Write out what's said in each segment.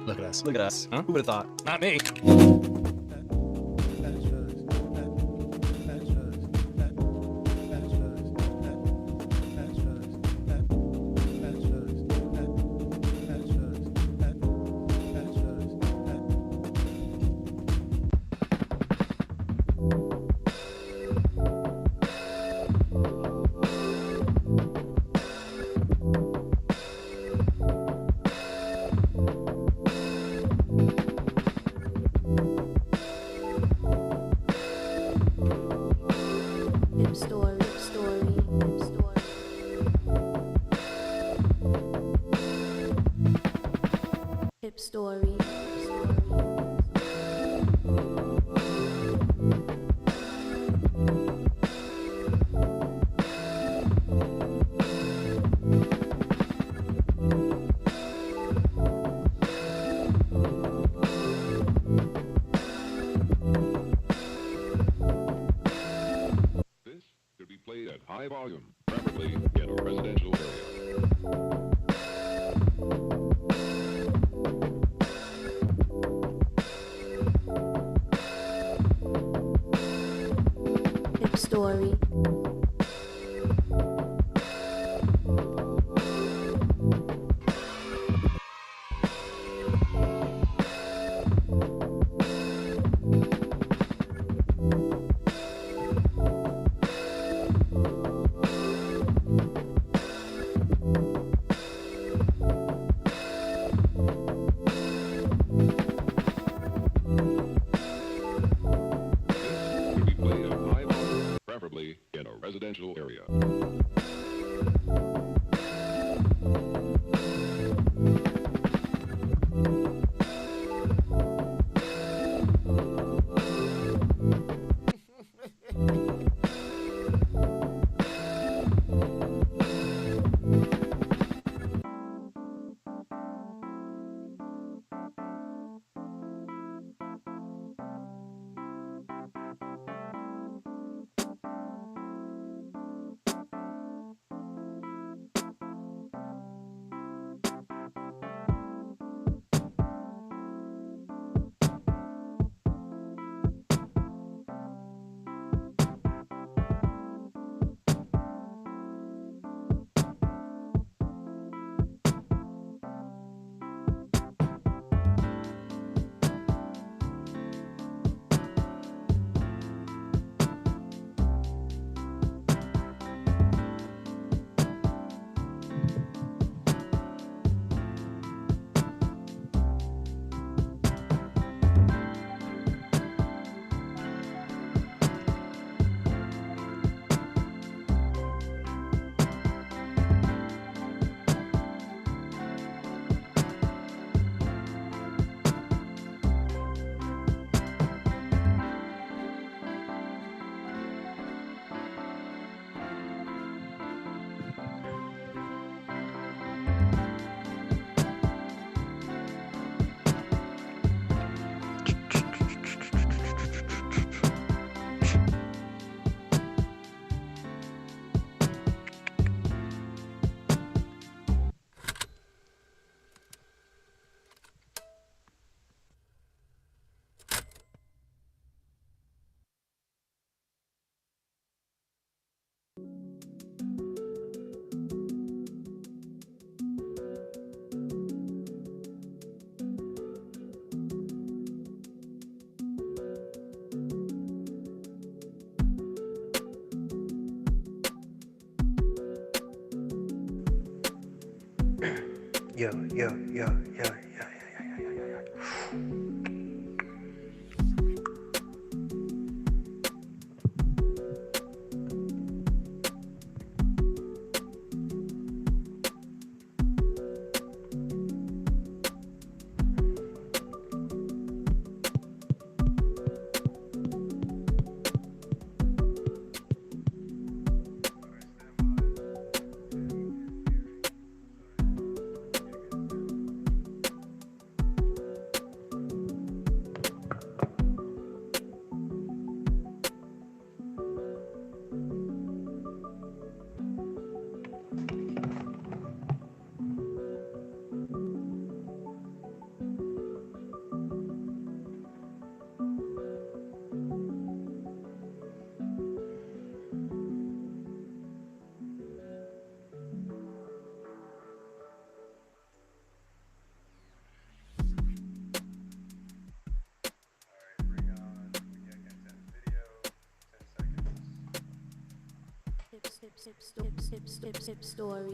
Look at us. Look at us. Huh? Who would have thought? Not me. HipStory. This should be played at high volume, preferably in a residential area. HipStory. This should be played at high volume, preferably in a residential area. Yo, yo, yo, yo, yo, yo. HipStory.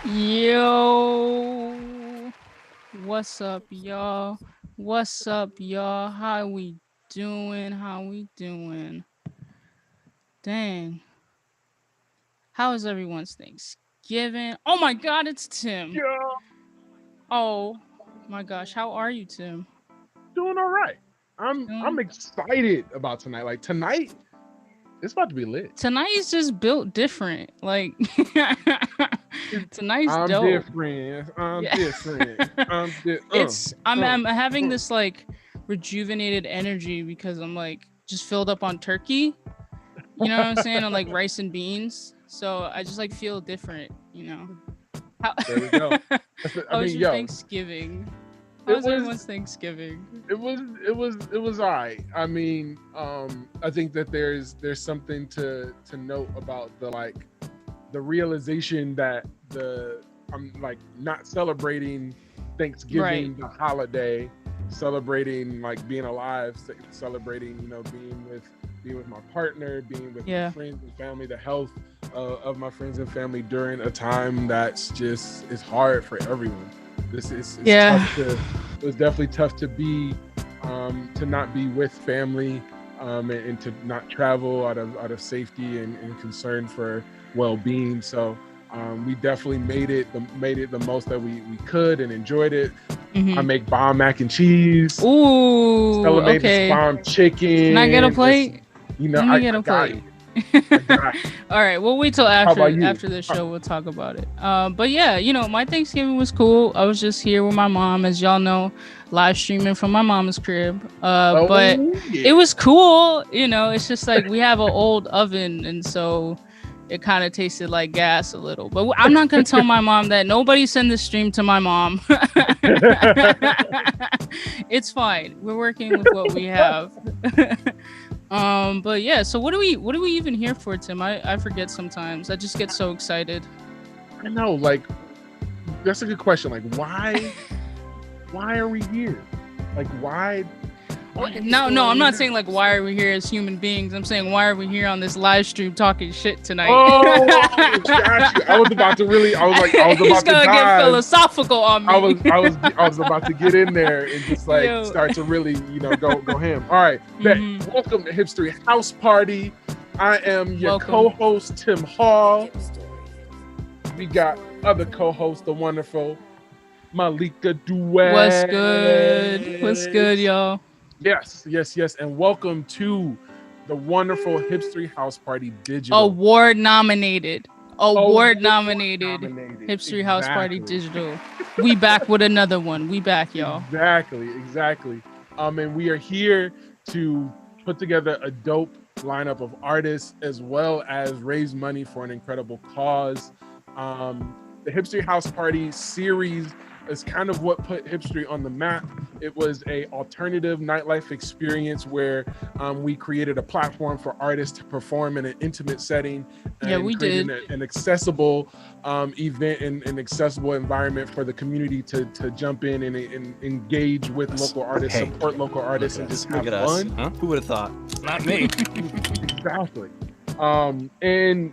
Yo, what's up, y'all? What's up, y'all? How we doing? Dang. How is everyone's Thanksgiving? Oh my God, it's Tim. Yeah, Oh my gosh, how are you, Tim? doing all right. I'm excited about tonight. Like tonight, it's about to be lit. Tonight is just built different. Like tonight's I'm dope. different. I'm Yeah. different. I'm having this like rejuvenated energy because I'm like just filled up on turkey. You know what I'm saying? On like rice and beans. So I just like feel different, you know. There we go. How was your Thanksgiving? How was everyone's Thanksgiving? It was all right. I mean, I think that there's something to note about the realization that I'm like not celebrating Thanksgiving, the holiday, celebrating like being alive, celebrating, you know, being with my partner, being with my friends and family, the health of my friends and family during a time that's just is hard for everyone. This is tough it was definitely tough to be to not be with family and to not travel out of safety and concern for well-being. So we definitely made it the most that we could and enjoyed it. Mm-hmm. I make bomb mac and cheese. Ooh, celebrated bomb chicken. Can I get a plate? You know, I get a plate. All right, we'll wait till after the show. We'll talk about it. But yeah, you know, my Thanksgiving was cool. I was just here with my mom, as y'all know, live streaming from my mom's crib. But it was cool. You know, it's just like we have an old oven, and so it kind of tasted like gas a little. But I'm not gonna tell my mom that. Nobody send this stream to my mom. It's fine. We're working with what we have. But yeah, so what are we even here for, Tim? I forget sometimes. I just get so excited. I know, like that's a good question. Like why are we here? Like why No, I'm not saying like why are we here as human beings. I'm saying why are we here on this live stream talking shit tonight? Oh, got you. I was about to He's gonna get philosophical on me. I was about to get in there and just like start to really, you know, go ham. All right, welcome to HipStory House Party. I am your co-host Tim Hall. We got other co-host, the wonderful Malika Duet. What's good, y'all? Yes, and welcome to the wonderful HipStory House Party Digital. Award nominated HipStory House Party Digital. We back with another one. We back, y'all. Exactly. And we are here to put together a dope lineup of artists as well as raise money for an incredible cause. The HipStory House Party series is kind of what put HipStory on the map. It was a alternative nightlife experience where we created a platform for artists to perform in an intimate setting. And we did an accessible event and an accessible environment for the community to jump in and engage with local artists, support local artists, and just have fun. Huh? Who would have thought? Not me. Exactly. And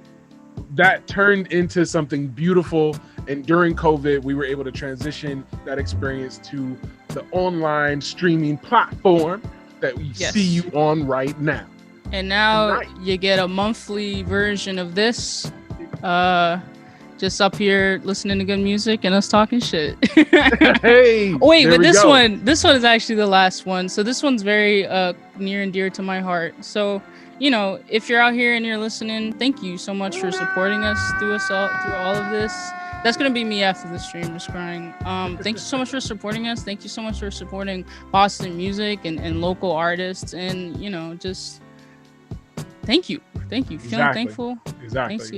that turned into something beautiful. And during COVID, we were able to transition that experience to the online streaming platform that we see you on right now. And now you get a monthly version of this, just up here listening to good music and us talking shit. Hey, wait, but this one is actually the last one. So this one's very near and dear to my heart. So, you know, if you're out here and you're listening, thank you so much for supporting us through all of this. That's going to be me after the stream, just crying. Thank you so much for supporting us. Thank you so much for supporting Boston music and local artists. And, you know, just thank you. Feeling thankful. Exactly. This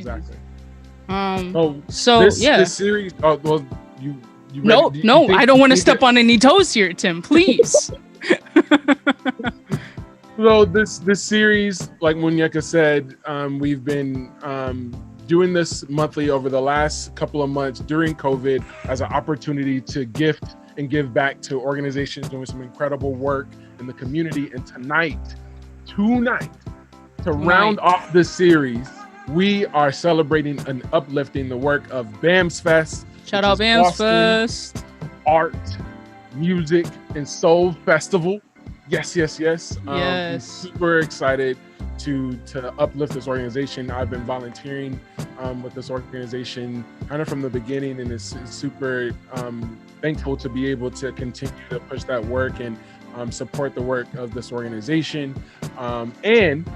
series. Oh, well, you no, I don't want to step on any toes here, Tim. Please. So this series, like Munyeka said, we've been doing this monthly over the last couple of months during COVID as an opportunity to gift and give back to organizations doing some incredible work in the community. And tonight, to round off this series, we are celebrating and uplifting the work of BAMS Fest. Shout out BAMS Fest. Art, music, and soul festival. Yes. I'm super excited to uplift this organization. I've been volunteering with this organization kind of from the beginning, and it's super thankful to be able to continue to push that work and support the work of this organization. And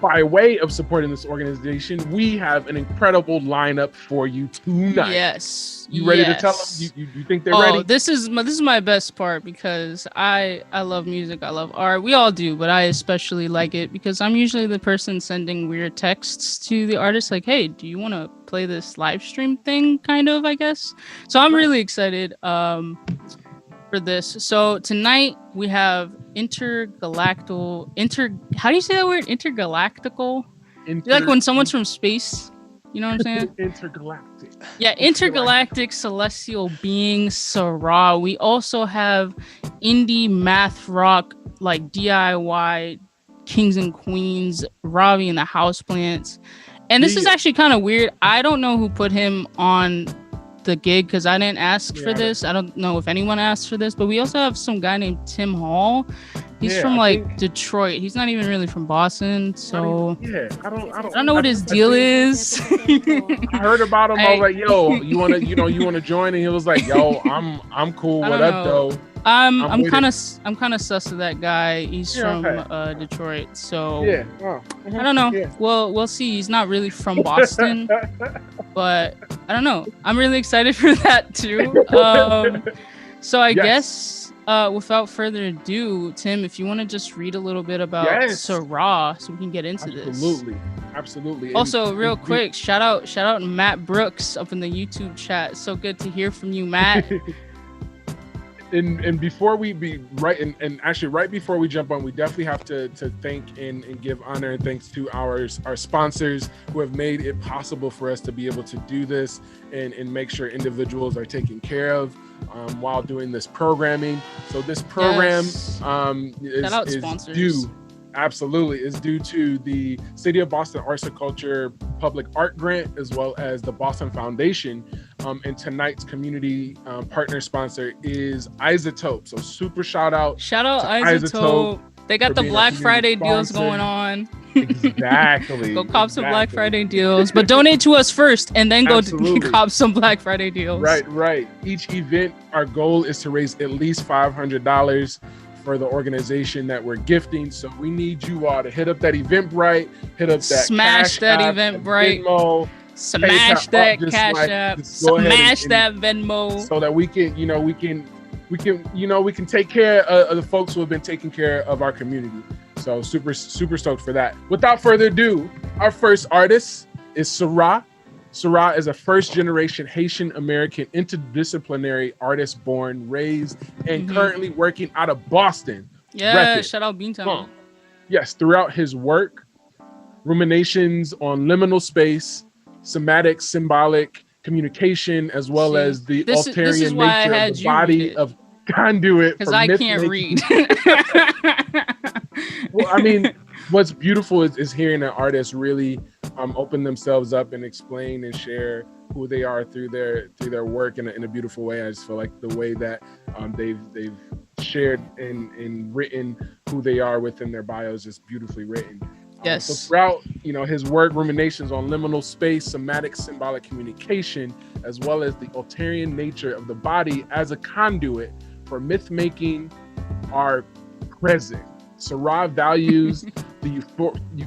by way of supporting this organization, we have an incredible lineup for you tonight. Yes. You ready to tell them? You think they're ready? This is my best part, because I love music. I love art. We all do, but I especially like it because I'm usually the person sending weird texts to the artist like, hey, do you want to play this live stream thing? Kind of, I guess. So I'm really excited for this. So tonight we have how do you say that word? Intergalactical? Like when someone's from space, you know what I'm saying? Intergalactic. Yeah, intergalactic celestial being Sarah. We also have indie math rock, like DIY kings and queens, Ravi and the Houseplants. And this is actually kind of weird. I don't know who put him on the gig because I didn't ask for this. I don't know if anyone asked for this, but we also have some guy named Tim Hall. He's from Detroit. He's not even really from Boston, so I don't know what his deal is. I heard about him. I was like, "Yo, you wanna join?" And he was like, "Yo, I'm cool. What up, though?" I'm kind of sus of that guy. He's from Detroit, so I don't know. Yeah. We'll see. He's not really from Boston, but I don't know. I'm really excited for that too. So I guess without further ado, Tim, if you want to just read a little bit about Sarah, so we can get into this. Absolutely. Also, real quick, shout out Matt Brooks up in the YouTube chat. So good to hear from you, Matt. And before we right before we jump on, we definitely have to thank and give honor and thanks to our sponsors who have made it possible for us to be able to do this and make sure individuals are taken care of while doing this programming. So this program is due to the City of Boston Arts and Culture Public Art Grant, as well as the Boston Foundation. And tonight's community partner sponsor is Isotope. So super shout out Isotope. They got the Black Friday deals going on. Exactly. Go cop some Black Friday deals, but donate to us first and then go to cop some Black Friday deals. Right. Each event, our goal is to raise at least $500 for the organization that we're gifting. So we need you all to hit up that Eventbrite, hit up that smash that Eventbrite, smash that Cash App, smash that Venmo, so that we can take care of the folks who have been taking care of our community. So super stoked for that. Without further ado, our first artist is Sarah. Sarah is a first-generation Haitian-American interdisciplinary artist born, raised, and currently working out of Boston. Yeah, shout out Beantown. Yes, throughout his work, ruminations on liminal space, somatic, symbolic communication, as well as the ulterior nature of the body of conduit. Because I can't read. Well, I mean, what's beautiful is hearing an artist really open themselves up and explain and share who they are through their work in a beautiful way. I just feel like the way that they've shared and written who they are within their bios is beautifully written. Yes. So throughout, his work, ruminations on liminal space, somatic, symbolic communication, as well as the ulterior nature of the body as a conduit for myth making, are present. Sarah values the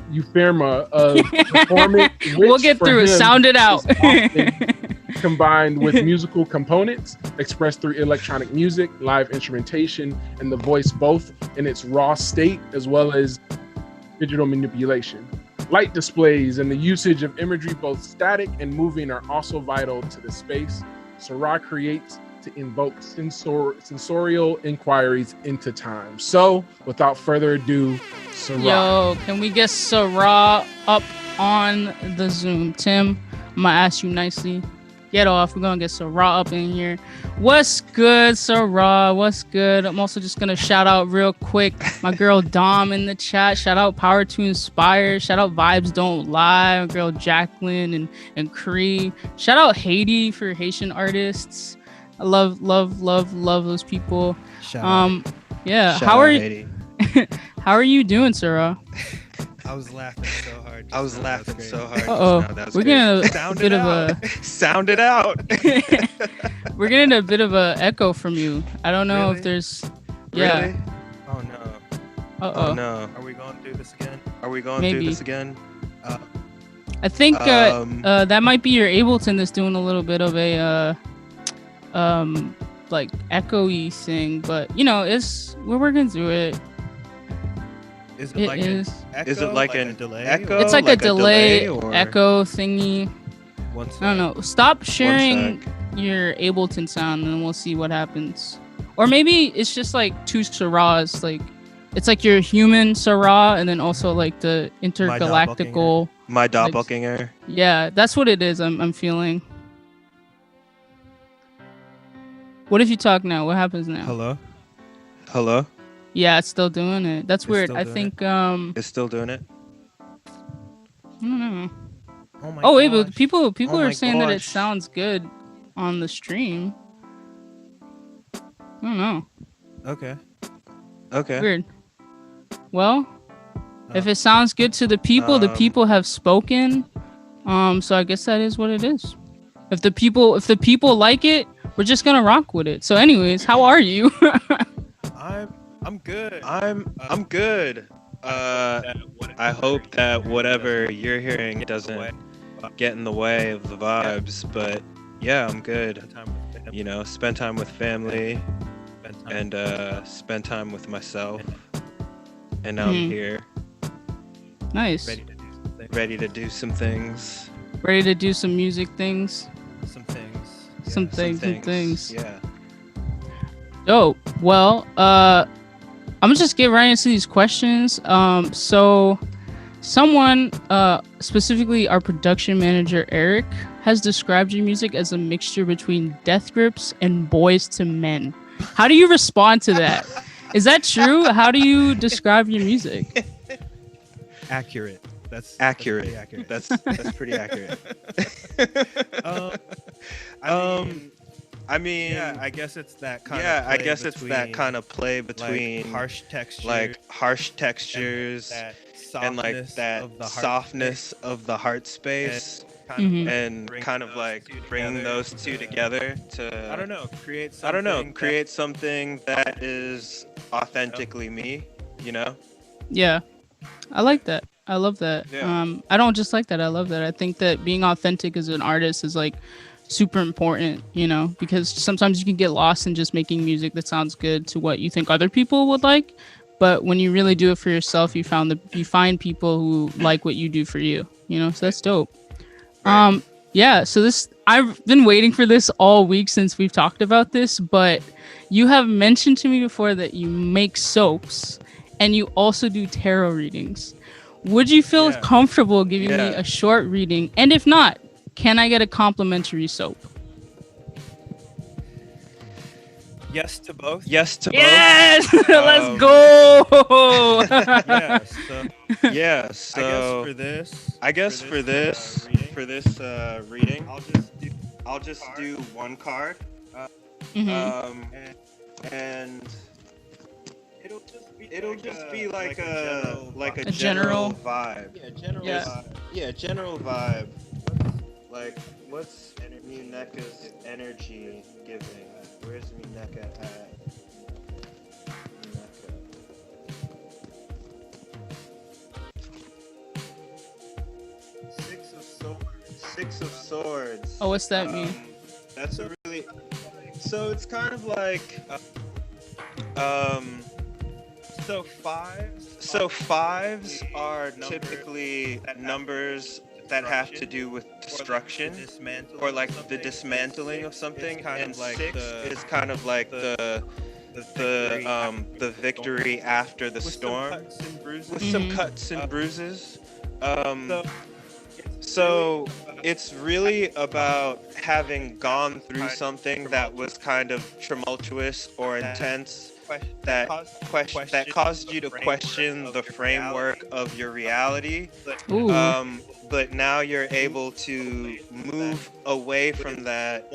eupheria of performance. We'll get through it. Sound it out. Combined with musical components expressed through electronic music, live instrumentation, and the voice, both in its raw state as well as digital manipulation. Light displays and the usage of imagery, both static and moving, are also vital to the space. Sarah creates to invoke sensorial inquiries into time. So, without further ado, Sarah. Yo, can we get Sarah up on the Zoom? Tim, I'm gonna ask you nicely. Get off. We're gonna get Sarah up in here. What's good, Sarah? What's good? I'm also just gonna shout out real quick my girl Dom in the chat. Shout out Power to Inspire. Shout out Vibes Don't Lie. My girl Jacqueline and Cree. Shout out Haiti for Haitian artists. I love those people. Shout out. Yeah. Shout How out are you? Haiti. How are you doing, Sarah? I was laughing so hard. I was laughing so hard. Uh-oh. just now. That was We're great. getting a Sound bit it of out. Sound it out. we're getting a bit of a echo from you. I don't know Really? if there's yeah. Really? Oh no. Uh-oh. Oh no. Are we going through this again? Are we going Maybe. through this again? I think Um, that might be your Ableton that's doing a little bit of a like echoey thing, but you know, we're working through it. Is It like is. an echo? Is it like a an delay? echo? It's like a delay or- echo thingy. One I don't know. Stop sharing sec. your Ableton sound and we'll see what happens. Or maybe it's just like two Sarahs, like it's like your human Sarah and then also like the intergalactical. My doppelganger. Yeah, that's what it is. I'm feeling. What if you talk now? What happens now? Hello. Hello? Yeah, it's still doing it. That's It's weird. still I doing think It's still doing it? I don't know. Oh my. Oh wait, but gosh. people Oh are my saying that it gosh. sounds good on the stream. I don't know. Okay. Okay. Weird. Well, if it sounds good to the people have spoken. So I guess that is what it is. If the people like it, we're just gonna rock with it. So, anyways, how are you? I'm good. I'm good. I hope that whatever you're hearing doesn't get in the way of the vibes, but yeah, I'm good. You know, spend time with family and spend time with myself. And now I'm here, Nice. Ready to do some things. Ready to do some music things. Some things. Some things. Yeah. Dope. Well, I'm gonna just get right into these questions. So someone, specifically our production manager Eric, has described your music as a mixture between Death Grips and Boys to Men. How do you respond to that? Is that true? How do you describe your music? Accurate. That's Accurate. pretty accurate. That's pretty accurate. I mean, yeah, I guess it's that kind yeah, of I guess it's that kind of play between harsh texture, harsh textures and like that softness of the heart space and kind of like bringing those two together to I don't know, create something that is authentically me, you know? Yeah, I like that. I love that. Yeah. I don't just like that. I love that. I think that being authentic as an artist is like super important, you know, because sometimes you can get lost in just making music that sounds good to what you think other people would like. But when you really do it for yourself, you find people who like what you do for you, you know, so that's dope. Right. Yeah, so I've been waiting for this all week since we've talked about this, but you have mentioned to me before that you make soaps and you also do tarot readings. Would you feel comfortable giving me a short reading? And if not, can I get a complimentary soap? yes to both. Yes to Yes! Let's go! yeah, so I guess for this reading, I'll just do one card. And it'll just be like a general vibe. General vibe. Like, what's Muneka's energy giving? Where's Muneka at? Six of Swords. Oh, what's that mean? That's a really. So it's kind of like. So fives are typically numbers that have to do with destruction or like the dismantling of something, and six is kind of like the victory after the storm with some cuts and bruises. So it's really about having gone through something that was kind of tumultuous or intense, that caused you to question the framework of your reality. Ooh. But now you're able to move away from that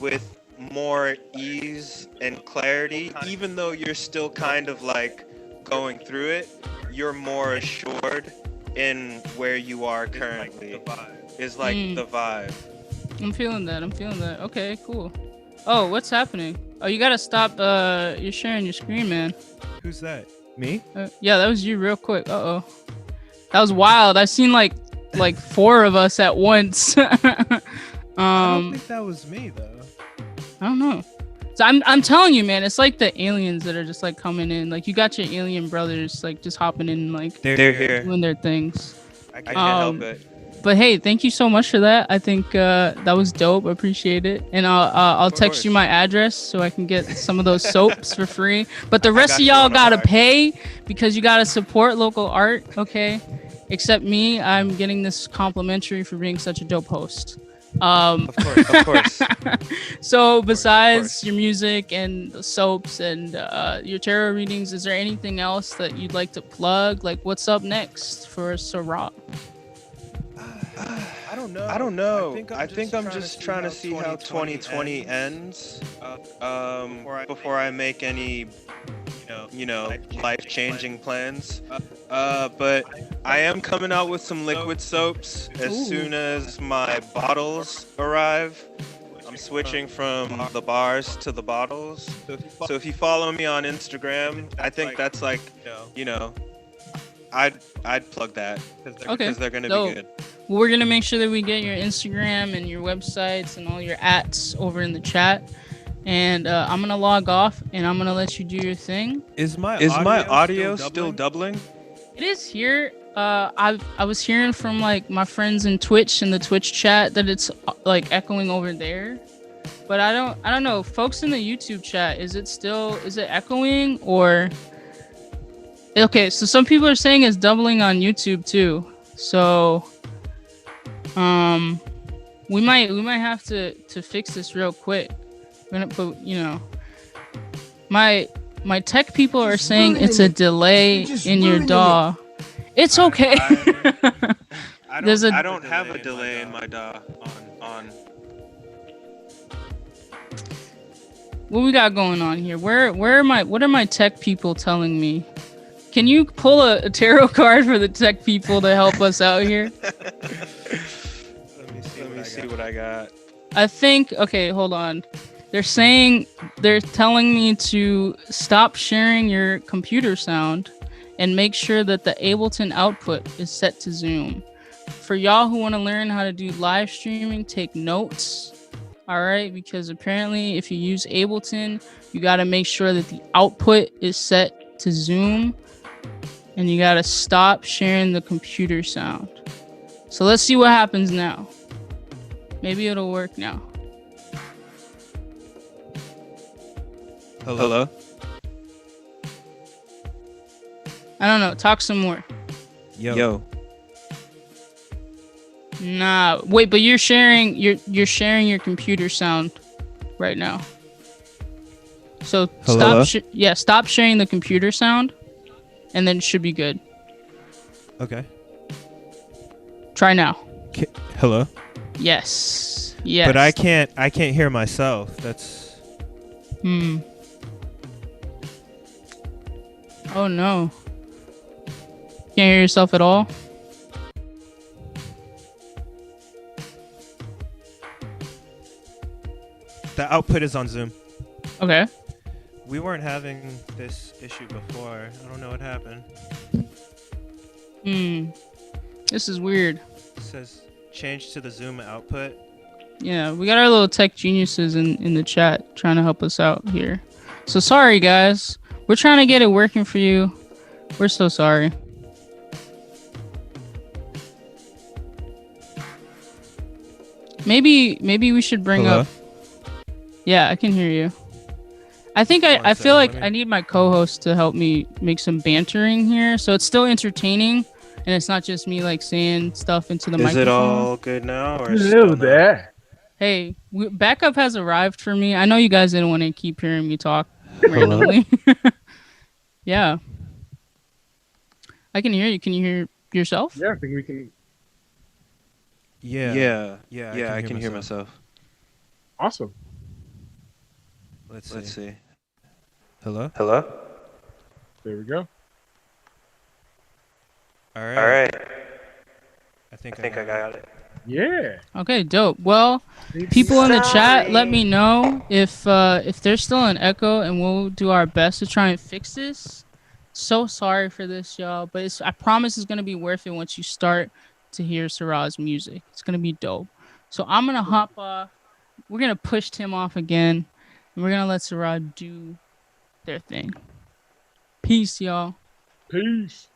with more ease and clarity, even though you're still kind of like going through it. You're more assured in where you are currently. Is like the vibe. I'm feeling that. Okay, cool. Oh, what's happening? Oh, you gotta stop. You're sharing your screen, man. Who's that? Me? Yeah, that was you, real quick. That was wild. I seen like 4 of us at once. I don't think that was me though. I don't know. So I'm telling you, man, it's like the aliens that are just like coming in. Like you got your alien brothers like just hopping in, like They're here. doing their things. I can't help it. But hey, thank you so much for that. I think that was dope. I appreciate it. And I'll text you my address so I can get some of those soaps for free. But the rest of y'all gotta pay because you gotta support local art, okay? Except me, I'm getting this complimentary for being such a dope host. Of course. So besides your music and the soaps and your tarot readings, is there anything else that you'd like to plug? Like what's up next for Sarah? I don't know. I think I'm just trying to see how 2020 ends before I make any life-changing plans. But I am coming out with some liquid soaps as soon as my bottles arrive. I'm switching from the bars to the bottles. So if you follow me on Instagram, I think that's like, I'd plug that because they're gonna be good. Well, we're gonna make sure that we get your Instagram and your websites and all your ats over in the chat. And I'm gonna log off and I'm gonna let you do your thing. Is my audio still doubling? It is here. I was hearing from like my friends in Twitch in the Twitch chat that it's like echoing over there. But I don't know. Folks in the YouTube chat, is it echoing or? Okay, so some people are saying it's doubling on YouTube too. So we might have to fix this real quick. But my tech people are saying it's a delay in your DAW. It's okay. I don't have a delay in my DAW on. What we got going on here? What are my tech people telling me? Can you pull a tarot card for the tech people to help us out here? Let me see what I got. I think, okay, hold on. They're telling me to stop sharing your computer sound and make sure that the Ableton output is set to Zoom. For y'all who want to learn how to do live streaming, take notes. All right, because apparently if you use Ableton, you got to make sure that the output is set to Zoom and you got to stop sharing the computer sound. So let's see what happens now. Maybe it'll work now. Hello? I don't know. Talk some more. Yo. Nah, wait, but you're sharing your computer sound right now. So stop sharing the computer sound, and then it should be good. Okay. Try now. Hello? Yes. But I can't hear myself. That's Oh no. Can't hear yourself at all? The output is on Zoom. Okay. We weren't having this issue before. I don't know what happened. This is weird. It says change to the Zoom output. Yeah, we got our little tech geniuses in the chat trying to help us out here. So sorry, guys. We're trying to get it working for you. We're so sorry. Maybe we should bring Hello? up... Yeah, I can hear you. I think I feel like I need my co-host to help me make some bantering here. So it's still entertaining and it's not just me like saying stuff into the Is microphone. it all good now, or Hello still not? there. Hey, backup has arrived for me. I know you guys didn't want to keep hearing me talk randomly. Yeah. I can hear you. Can you hear yourself? Yeah, I think we can. Yeah. Yeah, I can hear myself. Awesome. Let's Let's see. Hello. There we go. All All right. right. I think I got it. Yeah. Okay, dope. Well, people in the chat, let me know if there's still an echo, and we'll do our best to try and fix this. So sorry for this, y'all, but I promise it's gonna be worth it once you start to hear Sarah's music. It's gonna be dope. So I'm gonna hop off. We're gonna push Tim off again, and we're gonna let Sarah do their thing. Peace, y'all. Peace.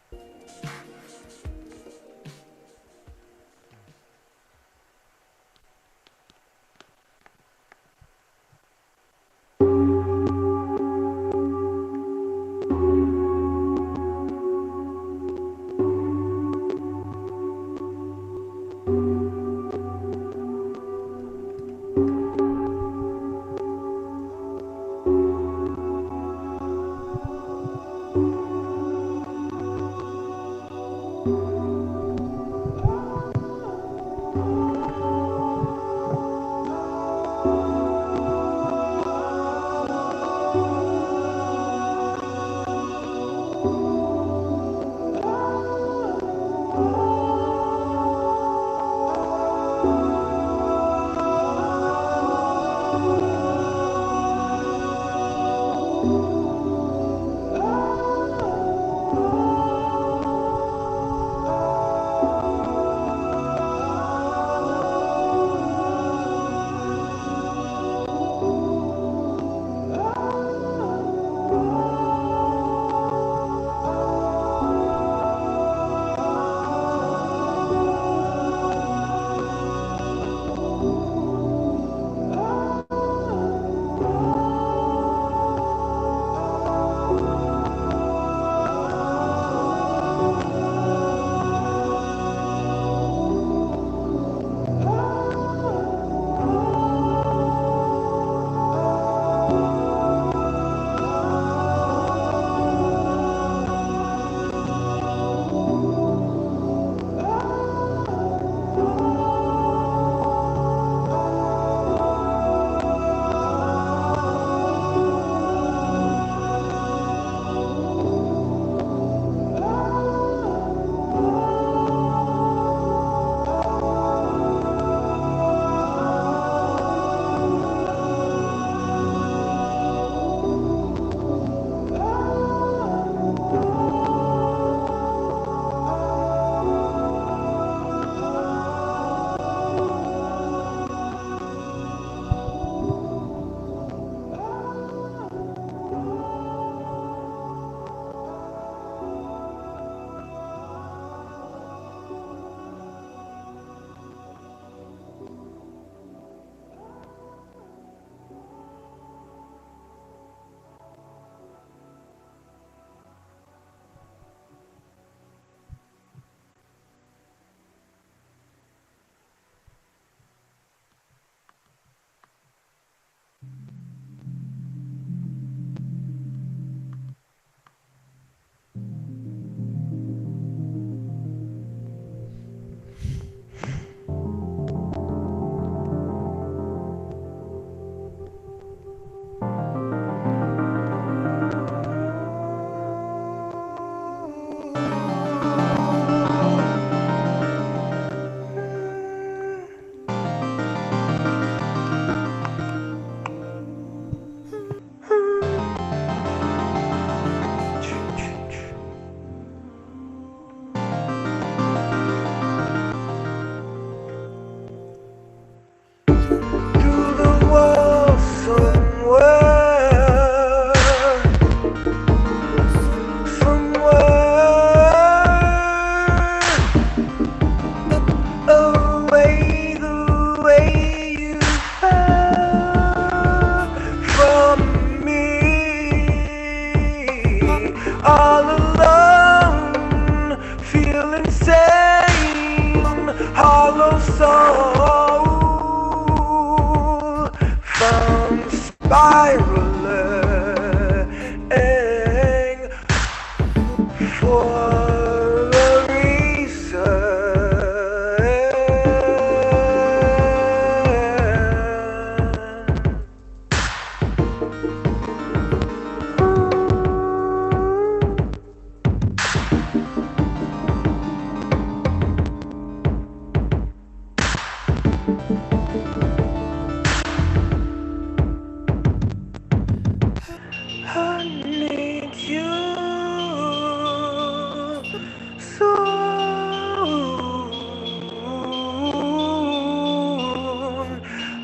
spiraling for a reason. I need you so.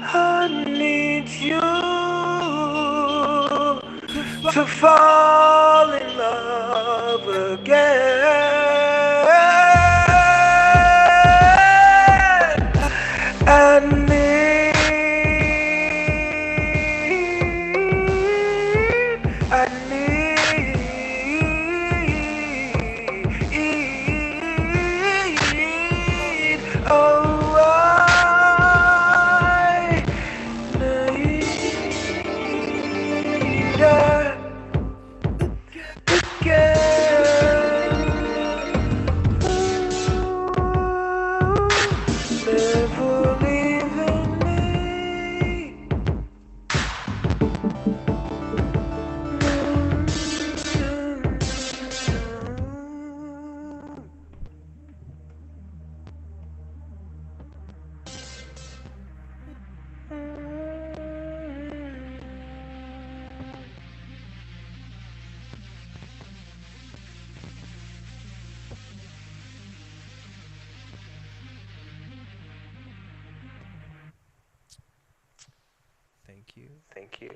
I need you to fall in love again. I need, oh, I need her again. Never leaving me. Thank you. Thank you.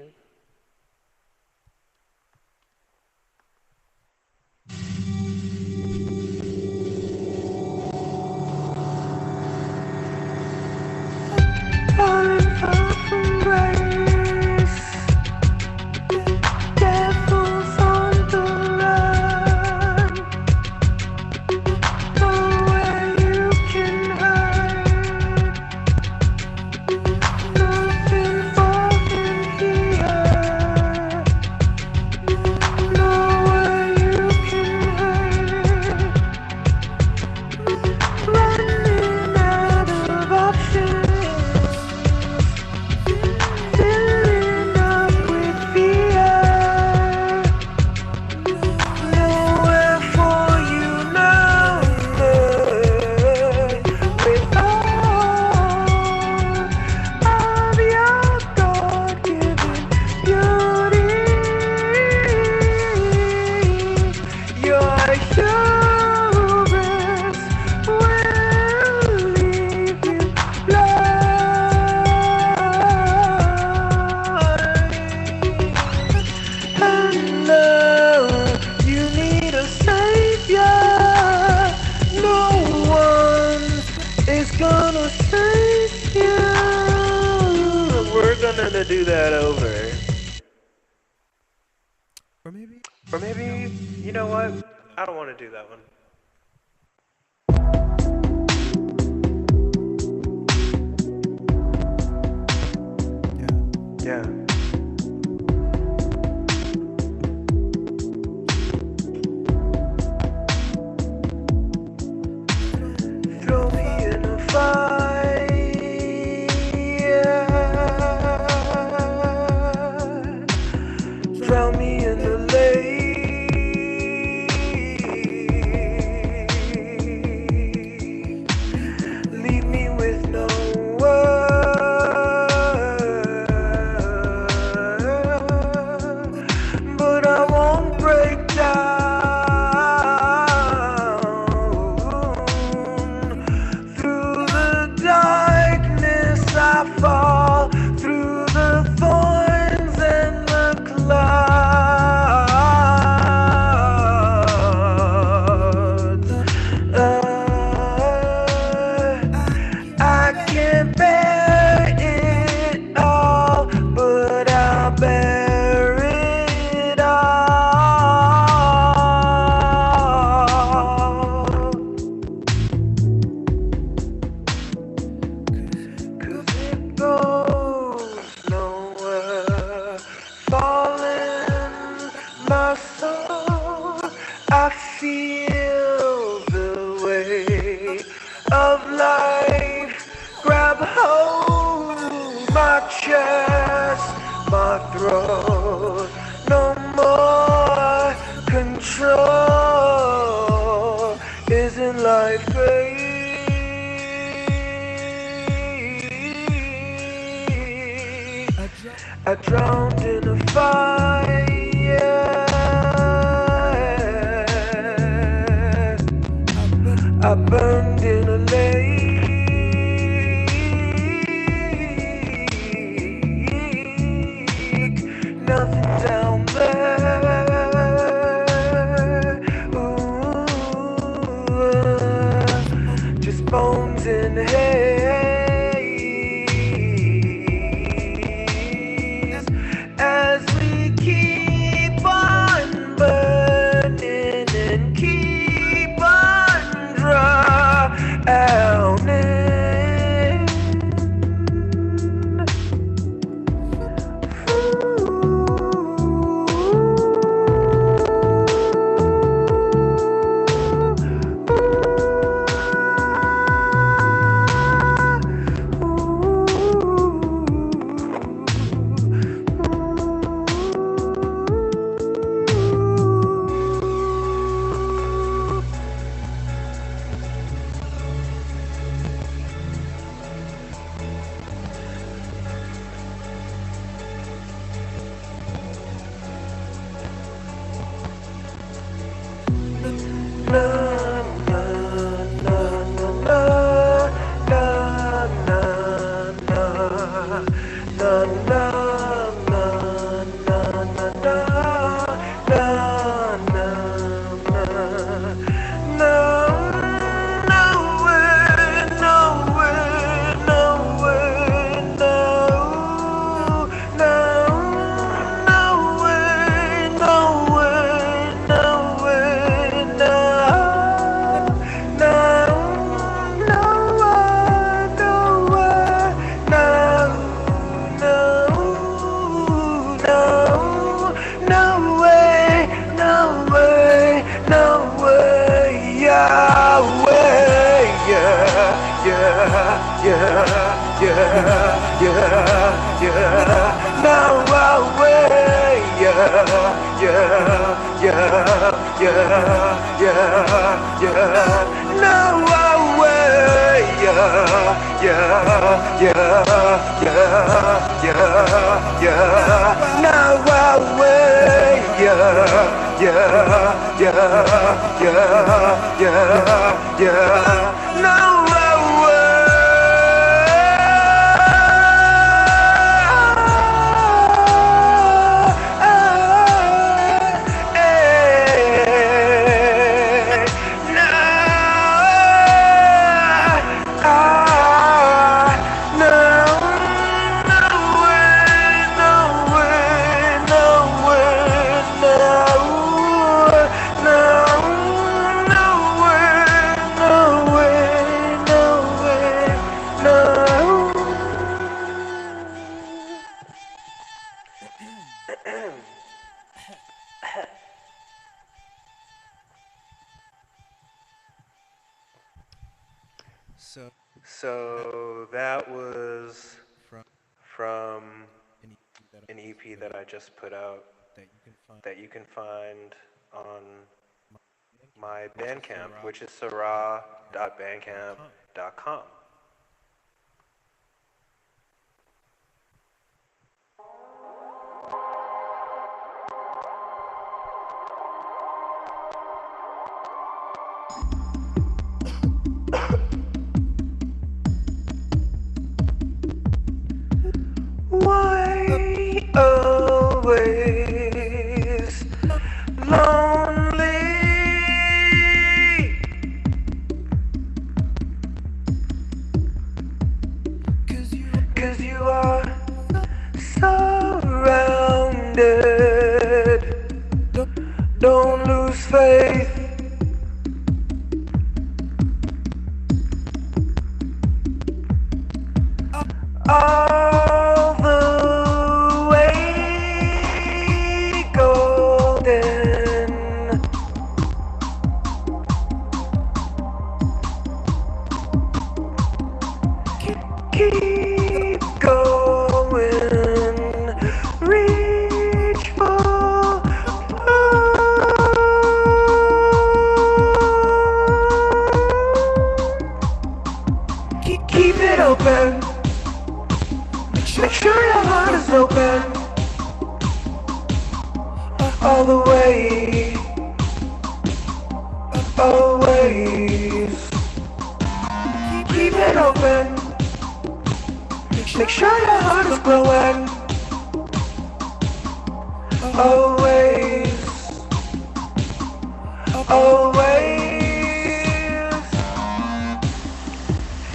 Falling far from grace, devils on the run. Nowhere you can hide, nothing for him here. Nowhere you can hide, running out of options. Filling up with fear, nowhere for you now. With all of your God-given beauty, your hubris will leave you blind. And now you need a savior. No one is gonna save you. We're gonna do that over. Or maybe, you know what? I don't want to do that one. Yeah. Throw me in a fire. Drown me in the lake. Leave me with no words. feel the weight of life grab hold my chest, my throat. No more control. Isn't life great? I drowned in a fire. I burned in a lake. Nothing down there. Ooh, just bones in haze. As we keep on burning and keep on drowning. So that was from an EP that I just put out that you can find on my Bandcamp, which is sarah.bandcamp.com. Why always lonely? 'Cause you are surrounded. Don't lose faith. Keep going, reach for keep it open. Make sure your heart is open all the way, always. Keep it open. Make sure your heart is growing always, always.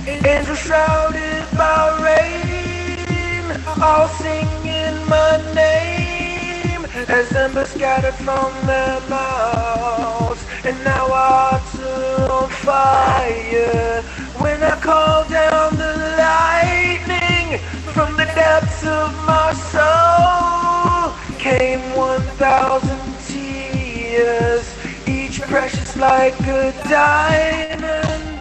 Angels shrouded by rain, all singing my name, as embers scattered from their mouths, and now our hearts are on fire. When I call down the lightning from the depths of my soul, came 1,000 tears, each precious like a diamond,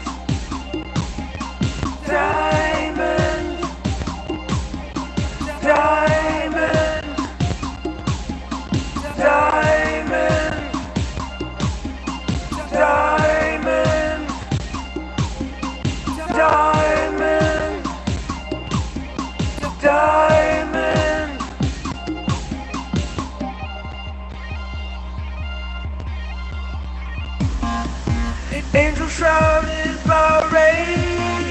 diamond, diamond, diamond, diamond, diamond, diamond. Angels shrouded by rain,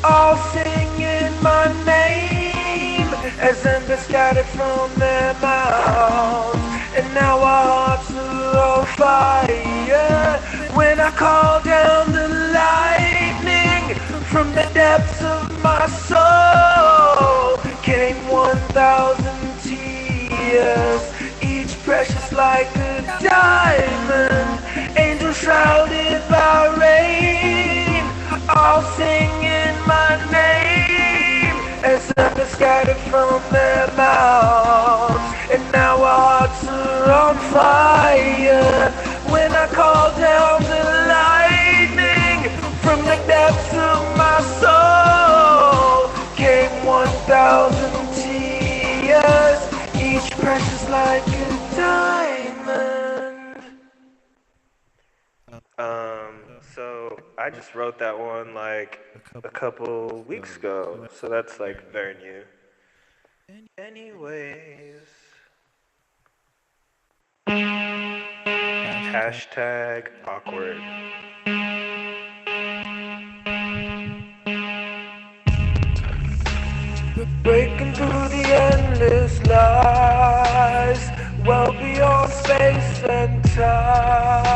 all singing my name, as embers scattered from their mouths, and now our hearts are on fire. When I call down the lightning from the depths of my soul, came 1,000 tears, each precious like a diamond. Angels shrouded by rain, all singing my name, as embers scattered from their mouths, and now our hearts are on fire. When I call down the lightning from the depths of my soul, came 1,000 tears, each precious like a diamond. So I just wrote that one like a couple weeks ago, so that's like very new. Anyways, hashtag awkward. Breaking through the endless lies, well beyond space and time.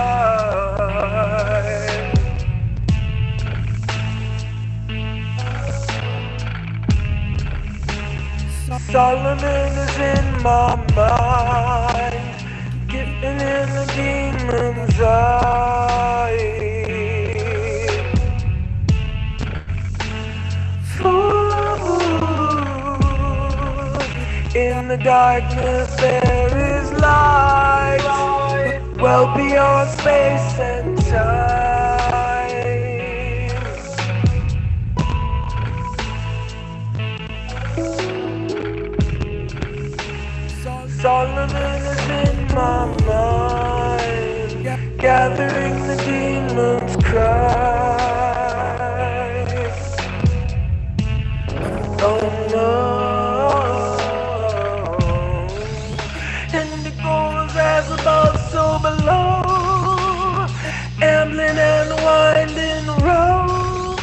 Solomon is in my mind, getting in the demon's eye. In the darkness there is light, well beyond space and time. Solomon is in my mind, gathering the demons' cries. Oh no. And it goes as above, so below, ambling and winding road.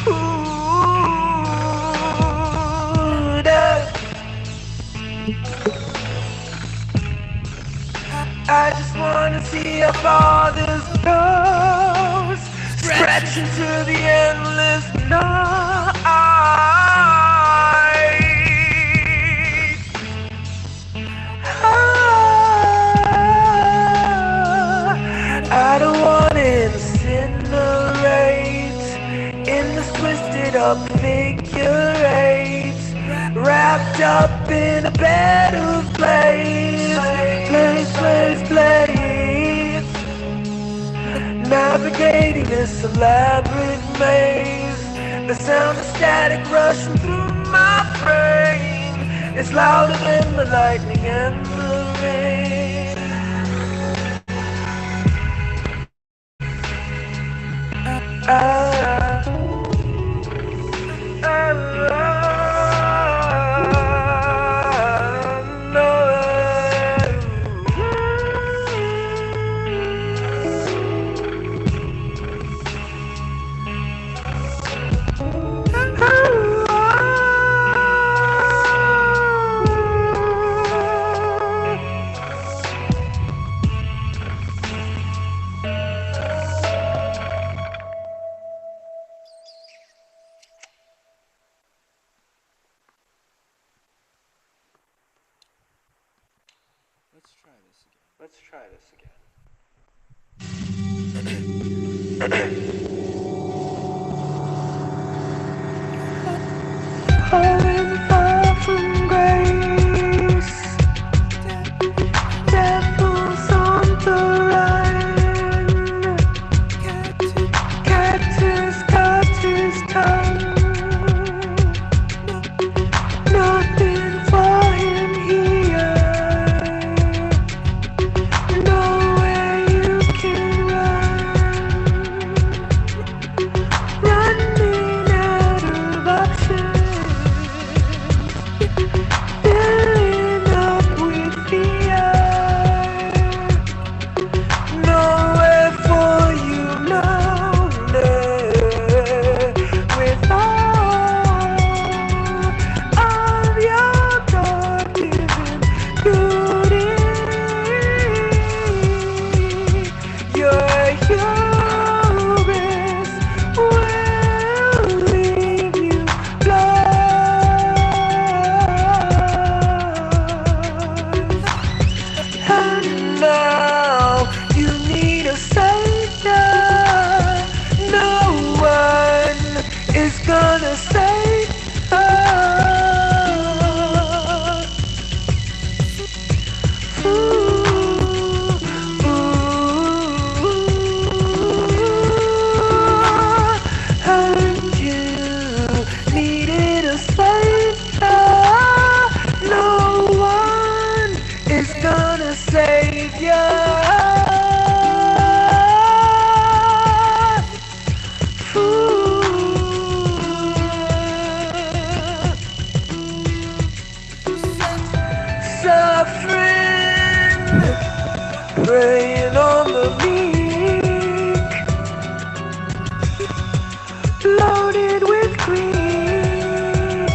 I just wanna see how far this goes, stretch into the endless night. I don't wanna incinerate in this twisted up figure eight, wrapped up in a bed of blaze, navigating this elaborate maze, the sound of static rushing through My brain is louder than the lightning and the rain. Let's try this again. Falling far from grace, devils on the run. Cactus cut his tongue. Nothing for him here. Nowhere you can run. Running out of options. Filling up with fear. Nowhere for you lonely. With all of your God-given beauty, your hubris will leave you lost. And now you need a savior. No one is gonna save her. And you needed a savior. No one is gonna save you. Suffering, preying on the meek, loaded with greed,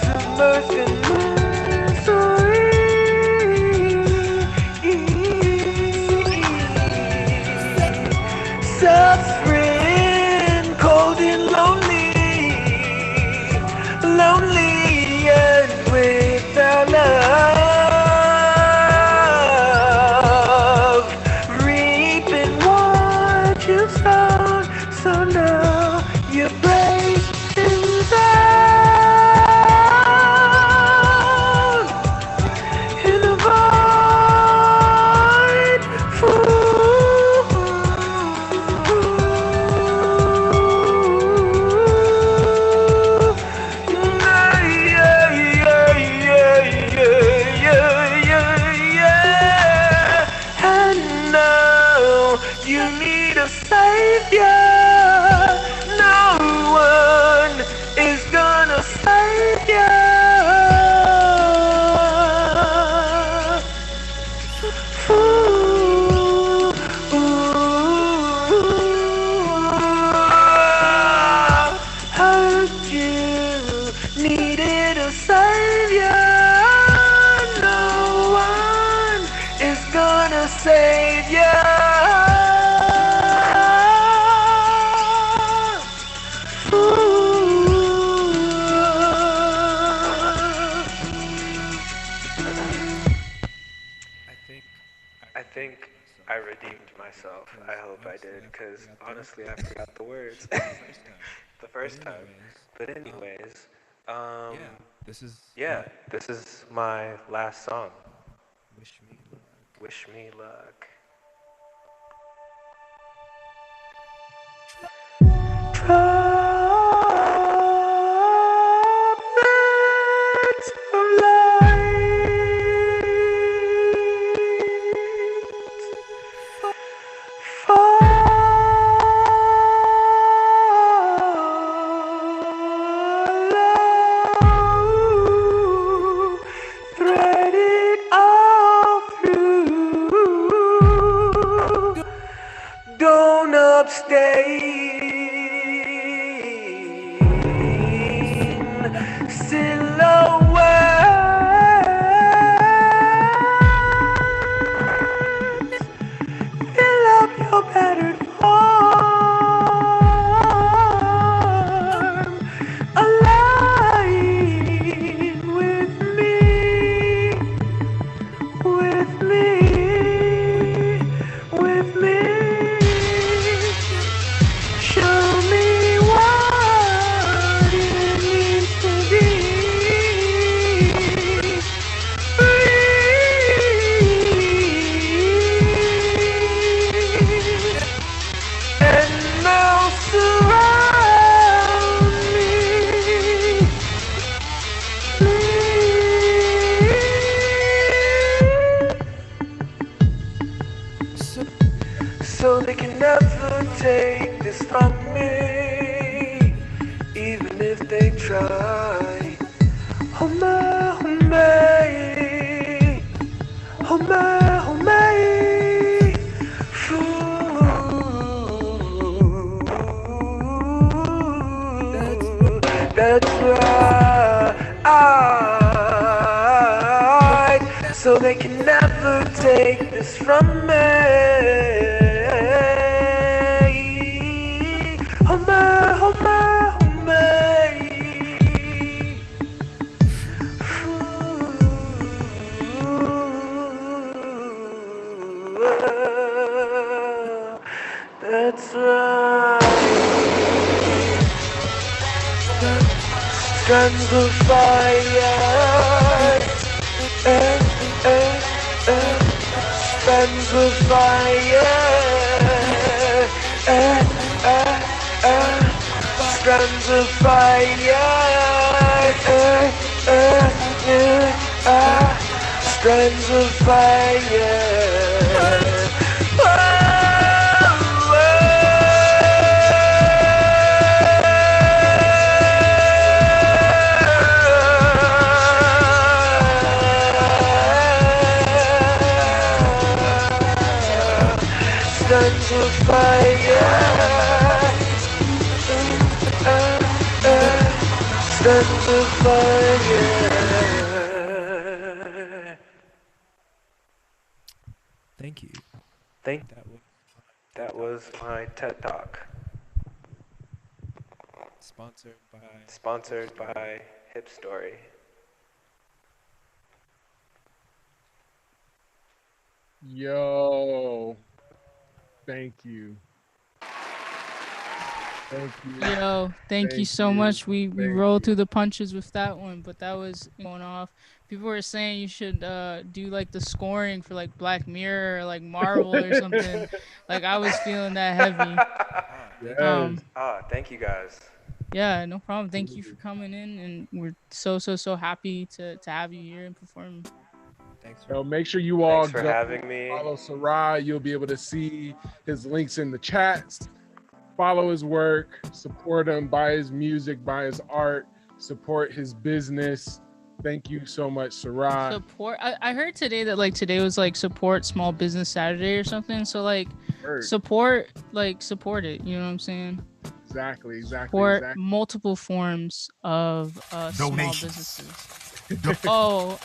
submersed in misery, suffering, cold and lonely and without love, reaping what you've sown. So now you break down in the void. And now you need a savior. No one is gonna save you. Heard you needed a savior. No one is gonna save you. I think I redeemed myself. I hope I did, because honestly I forgot the words the first time. But anyways, yeah, this is my last song. Wish me luck. Try don't abstain. Silhouettes fill up your battered form. Align with me, with me, with me. Show me what it means to be free. And now surround me, please. So they can never take this from me, even if they try. Oh my, oh my, oh my, oh my. That's right. So they can never take this from me. Oh my, oh my, oh my. That's right. Strands of fire. Strands of fire. Strands of fire. Strands of fire. Strands of fire. Strands of fire. Thank you. That was my TED Talk. Sponsored by HipStory. Yo, thank you. Thank you. Yo, thank you so much. We rolled through the punches with that one, but that was going off. People were saying you should do like the scoring for like Black Mirror or like Marvel or something. Like I was feeling that heavy. Yes. Thank you guys. Yeah, no problem. Thank you for coming in, and we're so happy to have you here and perform. So make sure you all Thanks for having me. Follow Sarai. You'll be able to see his links in the chats. Follow his work, support him, buy his music, buy his art, support his business. Thank you so much, Sarai. Support. I heard today that like today was like support Small Business Saturday or something. So like support it. You know what I'm saying? Exactly. Support multiple forms of small businesses. Oh.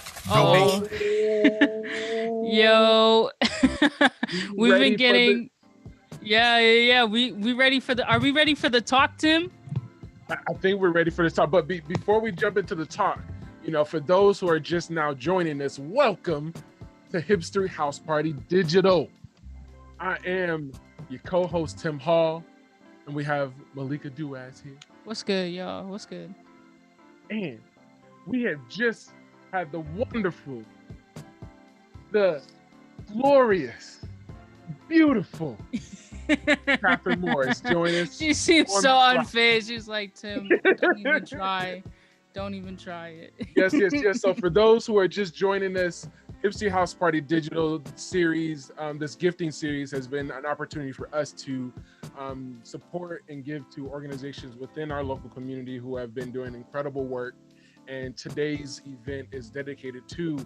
Yo. We've been getting. Yeah. We ready for the? Are we ready for the talk, Tim? I think we're ready for this talk. But before we jump into the talk, for those who are just now joining us, welcome to HipStory House Party Digital. I am your co-host Tim Hall, and we have Malika Duaz here. What's good, y'all? What's good? And we have just had the wonderful, the glorious, beautiful Catherine Morris join us. She seems so unfazed. She's like, Tim, don't even try. Don't even try it. Yes. So for those who are just joining us, HipStory House Party Digital series, this gifting series has been an opportunity for us to support and give to organizations within our local community who have been doing incredible work. And today's event is dedicated to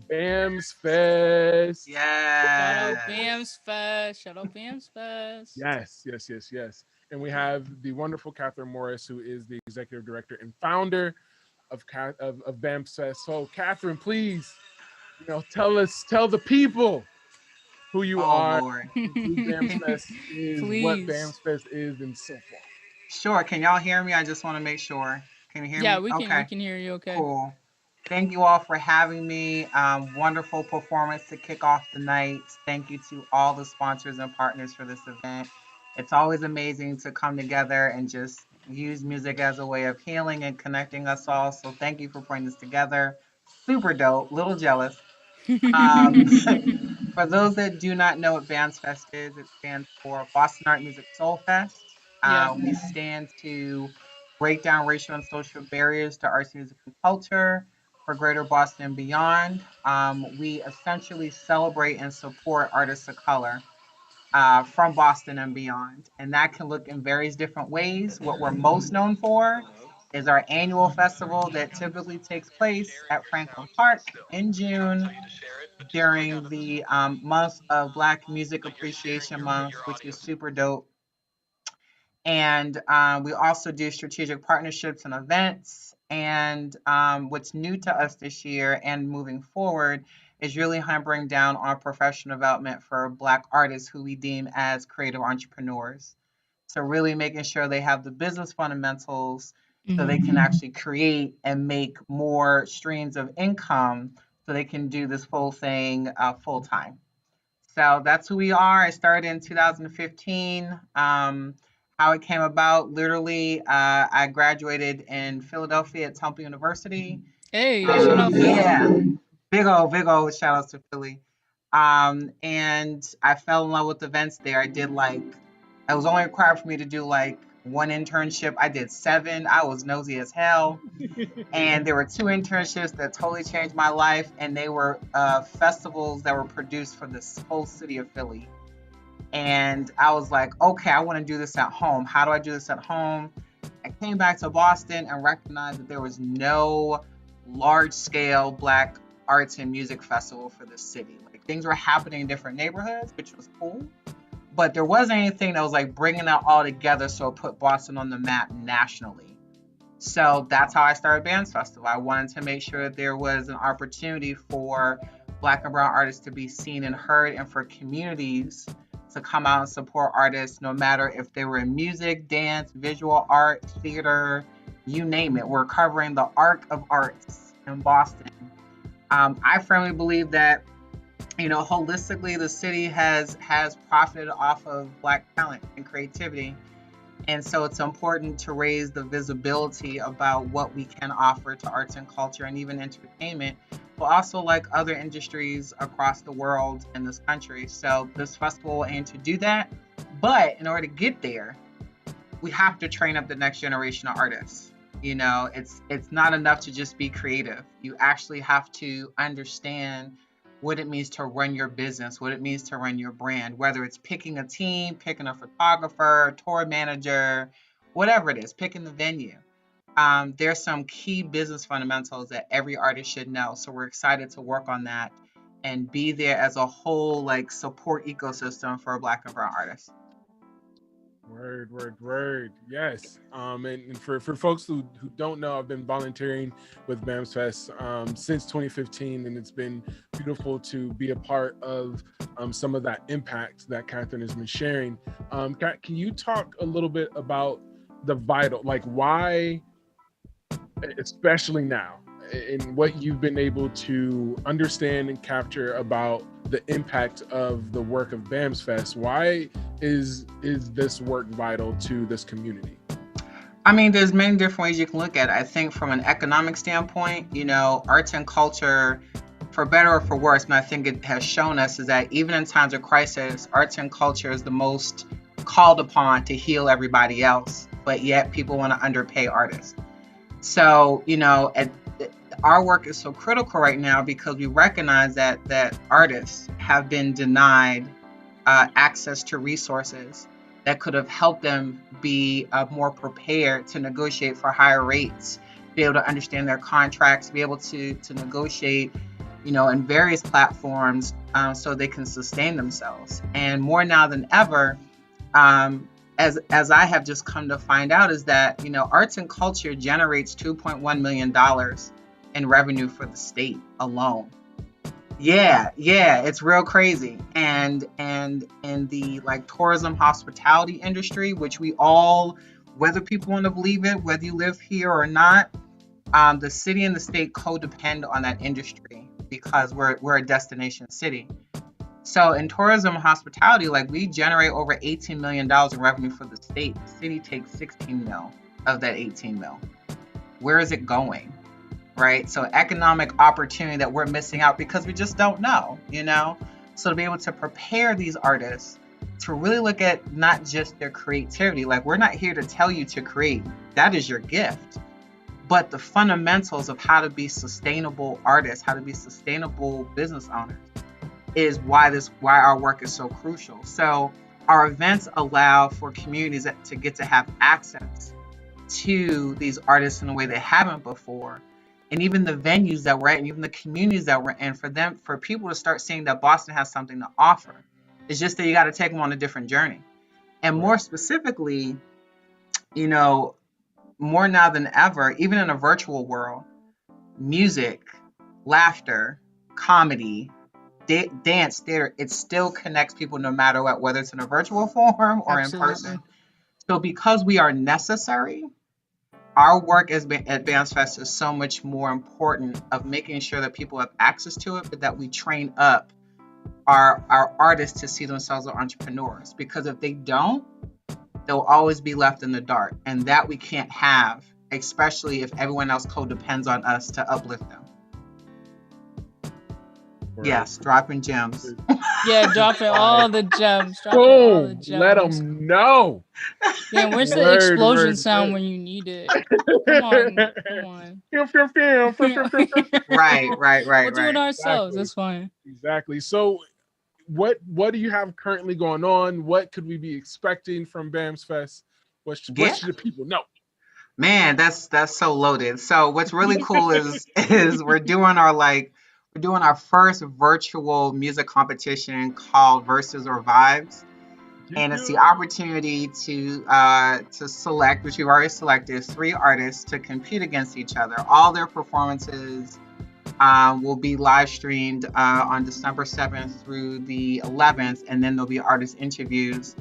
BAMS Fest. Shout out Yes. Bams Fest. Shout out Bams Fest. Yes. And we have the wonderful Catherine Morris, who is the executive director and founder of BAMS Fest. So, Catherine, please, tell the people who you Oh are, Lord. who BAMS Can, Fest is, what Please. BAMS Fest is, and so forth. sure. Can y'all hear me? I just want to make sure. Can you hear Yeah, me? we Okay. can hear you okay. Cool. Thank you all for having me. Wonderful performance to kick off the night. Thank you to all the sponsors and partners for this event. It's always amazing to come together and just use music as a way of healing and connecting us all. So thank you for putting this together. Super dope. Little jealous. Um, for those that do not know what Bands Fest is, it stands for Boston Art Music Soul Fest. Yeah. We stand to break down racial and social barriers to arts, music, and culture for Greater Boston and beyond. We essentially celebrate and support artists of color from Boston and beyond. And that can look in various different ways. What we're most known for is our annual festival that typically takes place at Franklin Park in June during the month of Black Music Appreciation Month, which is super dope. And we also do strategic partnerships and events. And what's new to us this year and moving forward is really hammering down on professional development for Black artists who we deem as creative entrepreneurs. So, really making sure they have the business fundamentals so they can actually create and make more streams of income so they can do this full thing full time. So that's who we are. I started in 2015. How it came about, literally, I graduated in Philadelphia at Temple University. Hey, shout out Philly. Yeah, big old shout outs to Philly. And I fell in love with events there. It was only required for me to do like one internship. I did 7. I was nosy as hell. And there were 2 internships that totally changed my life. And they were festivals that were produced for this whole city of Philly. And I was like, okay, I want to do this at home. How do I do this at home? I came back to Boston and recognized that there was no large scale Black arts and music festival for the city. Like things were happening in different neighborhoods, which was cool. But there wasn't anything that was like bringing it all together so it put Boston on the map nationally. So that's how I started Bands Festival. I wanted to make sure that there was an opportunity for Black and brown artists to be seen and heard, and for communities to come out and support artists, no matter if they were in music, dance, visual art, theater, you name it. We're covering the arc of arts in Boston. I firmly believe that, holistically, the city has profited off of Black talent and creativity. And so it's important to raise the visibility about what we can offer to arts and culture and even entertainment, but also like other industries across the world and this country. So this festival will aim to do that. But in order to get there, we have to train up the next generation of artists. It's not enough to just be creative. You actually have to understand what it means to run your business, what it means to run your brand, whether it's picking a team, picking a photographer, tour manager, whatever it is, picking the venue. There's some key business fundamentals that every artist should know. So we're excited to work on that and be there as a whole like support ecosystem for Black and brown artists. Word. Yes. And for folks who don't know, I've been volunteering with BAMS Fest since 2015, and it's been beautiful to be a part of some of that impact that Catherine has been sharing. Kat, can you talk a little bit about the vital, like why, especially now, and what you've been able to understand and capture about the impact of the work of BAMS Fest? Why is this work vital to this community? I mean, there's many different ways you can look at it. I think from an economic standpoint, arts and culture, for better or for worse, and I think it has shown us is that even in times of crisis, arts and culture is the most called upon to heal everybody else, but yet people want to underpay artists. So, our work is so critical right now because we recognize that artists have been denied access to resources that could have helped them be more prepared to negotiate for higher rates, be able to understand their contracts, be able to negotiate, in various platforms, so they can sustain themselves. And more now than ever, as I have just come to find out, is that arts and culture generates $2.1 million in revenue for the state alone. Yeah, it's real crazy. And in the tourism hospitality industry, which we all, whether people want to believe it, whether you live here or not, the city and the state codepend on that industry because we're a destination city. So in tourism and hospitality, we generate over $18 million in revenue for the state. The city takes 16 mil of that 18 mil. Where is it going? Right? So economic opportunity that we're missing out because we just don't know, So to be able to prepare these artists to really look at not just their creativity, we're not here to tell you to create, that is your gift, but the fundamentals of how to be sustainable artists, how to be sustainable business owners is why our work is so crucial. So our events allow for communities to get to have access to these artists in a way they haven't before. And even the venues that we're at, and even the communities that we're in, for people to start seeing that Boston has something to offer. It's just that you got to take them on a different journey. And more specifically, more now than ever, even in a virtual world, music, laughter, comedy, dance, theater, it still connects people no matter what, whether it's in a virtual form or in person. So because we are necessary, our work at Bands Fest is so much more important of making sure that people have access to it, but that we train up our artists to see themselves as entrepreneurs. Because if they don't, they'll always be left in the dark. And that we can't have, especially if everyone else codepends on us to uplift them. Right. Yes, dropping gems. Yeah, dropping all the gems. All the gems. Let them know. Yeah, where's the explosion sound when you need it? Come on. Right. We'll do it ourselves. That's fine. Exactly. So what do you have currently going on? What could we be expecting from BAMS Fest? What should the people know? Man, that's so loaded. So what's really cool is we're doing our first virtual music competition called Verses or Vibes. And it's the opportunity to select, which we've already selected, 3 artists to compete against each other. All their performances will be live streamed on December 7th through the 11th, and then there'll be artist interviews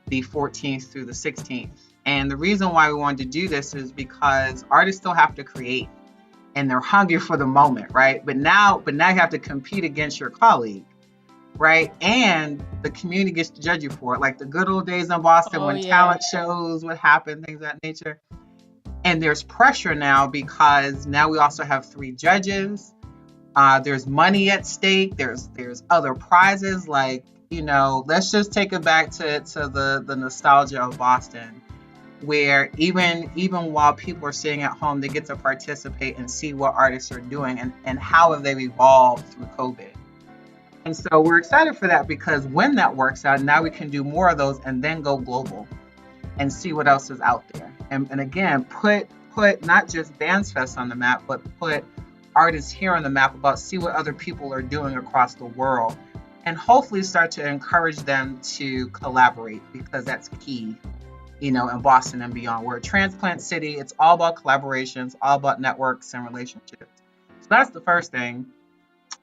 the 14th through the 16th. And the reason why we wanted to do this is because artists still have to create, and they're hungry for the moment, right? But now you have to compete against your colleague, right? And the community gets to judge you for it, like the good old days in Boston when talent shows would happen, things of that nature. And there's pressure now because now we also have 3 judges. There's money at stake. There's other prizes. Let's just take it back to the nostalgia of Boston, where even while people are sitting at home, they get to participate and see what artists are doing and how have they evolved through COVID. And so we're excited for that because when that works out, now we can do more of those and then go global and see what else is out there. And again, put not just Bands Fest on the map, but put artists here on the map see what other people are doing across the world, and hopefully start to encourage them to collaborate, because that's key, in Boston and beyond. We're a transplant city. It's all about collaborations, all about networks and relationships. So that's the first thing.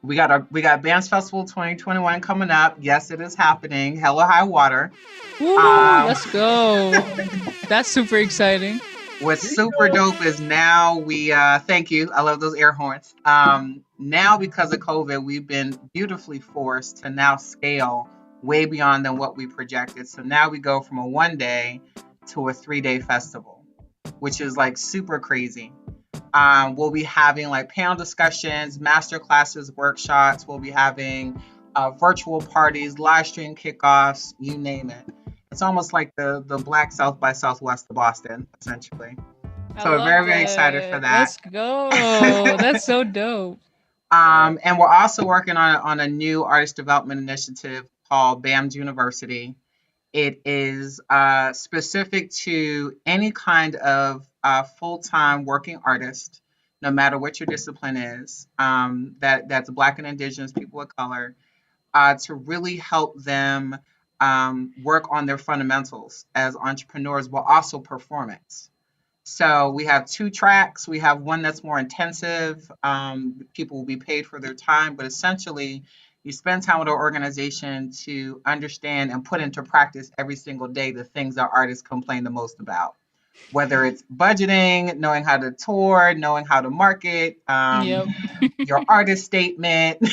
We got Bands Festival 2021 coming up. Yes, it is happening. Hella High Water. Woo, let's go. That's super exciting. What's super dope is now we thank you. I love those air horns. Now because of COVID, we've been beautifully forced to now scale way beyond than what we projected. So now we go from a 1-day to a 3-day festival, which is super crazy. We'll be having panel discussions, master classes, workshops. We'll be having virtual parties, live stream kickoffs, you name it. It's almost like the Black South by Southwest of Boston, essentially. So we're very, very excited for that. Let's go. That's so dope. And we're also working on a new artist development initiative called BAMS University. It is specific to any kind of full-time working artist, no matter what your discipline is, that's Black and Indigenous people of color, to really help them work on their fundamentals as entrepreneurs, but also performance. So we have 2 tracks. We have one that's more intensive. People will be paid for their time, but essentially, you spend time with our organization to understand and put into practice every single day the things that artists complain the most about. Whether it's budgeting, knowing how to tour, knowing how to market, Yep. your artist statement,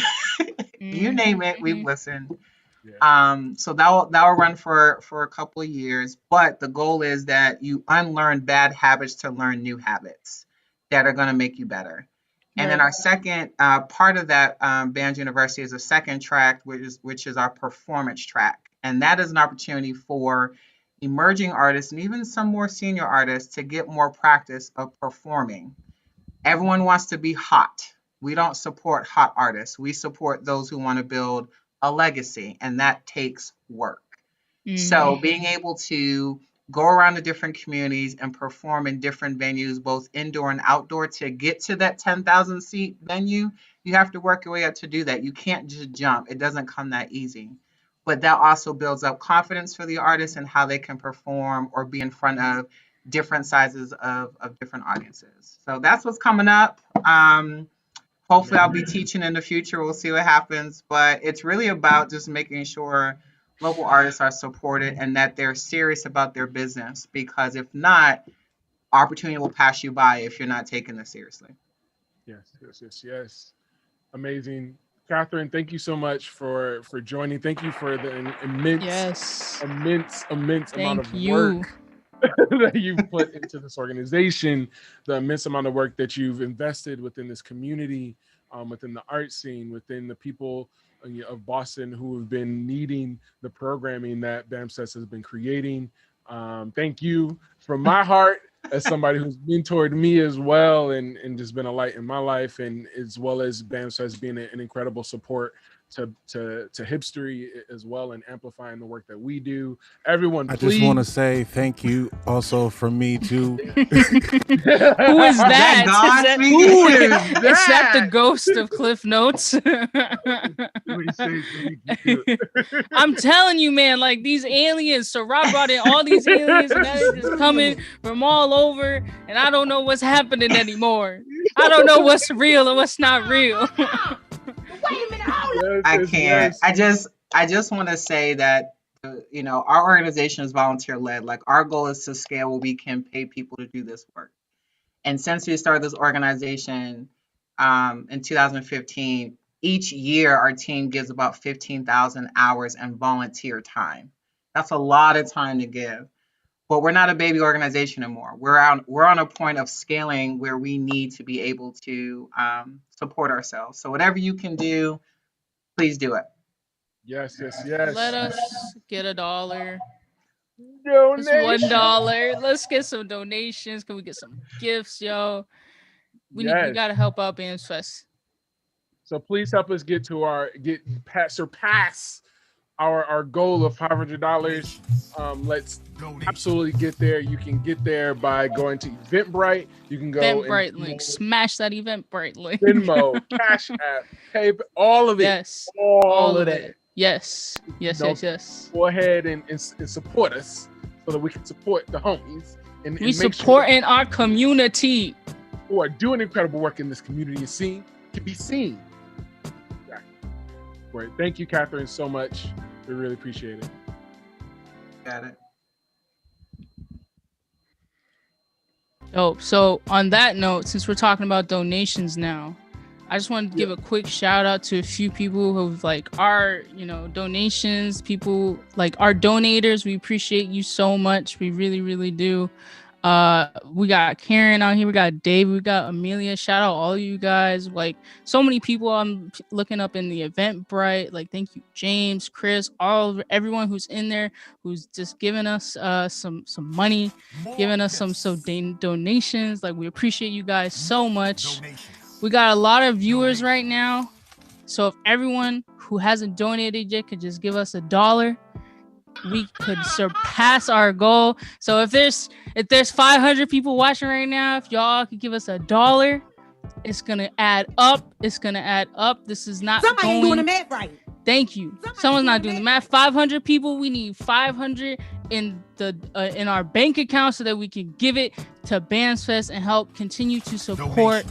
you name it, we've Mhm. listened. Yeah. So that will run for a couple of years, but the goal is that you unlearn bad habits to learn new habits that are going to make you better. And then Right. our second part of that Band University is a second track, which is our performance track, and that is an opportunity for emerging artists and even some more senior artists to get more practice of performing. Everyone wants to be hot. We don't support hot artists. We support those who want to build a legacy, and that takes work. So Mhm. being able to go around to different communities and perform in different venues, both indoor and outdoor, to get to that 10,000 seat venue, you have to work your way up to do that. You can't just jump. It doesn't come that easy. But that also builds up confidence for the artists and how they can perform or be in front of different sizes of different audiences. So that's what's coming up. Hopefully, I'll be teaching in the future. We'll see what happens. But it's really about just making sure local artists are supported and that they're serious about their business. Because if not, opportunity will pass you by if you're not taking this seriously. Yes. Amazing. Catherine, thank you so much for joining. Thank you for the Yes. immense amount Thank of you. work that you've put into this organization, the immense amount of work that you've invested within this community, within the art scene, within the people of Boston who have been needing the programming that BAMSES has been creating. Thank you from my heart as somebody who's mentored me as well and just been a light in my life, and as well as BAMSES being an incredible support to HipStory as well and amplifying the work that we do. Everyone, I please. just want to say thank you also from me too. Who is that? God Is speaking? Who is is that the that? ghost of Cliff Notes? I'm telling you, man, like these aliens. So Rob brought in all these aliens, and now they're just coming from all over, and I don't know what's happening anymore. I don't know what's real and what's not real. I can't. I just want to say that our organization is volunteer led. Like our goal is to scale where we can pay people to do this work. And since we started this organization in 2015, each year our team gives about 15,000 hours in volunteer time. That's a lot of time to give. But we're not a baby organization anymore. We're on a point of scaling where we need to be able to support ourselves. So whatever you can do, please do it. Yes. Let us get $1. Donation. Just $1. Let's get some donations. Can we get some gifts, yo? We gotta help out Bands Fest. So please help us surpass our goal of $500. Let's absolutely get there. You can get there by going to Eventbrite. You can go Eventbrite link. Smash that Eventbrite link. Venmo, Cash App, PayPal, all of it. Yes. All of it. Yes. Go ahead and support us so that we can support the homies. And we supporting our community who are doing incredible work in this community and can be seen. Exactly. Great. Thank you, Catherine, so much. We really appreciate it. Got it. Oh, so on that note, since we're talking about donations now, I just wanted to give a quick shout out to a few people who've our, donations, people like our donators. We appreciate you so much. We really, really do. We got Karen out here. We got Dave. We got Amelia. Shout out all you guys. Like so many people I'm looking up in the Eventbrite. Like thank you, James, Chris, everyone who's in there, who's just giving us some money, giving us some donations. Like we appreciate you guys so much. We got a lot of viewers right now. So if everyone who hasn't donated yet could just give us $1, we could surpass our goal. So if there's 500 people watching right now, if y'all could give us $1, It's gonna add up. It's gonna add up. This is not Somebody going... ain't doing the math right. Thank you. Someone's not doing the math. 500 people. We need 500 in the in our bank account so that we can give it to Bandsfest and help continue to support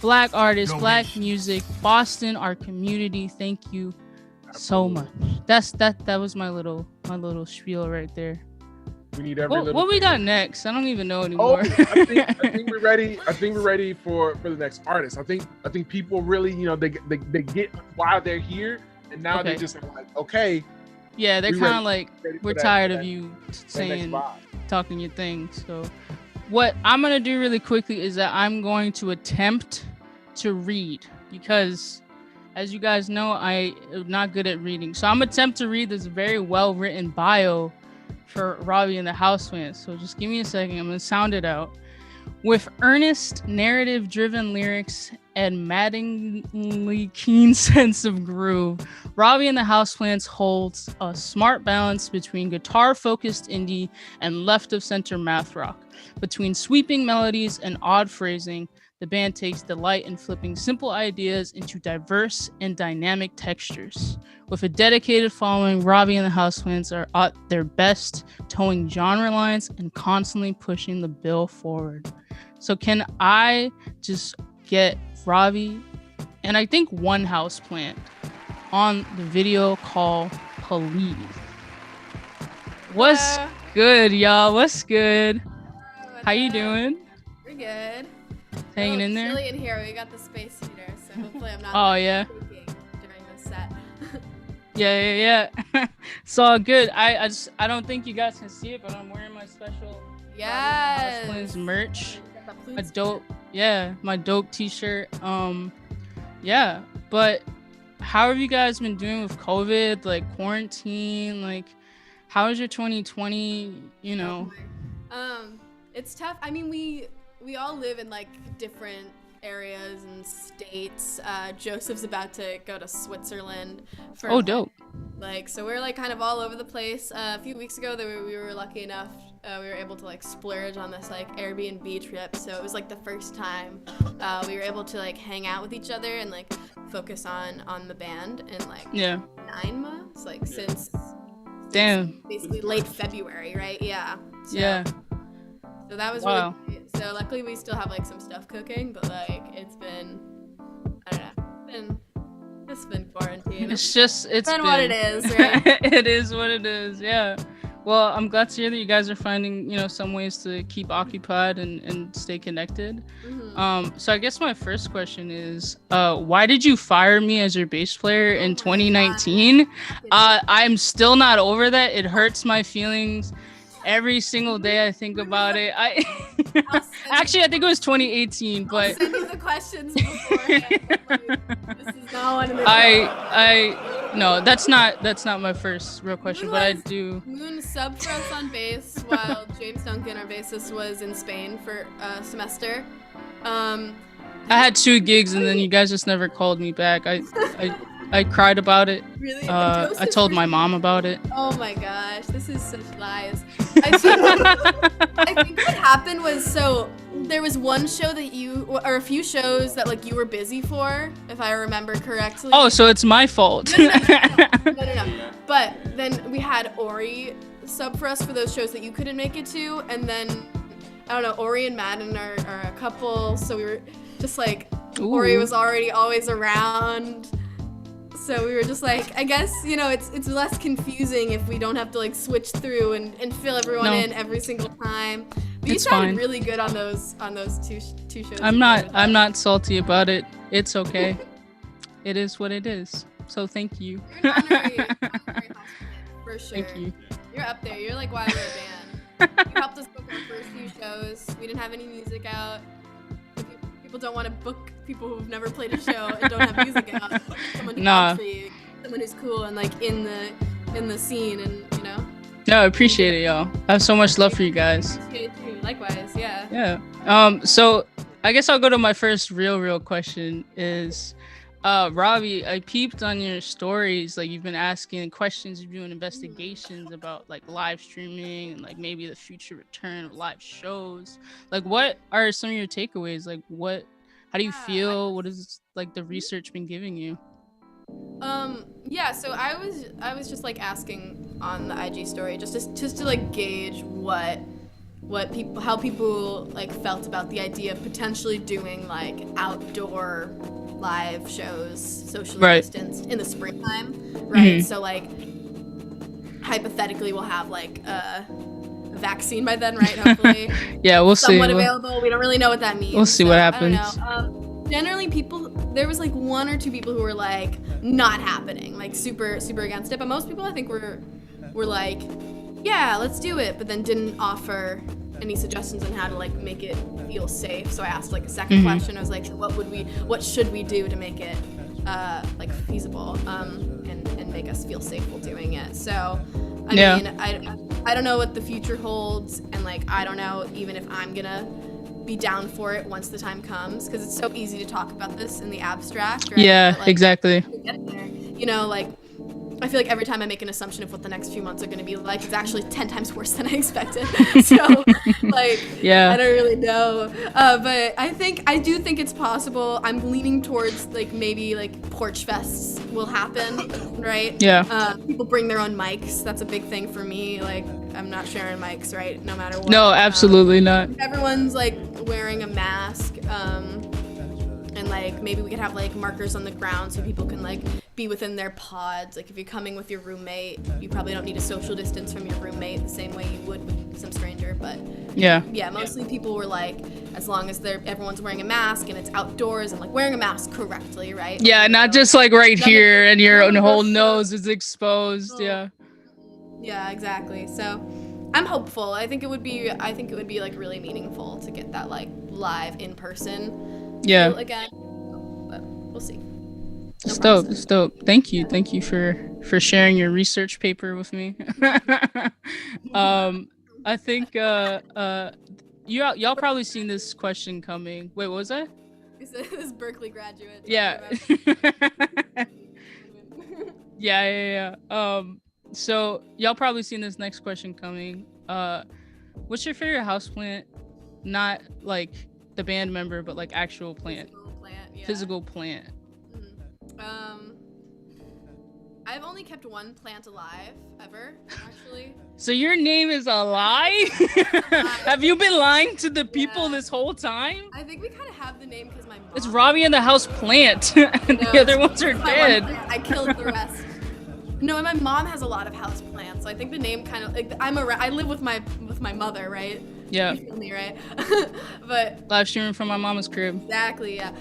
Black artists, Black music, Boston, our community. Thank you so much. That was my little spiel right there. We need every little what we thing. got next? I don't even know anymore. I think we're ready. I think we're ready for the next artist. I think people really, they get why they're here, and now they just like, okay. Yeah, they're kind of like, we're tired of you saying, talking your thing. So what I'm going to do really quickly is that I'm going to attempt to read, because as you guys know, I am not good at reading. So I'm going to attempt to read this very well written bio for Robbie and the Houseplants. So just give me a second. I'm going to sound it out. With earnest, narrative-driven lyrics and maddeningly keen sense of groove, Robbie and the Houseplants holds a smart balance between guitar-focused indie and left-of-center math rock. Between sweeping melodies and odd phrasing, the band takes delight in flipping simple ideas into diverse and dynamic textures. With a dedicated following, Robbie and the Houseplants are at their best, towing genre lines and constantly pushing the bill forward. So can I just get Robbie and I think one Houseplant on the video call, please? What's good, y'all? What's good? How you doing? We're good. Hanging in there? Chilly in here. We got the space heater, so hopefully I'm not shaking during the set. Yeah. It's all good. I don't think you guys can see it, but I'm wearing my special Houseplants merch. My dope t-shirt. But how have you guys been doing with COVID, like quarantine? Like, how is your 2020, It's tough. I mean, we all live in like different areas and states. Joseph's about to go to Switzerland for dope. So we're like kind of all over the place. A few weeks ago we were lucky enough we were able to like splurge on this like Airbnb trip, so it was like the first time we were able to like hang out with each other and like focus on the band in like 9 months, like since basically late February, right? So that was really great. So luckily we still have like some stuff cooking, but like it's been, I don't know, it's been quarantine. It's been what it is, right? It is what it is, yeah. Well, I'm glad to hear that you guys are finding, some ways to keep occupied and stay connected. Mm-hmm. So I guess my first question is, why did you fire me as your bass player in 2019? I'm still not over that. It hurts my feelings. Every single day I think about it. Actually, I think it was 2018, but I'll send you the questions beforehand. This is not one of the no, that's not my first real question, but I do. Moon subbed for us on bass while James Duncan, our bassist, was in Spain for a semester. I had 2 gigs and then you guys just never called me back. I cried about it. Really? I told my mom about it. Oh my gosh, this is such lies. I think what happened was, so there was one show that or a few shows that like you were busy for, if I remember correctly. Oh, so it's my fault. No. But then we had Ori sub for us for those shows that you couldn't make it to, and then I don't know, Ori and Madden are a couple, so we were just like, Ori was already always around. So we were just like, I guess, it's less confusing if we don't have to like switch through and fill everyone in every single time. But you sounded really good on those two shows. I'm not salty about it. It's okay. It is what it is. So thank you. You're an honorary Houseplants, for sure. Thank you. You're up there. You're like why we're a band. You helped us book our first few shows. We didn't have any music out. People don't want to book people who've never played a show and don't have music out. Someone who vouch for you, someone who's cool and like in the scene, and No, I appreciate it, y'all. I have so much love for you guys. Appreciate it too. Likewise, yeah. Yeah. So I guess I'll go to my first real question is, Robbie, I peeped on your stories, like you've been asking questions, you're doing investigations about like live streaming and like maybe the future return of live shows. Like, what are some of your takeaways? Like, How do you feel? What is like the research been giving you? Yeah, so I was just like asking on the IG story just to like gauge how people like felt about the idea of potentially doing like outdoor live shows, socially distanced in the springtime, right? So like hypothetically we'll have like a vaccine by then, right? Hopefully. Yeah, we'll see. Somewhat available. We don't really know what that means. We'll see what happens. I don't know. Generally, there was like one or two people who were like not happening, like super against it. But most people, I think, were like, yeah, let's do it. But then didn't offer any suggestions on how to like make it feel safe. So I asked like a second question. I was like, so what should we do to make it like feasible and make us feel safe while doing it? So I mean, I don't know what the future holds, and like I don't know even if I'm gonna be down for it once the time comes, because it's so easy to talk about this in the abstract, right? Yeah, but, like, exactly. Get there, you know, like I feel like every time I make an assumption of what the next few months are going to be like, it's actually 10 times worse than I expected. So, like, I don't really know. But I do think it's possible. I'm leaning towards, like, maybe, like, porch fests will happen, right? Yeah. People bring their own mics. That's a big thing for me. Like, I'm not sharing mics, right? No matter what. No, absolutely not. Everyone's, like, wearing a mask. And, like, maybe we could have, like, markers on the ground so people can, like, be within their pods. Like, if you're coming with your roommate, you probably don't need a social distance from your roommate the same way you would with some stranger. But, yeah, mostly people were, like, as long as everyone's wearing a mask and it's outdoors and, like, wearing a mask correctly, right? Yeah, not just, like, right here and your whole nose is exposed. Yeah. Yeah, exactly. So I'm hopeful. I think it would be, like, really meaningful to get that, like, live in person. Yeah. Again, but we'll see. It's dope. Thank you for sharing your research paper with me. I think y'all probably seen this question coming. Wait, what was that? This Berkeley graduate. Yeah. Yeah. So y'all probably seen this next question coming. What's your favorite houseplant? Not like the band member, but like actual plant. Physical plant. I've only kept one plant alive ever, actually. So your name is a lie? Have you been lying to the people this whole time? I think we kind of have the name because my mom. It's Robbie and the House Plant, and the other ones are dead. I killed the rest. No, and my mom has a lot of house plants, so I think the name kind of like I live with my mother, right? Yeah. You feel me, right? But live streaming from my mama's crib. Exactly, yeah.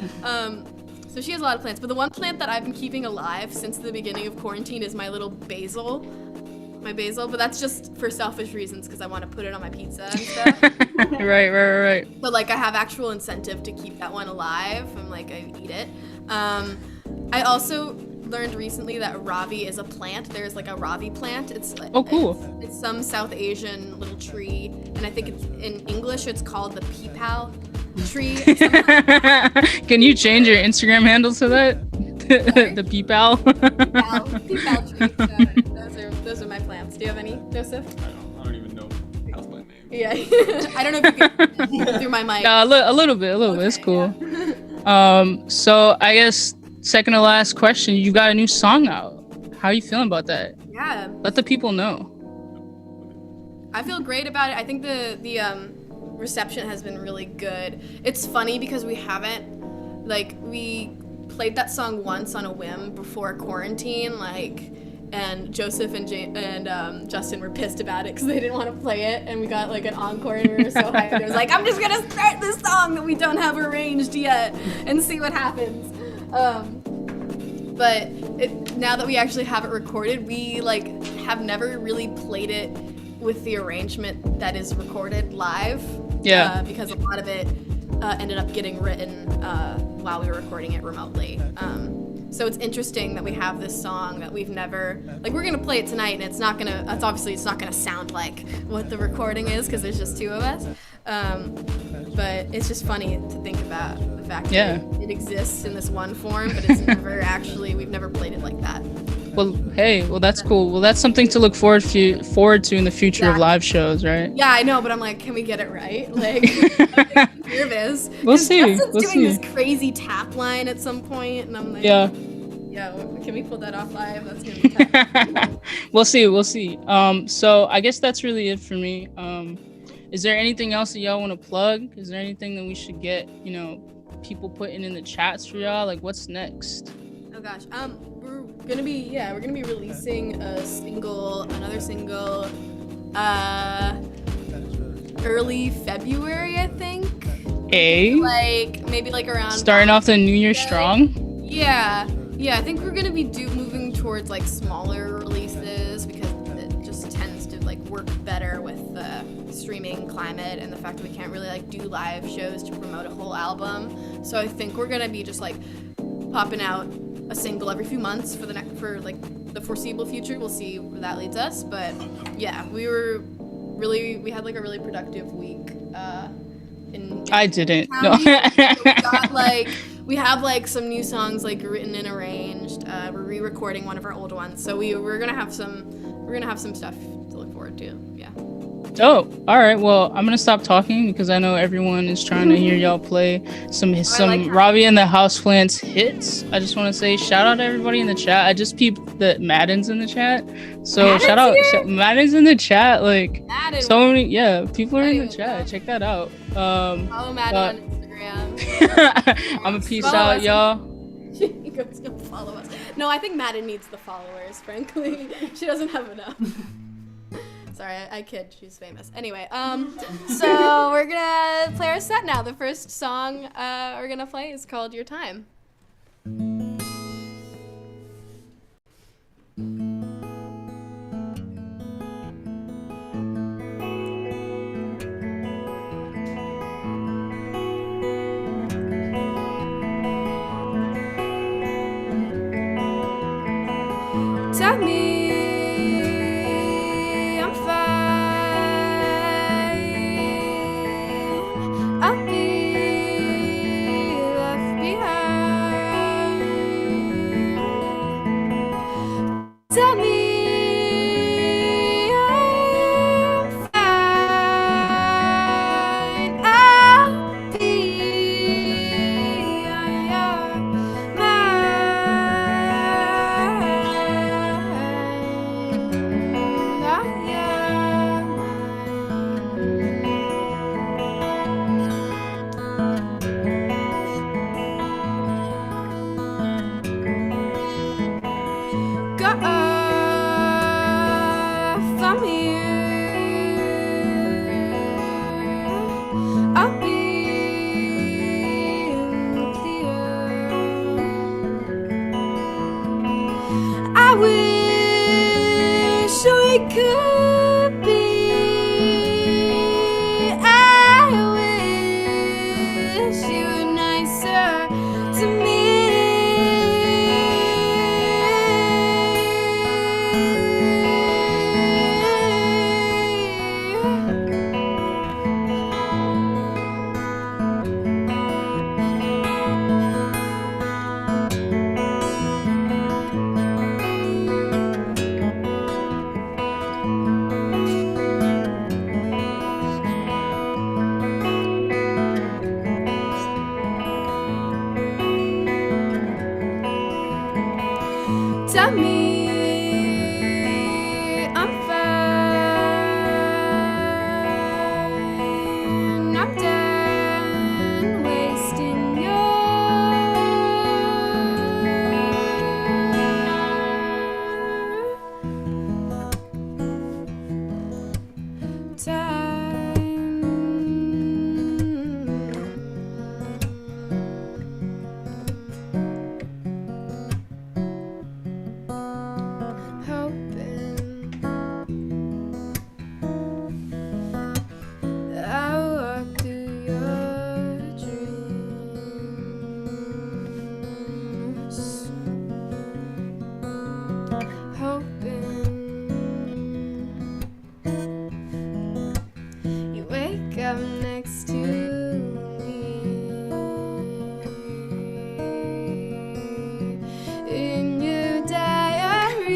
So she has a lot of plants, but the one plant that I've been keeping alive since the beginning of quarantine is my little basil. My basil, but that's just for selfish reasons because I want to put it on my pizza and stuff. Right. But like I have actual incentive to keep that one alive. I'm like, I eat it. I also learned recently that Ravi is a plant. There's like a Ravi plant. It's cool. It's some South Asian little tree, and I think it's in English it's called the peepal tree. Can you change your Instagram handle to that? The peepal. Peepal tree. So those are my plants. Do you have any, Joseph? I don't even know houseplant names. Yeah. I don't know if you can through my mic. No, a little bit. It's cool. Yeah. So I guess second to last question, you got a new song out. How are you feeling about that? Yeah. Let the people know. I feel great about it. I think the reception has been really good. It's funny because we played that song once on a whim before quarantine, and Joseph and Justin were pissed about it because they didn't want to play it, and we got like an encore and we were so hyped. It was like, I'm just gonna start this song that we don't have arranged yet and see what happens. But now that we actually have it recorded, we have never really played it with the arrangement that is recorded live. Yeah. Because a lot of it ended up getting written while we were recording it remotely. So it's interesting that we have this song that we've never, we're gonna play it tonight, and it's not gonna sound like what the recording is because there's just two of us. But it's just funny to think about the fact that it exists in this one form, but it's we've never played it like that. Well, hey, well that's cool. Well, that's something to look forward to in the future of live shows, right? Yeah, I know, but I'm like, can we get it right? Like, I'm nervous. We'll see. Justin's We'll doing see. this crazy tap line at some point, and I'm like, Yeah. Can we pull that off live? That's gonna be tough. We'll see. So I guess that's really it for me. Is there anything else that y'all want to plug? Is there anything that we should get, people putting in the chats for y'all? Like, what's next? Oh gosh. We're gonna be releasing another single, early February, I think. Maybe around. Starting off the new year strong. Yeah. I think we're gonna be moving towards like smaller releases because it just tends to like work better with the streaming climate and the fact that we can't really like do live shows to promote a whole album. So I think we're gonna be just like popping out a single every few months for the foreseeable future. We'll see where that leads us. But yeah, we had like a really productive week. I didn't. No. No. We have like some new songs like written and arranged. We're re-recording one of our old ones, so we're gonna have some stuff to look forward to. Yeah. Oh, all right. Well, I'm gonna stop talking because I know everyone is trying to hear y'all play some Robbie and the Houseplants hits. I just want to say shout out to everybody in the chat. I just peeped that Madden's in the chat, so shout out Madden's in the chat. Like Madden. So many, people are in the chat. Check that out. Follow Madden on Instagram. I'm a peace out, y'all. Go follow us. No, I think Madden needs the followers. Frankly, she doesn't have enough. Sorry, I kid. She's famous. Anyway, so we're gonna play our set now. The first song we're gonna play is called "Your Time." Tell me I'm fine. I'll be left behind. Tell me I'm fine. I'll be on your I wish we could be. I wish you were nicer to me. Tell me I'm fine. I'm done wasting your time. Up next to me in your diary.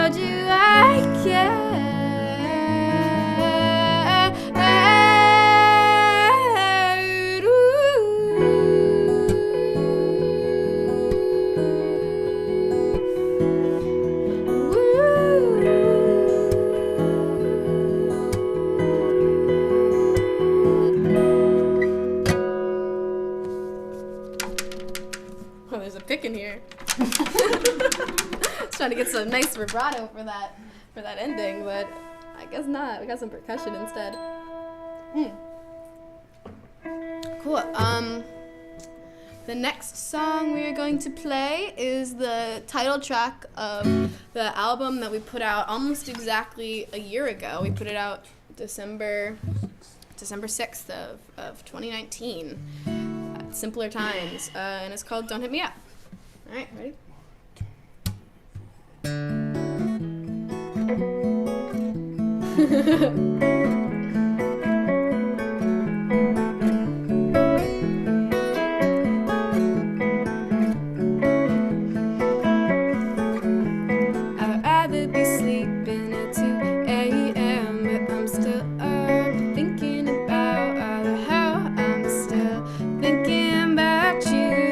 hold you I can. Oh, there's a pick in here. Trying to get some nice vibrato for that ending, but I guess not. We got some percussion instead. Cool. The next song we are going to play is the title track of the album that we put out almost exactly a year ago. We put it out December 6th of 2019. Simpler Times, and it's called Don't Hit Me Up. All right, ready? I'd rather be sleeping at 2 a.m., but I'm still up thinking about how I'm still thinking about you.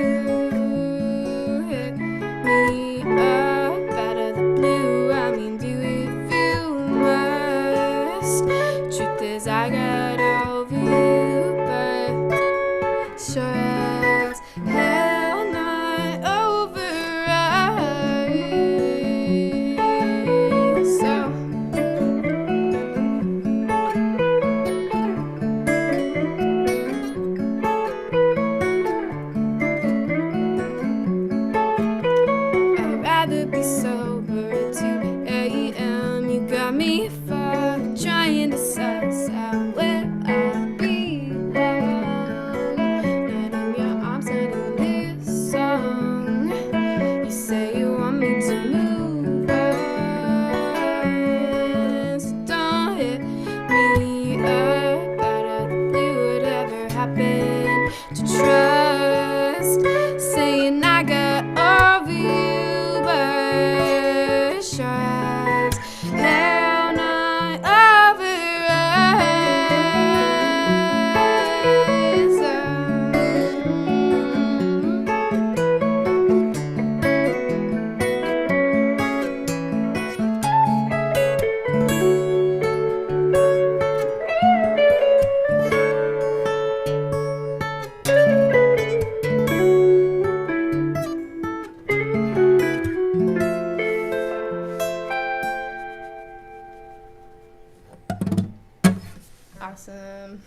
Hit me up out of the blue. I mean, do if you must. Truth is, I got over you, but sure as hell not over us. So I'd rather be sober at 2 a.m. You got me far, trying to suss out where I belong. Not in your arms, not in this song. You say you want me to move on, so don't hit me up out of the blue. Whatever happened to trust? Saying I got over you, but sure as hell not over Awesome.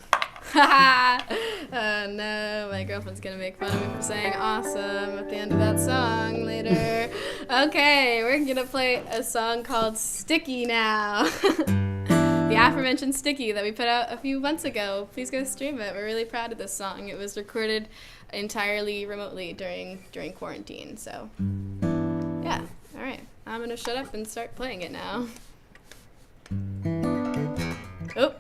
Oh no, my girlfriend's gonna make fun of me for saying awesome at the end of that song later. Okay, we're gonna play a song called Sticky now. The aforementioned Sticky that we put out a few months ago. Please go stream it. We're really proud of this song. It was recorded entirely remotely during quarantine, so yeah. Alright, I'm gonna shut up and start playing it now. Oh.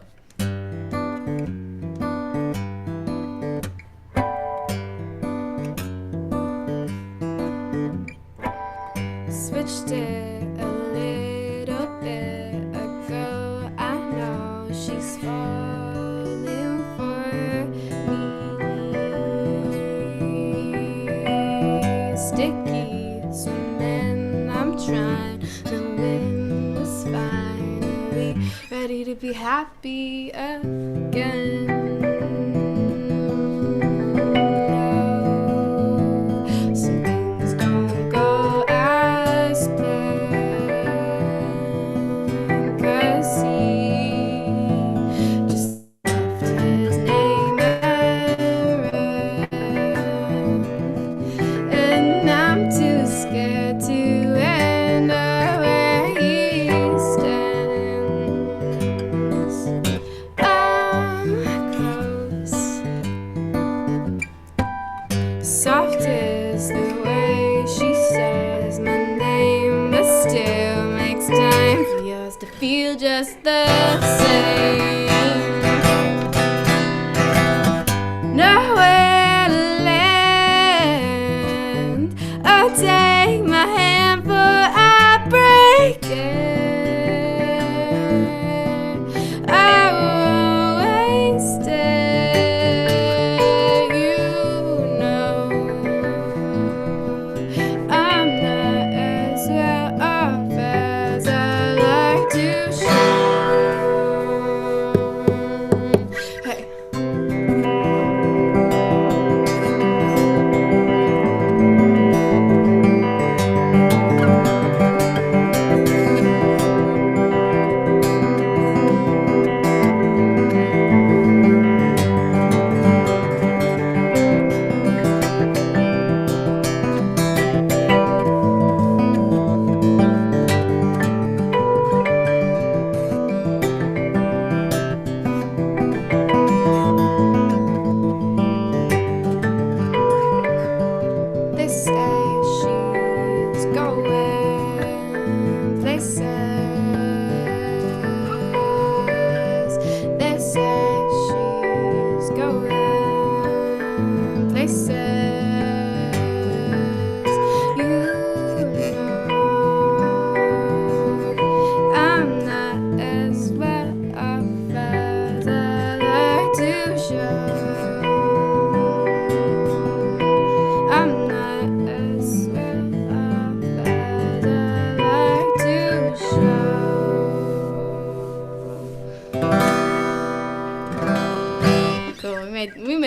Switched it a little bit ago. I know she's falling for me. Sticky swimming, I'm trying. The wind was finally ready to be happy again. Some things don't go as planned, 'cause he just left his name around, and I'm too scared to end up where he stands. I'm close. Soft is the way she says my name, but still makes time for yours to feel just the same. Nowhere to land. Oh, take my hand for I break it.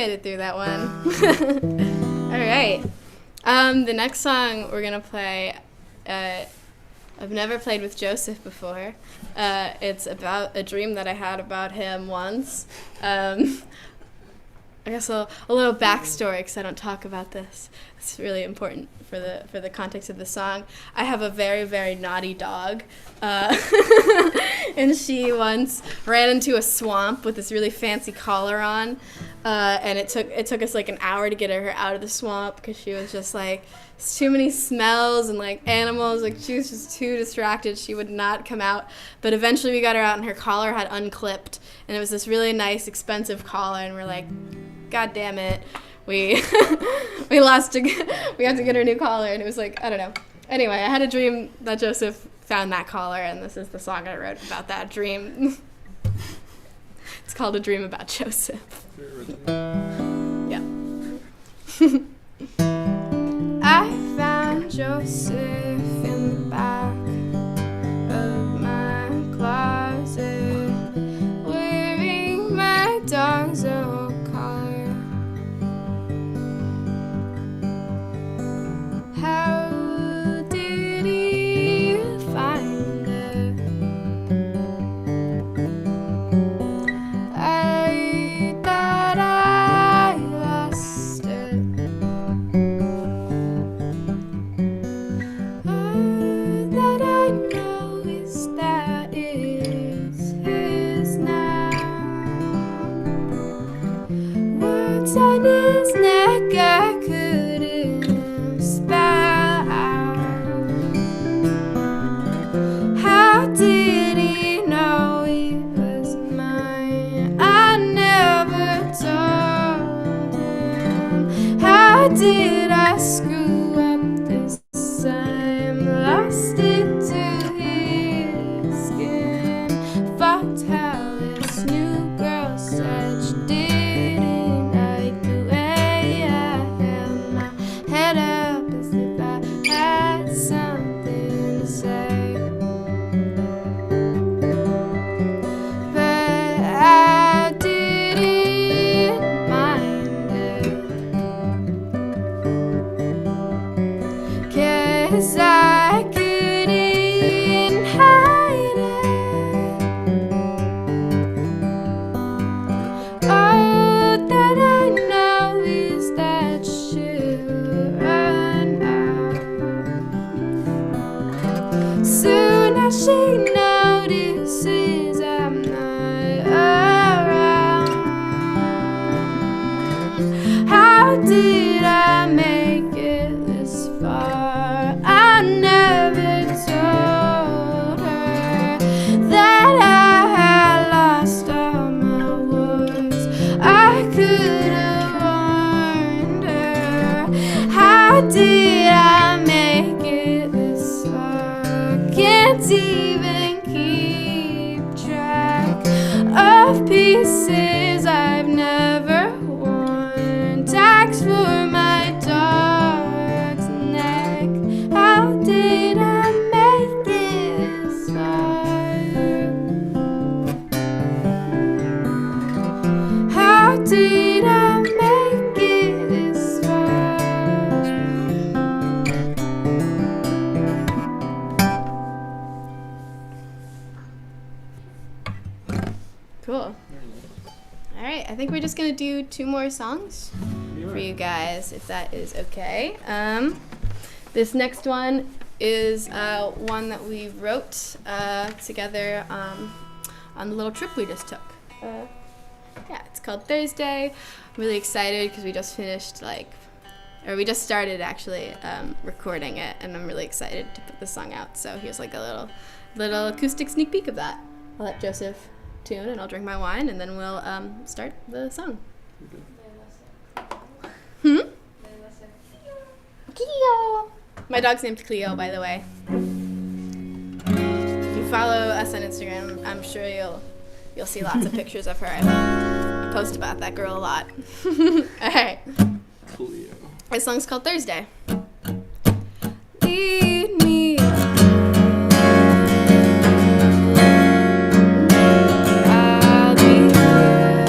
made it through that one. All right. The next song we're gonna play, I've never played with Joseph before. It's about a dream that I had about him once. I guess a little backstory, because I don't talk about this. It's really important for the context of the song. I have a very, very naughty dog, and she once ran into a swamp with this really fancy collar on, and it took us like an hour to get her out of the swamp because she was just like, it's too many smells and like animals, like she was just too distracted. She would not come out, but eventually we got her out and her collar had unclipped, and it was this really nice, expensive collar, and we're like, God damn it, we we have to get her a new collar, and it was like, I don't know. Anyway, I had a dream that Joseph found that collar, and this is the song I wrote about that dream. It's called A Dream About Joseph. Yeah. I found Joseph in the back of my closet, wearing my dog's old collar. How did he find it? I thought I lost it. All that I know is that it's his now. Words on his neck I couldn't spell out. How did he know he was mine? I never told him. How did I screw up this time? Lost it to his skin. Fucked how this new girl said she didn't like the way I held my head up as if I had something to say. But I didn't mind it, 'cause I couldn't hide it. All that I know is that she'll run out. Soon as she notices I'm not around. How did I make it this far? I never told her that I had lost all my words. I could have warned her. How did I make it this far? Can't even keep track of pieces I've never worn. Tags for my dog's neck. How did I make it this far? How did I make it this far? Cool. All right, I think we're just gonna do 2 more songs for you guys, if that is okay. This next one is one that we wrote together on the little trip we just took. Yeah, it's called Thursday. I'm really excited because we just finished we just started actually recording it, and I'm really excited to put this song out. So here's like a little acoustic sneak peek of that. I'll let Joseph tune, and I'll drink my wine, and then we'll start the song. Cleo. My dog's named Cleo, by the way. If you follow us on Instagram, I'm sure you'll see lots of pictures of her. I post about that girl a lot. All right. Cleo. This song's called Thursday. Lead me. I'll be here.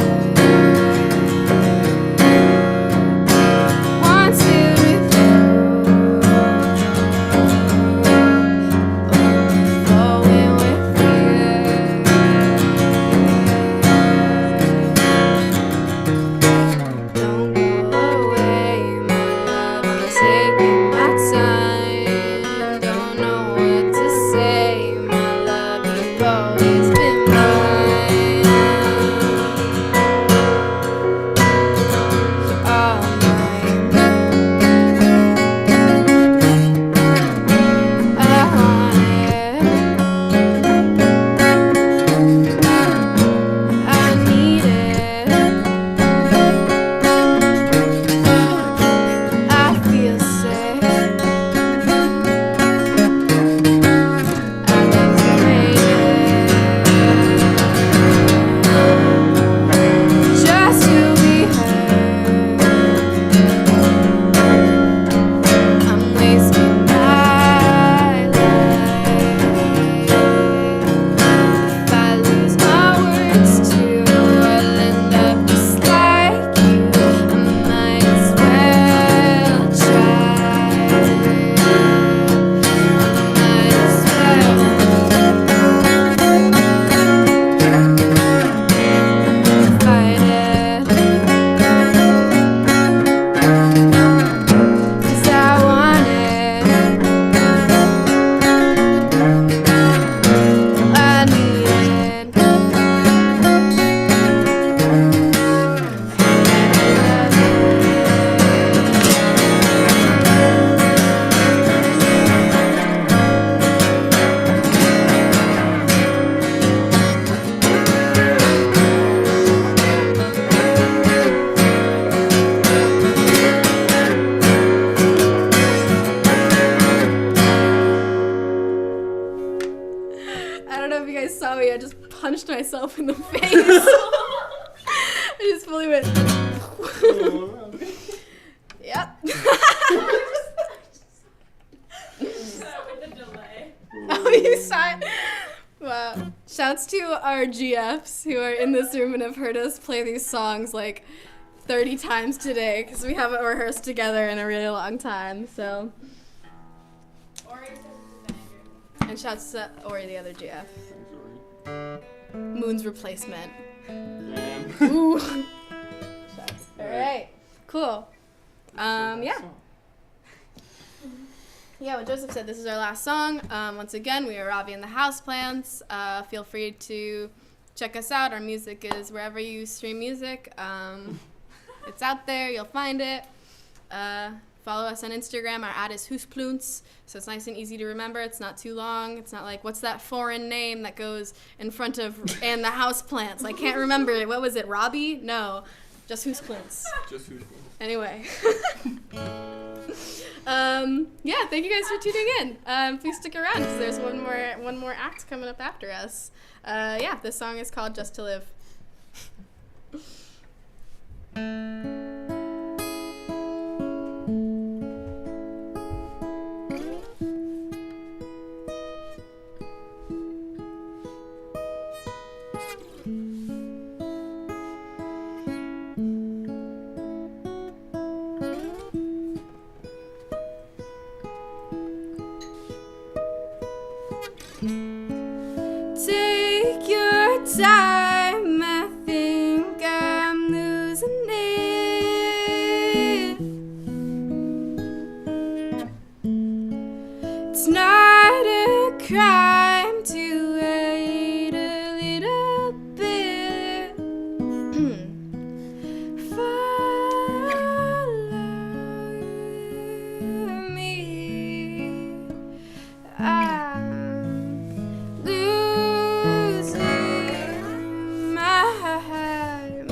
don't know if you guys saw me. I just punched myself in the face. I just fully went. Yep. Oh, you saw it? Wow. Shouts to our GFs who are in this room and have heard us play these songs like 30 times today because we haven't rehearsed together in a really long time. So. And shouts to Ori, the other GF. Moon's replacement. Ooh. Shouts. All right. Cool. Yeah. Yeah, what Joseph said, this is our last song. Once again, we are Ravi and the Houseplants. Feel free to check us out. Our music is wherever you stream music. It's out there. You'll find it. Follow us on Instagram. Our ad is Hoosplunts, so it's nice and easy to remember. It's not too long. It's not like, what's that foreign name that goes in front of and the Houseplants? I can't remember it. What was it, Robbie? No, just Hoosplunts. Just Hoosplunts. Anyway. Yeah, thank you guys for tuning in. Please stick around because there's one more act coming up after us. Yeah, this song is called Just to Live. Take your time, I think I'm losing it. It's not a crime to wait a little bit. Follow me. Losing my mind.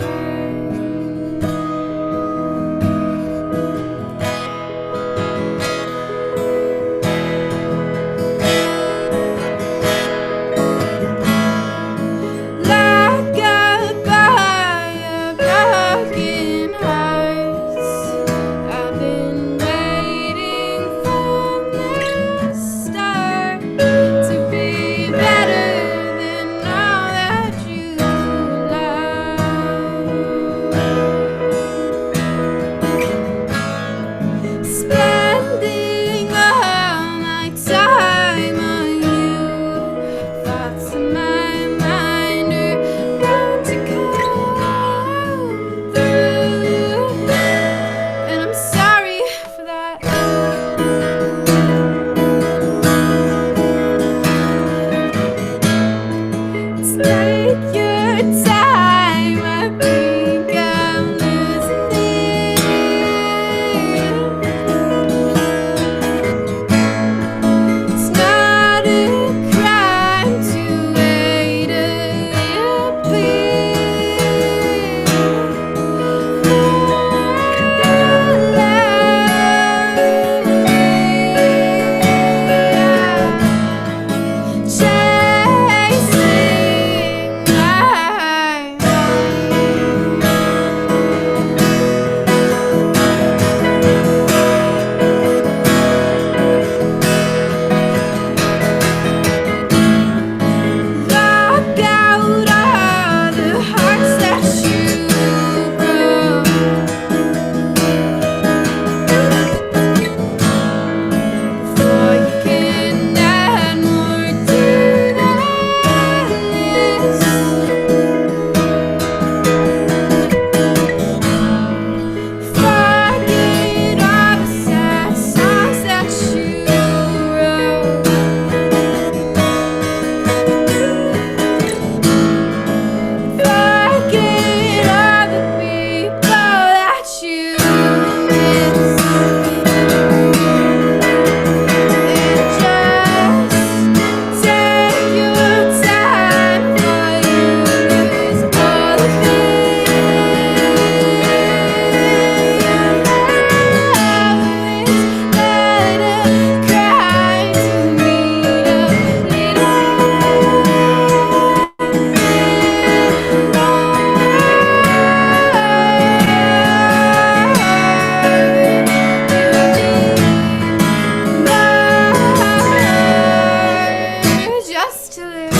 just to live.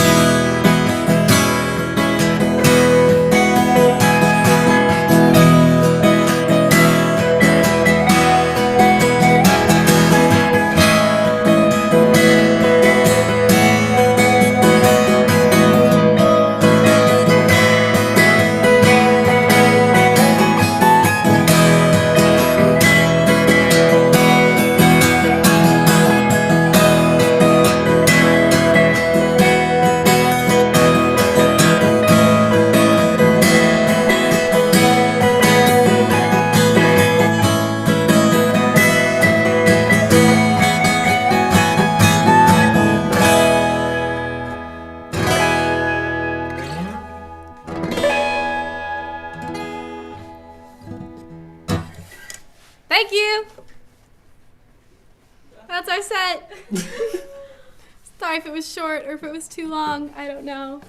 Thank you. That's our set. Sorry if it was short or if it was too long. I don't know.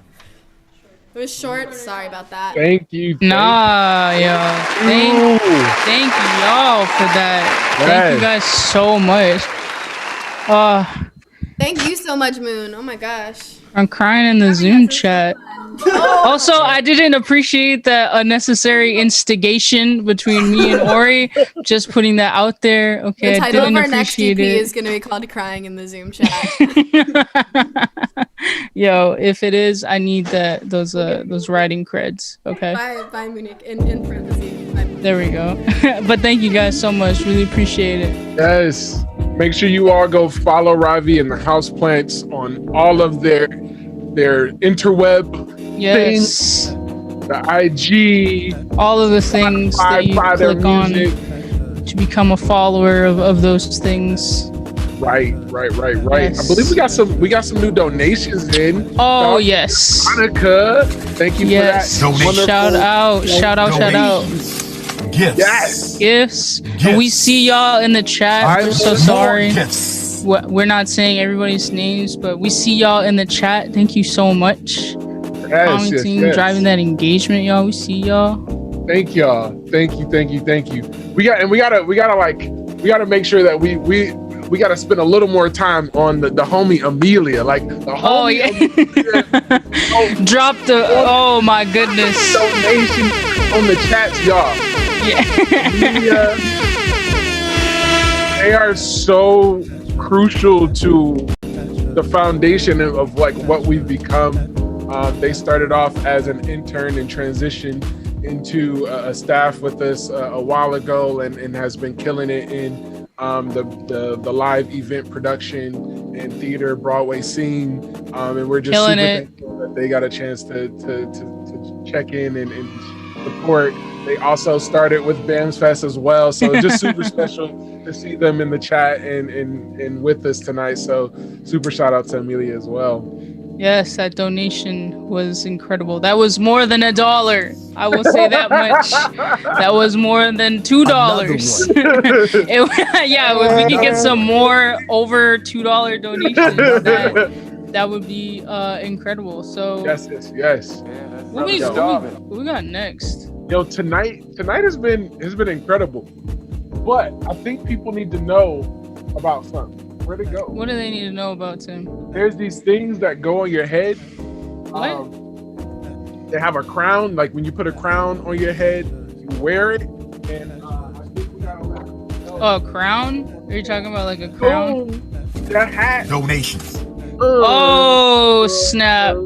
It was short. Sorry about that. Thank you. Nah, yo. Thank y'all for that. Thank you guys so much. Thank you so much, Moon. Oh my gosh. I'm crying in the Zoom chat. Also, I didn't appreciate the unnecessary instigation between me and Ori. Just putting that out there. Okay, The title I didn't of our next appreciate EP it. is going to be called Crying in the Zoom Chat. Yo, if it is, I need those writing creds. Okay. Bye, Munich. In parentheses. Bye. There we go. But thank you guys so much. Really appreciate it. Yes. Make sure you all go follow Ravi and the Houseplants on all of their interweb Yes. things, the IG, all of the things that you click on to become a follower of those things. Right. Yes. I believe we got some new donations in. Oh yes. Monica, thank you for that. Shout out. Gifts. And we see y'all in the chat. We're so sorry. We're not saying everybody's names, but we see y'all in the chat. Thank you so much. Commenting, driving that engagement, y'all. We see y'all. Thank y'all. Thank you. We gotta make sure that we gotta spend a little more time on the homie Amelia. Like the homie Amelia, drop the oh my goodness. Donation on the chats, y'all. Yeah. Amelia, they are so crucial to the foundation of like what we've become. They started off as an intern and transitioned into a staff with us a while ago and has been killing it in the live event production and theater Broadway scene. And we're just killing super it. thankful that they got a chance to check in and support. They also started with BAMS Fest as well. So just super special to see them in the chat and with us tonight. So super shout out to Amelia as well. Yes, that donation was incredible. That was more than $1. I will say that much. That was more than $2. If we could get some more over $2 donations, that would be incredible. So yes. What we got next? Yo, tonight has been incredible. But I think people need to know about something. Where'd it go? What do they need to know about Tim? There's these things that go on your head. They have a crown. Like when you put a crown on your head, you wear it. And I think we got a crown? Are you talking about like a crown? The hat. Donations. Oh, snap.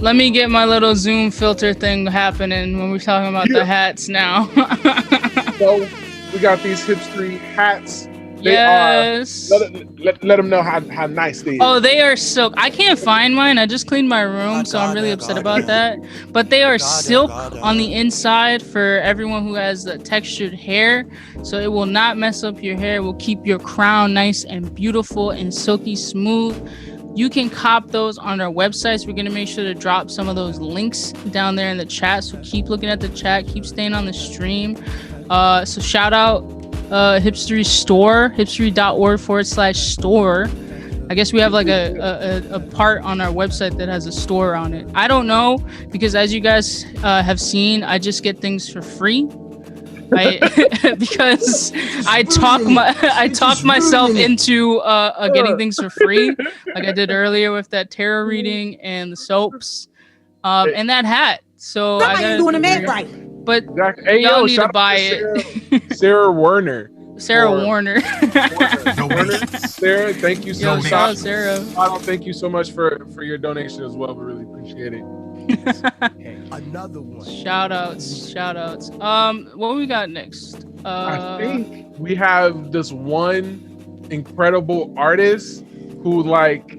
Let me get my little Zoom filter thing happening when we're talking about the hats now. So we got these HipStory hats. They yes. Let them know how nice they are. Oh, they are silk. I can't find mine. I just cleaned my room, so I'm really upset about that. But they are silk on the inside for everyone who has the textured hair. So it will not mess up your hair. It will keep your crown nice and beautiful and silky smooth. You can cop those on our websites. We're going to make sure to drop some of those links down there in the chat. So keep looking at the chat. Keep staying on the stream. So shout out HipStory store, hipstory.org/store. I guess we have like a part on our website that has a store on it. I don't know, because as you guys have seen, I just get things for free. Because I talked myself into getting things for free, like I did earlier with that tarot reading and the soaps, and that hat. So I got doing the math right. But hey, y'all yo, need to shout out buy to it. Sarah Warner. Sarah Warner. Warner. Sarah, thank you so Yo, much. shout out Sarah. Thank you so much for your donation as well. We really appreciate it. Another one. Shout outs. What we got next? I think we have this one incredible artist who, like,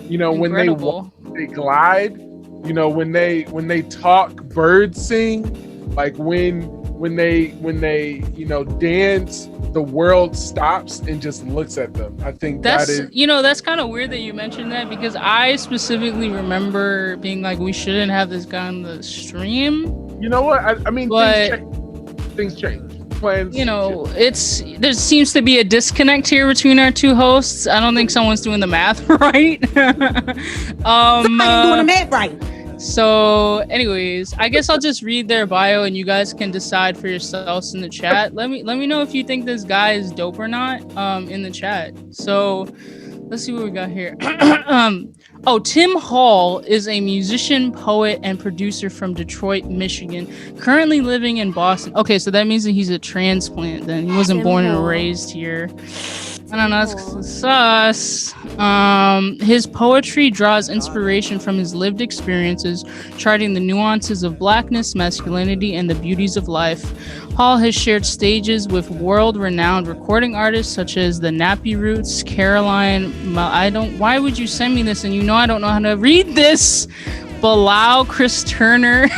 you know, when they walk, they glide. You know, when they talk, birds sing. Like when they you know dance, the world stops and just looks at them. I think that's that's kind of weird that you mentioned that, because I specifically remember being like, we shouldn't have this guy on the stream. You know what? I mean, but things change. Plans. You know, there seems to be a disconnect here between our two hosts. I don't think someone's doing the math right. Doing the math right. So, anyways, I guess I'll just read their bio and you guys can decide for yourselves in the chat. Let me know if you think this guy is dope or not in the chat. So, let's see what we got here. Tim Hall is a musician, poet, and producer from Detroit, Michigan, currently living in Boston. Okay, so that means that he's a transplant then. He wasn't born and raised here. I don't know, it's sus. His poetry draws inspiration from his lived experiences, charting the nuances of blackness, masculinity, and the beauties of life. Hall has shared stages with world-renowned recording artists such as the Nappy Roots, Caroline. Why would you send me this? And you know I don't know how to read this. Bilal, Chris Turner.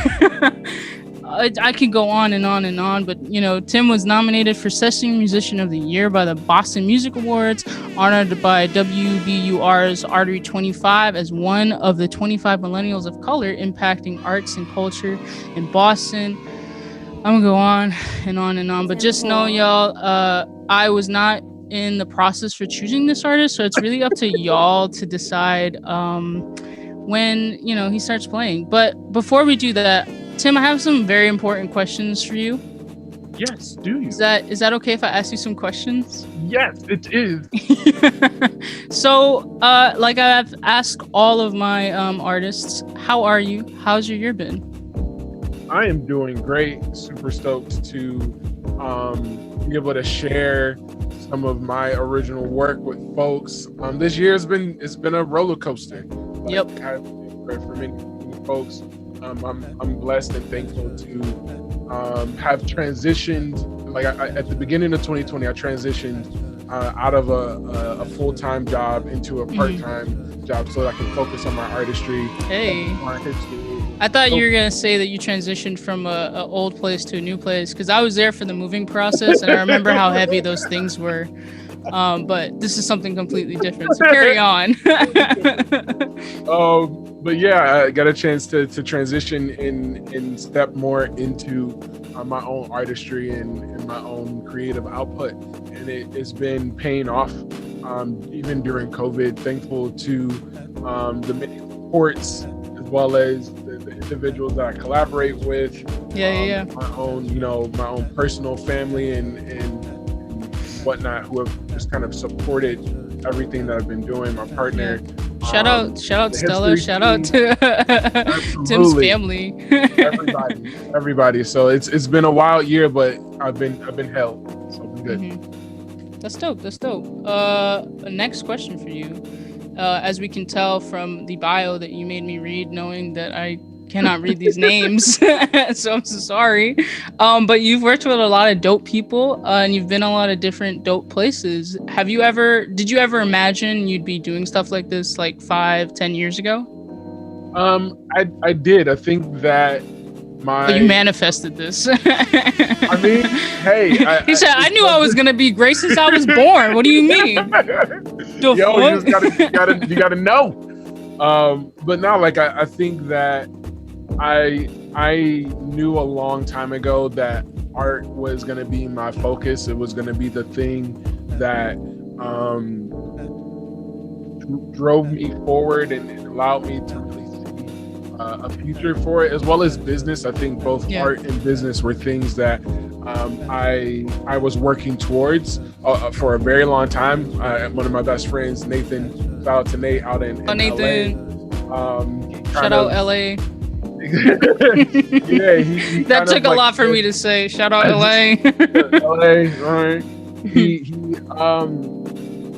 I could go on and on and on, but you know, Tim was nominated for Session Musician of the Year by the Boston Music Awards, honored by WBUR's Artery 25 as one of the 25 millennials of color impacting arts and culture in Boston. I'm gonna go on and on and on, but just know, y'all, I was not in the process for choosing this artist, so it's really up to y'all to decide when he starts playing. But before we do that, Tim, I have some very important questions for you. Yes, do you? Is that okay if I ask you some questions? Yes, it is. So, like I've asked all of my artists, how are you? How's your year been? I am doing great. Super stoked to be able to share some of my original work with folks. This year it's been a roller coaster. Yep. For many folks. I'm blessed and thankful to have transitioned. Like at the beginning of 2020, I transitioned out of a full-time job into a part-time job so that I can focus on my artistry. Hey, I thought you were gonna say that you transitioned from a old place to a new place, because I was there for the moving process and I remember how heavy those things were. But this is something completely different. So carry on. But yeah, I got a chance to transition and step more into my own artistry and my own creative output, and it's been paying off even during COVID. Thankful to the many supports as well as the individuals that I collaborate with. My own personal family and whatnot, who have just kind of supported everything that I've been doing. My partner. Shout out Stella. Shout out to Tim's family. everybody. So it's been a wild year, but I've been held. So I've been good. Mm-hmm. That's dope. Next question for you. As we can tell from the bio that you made me read, knowing that I cannot read these names, so I'm so sorry. But you've worked with a lot of dope people, and you've been a lot of different dope places. Did you ever imagine you'd be doing stuff like this like 5-10 years ago? I did. I think that But you manifested this. I mean, hey. He said, I knew I was going to be great since I was born. What do you mean? You just gotta know. But now, like, I think that I knew a long time ago that art was going to be my focus. It was going to be the thing that drove me forward and allowed me to really see a future for it, as well as business. I think both art and business were things that I was working towards for a very long time. One of my best friends, Nathan, shout out to Nate out in Nathan. LA. Shout out LA. Yeah, that took a lot for me to say. Shout out LA. LA, right?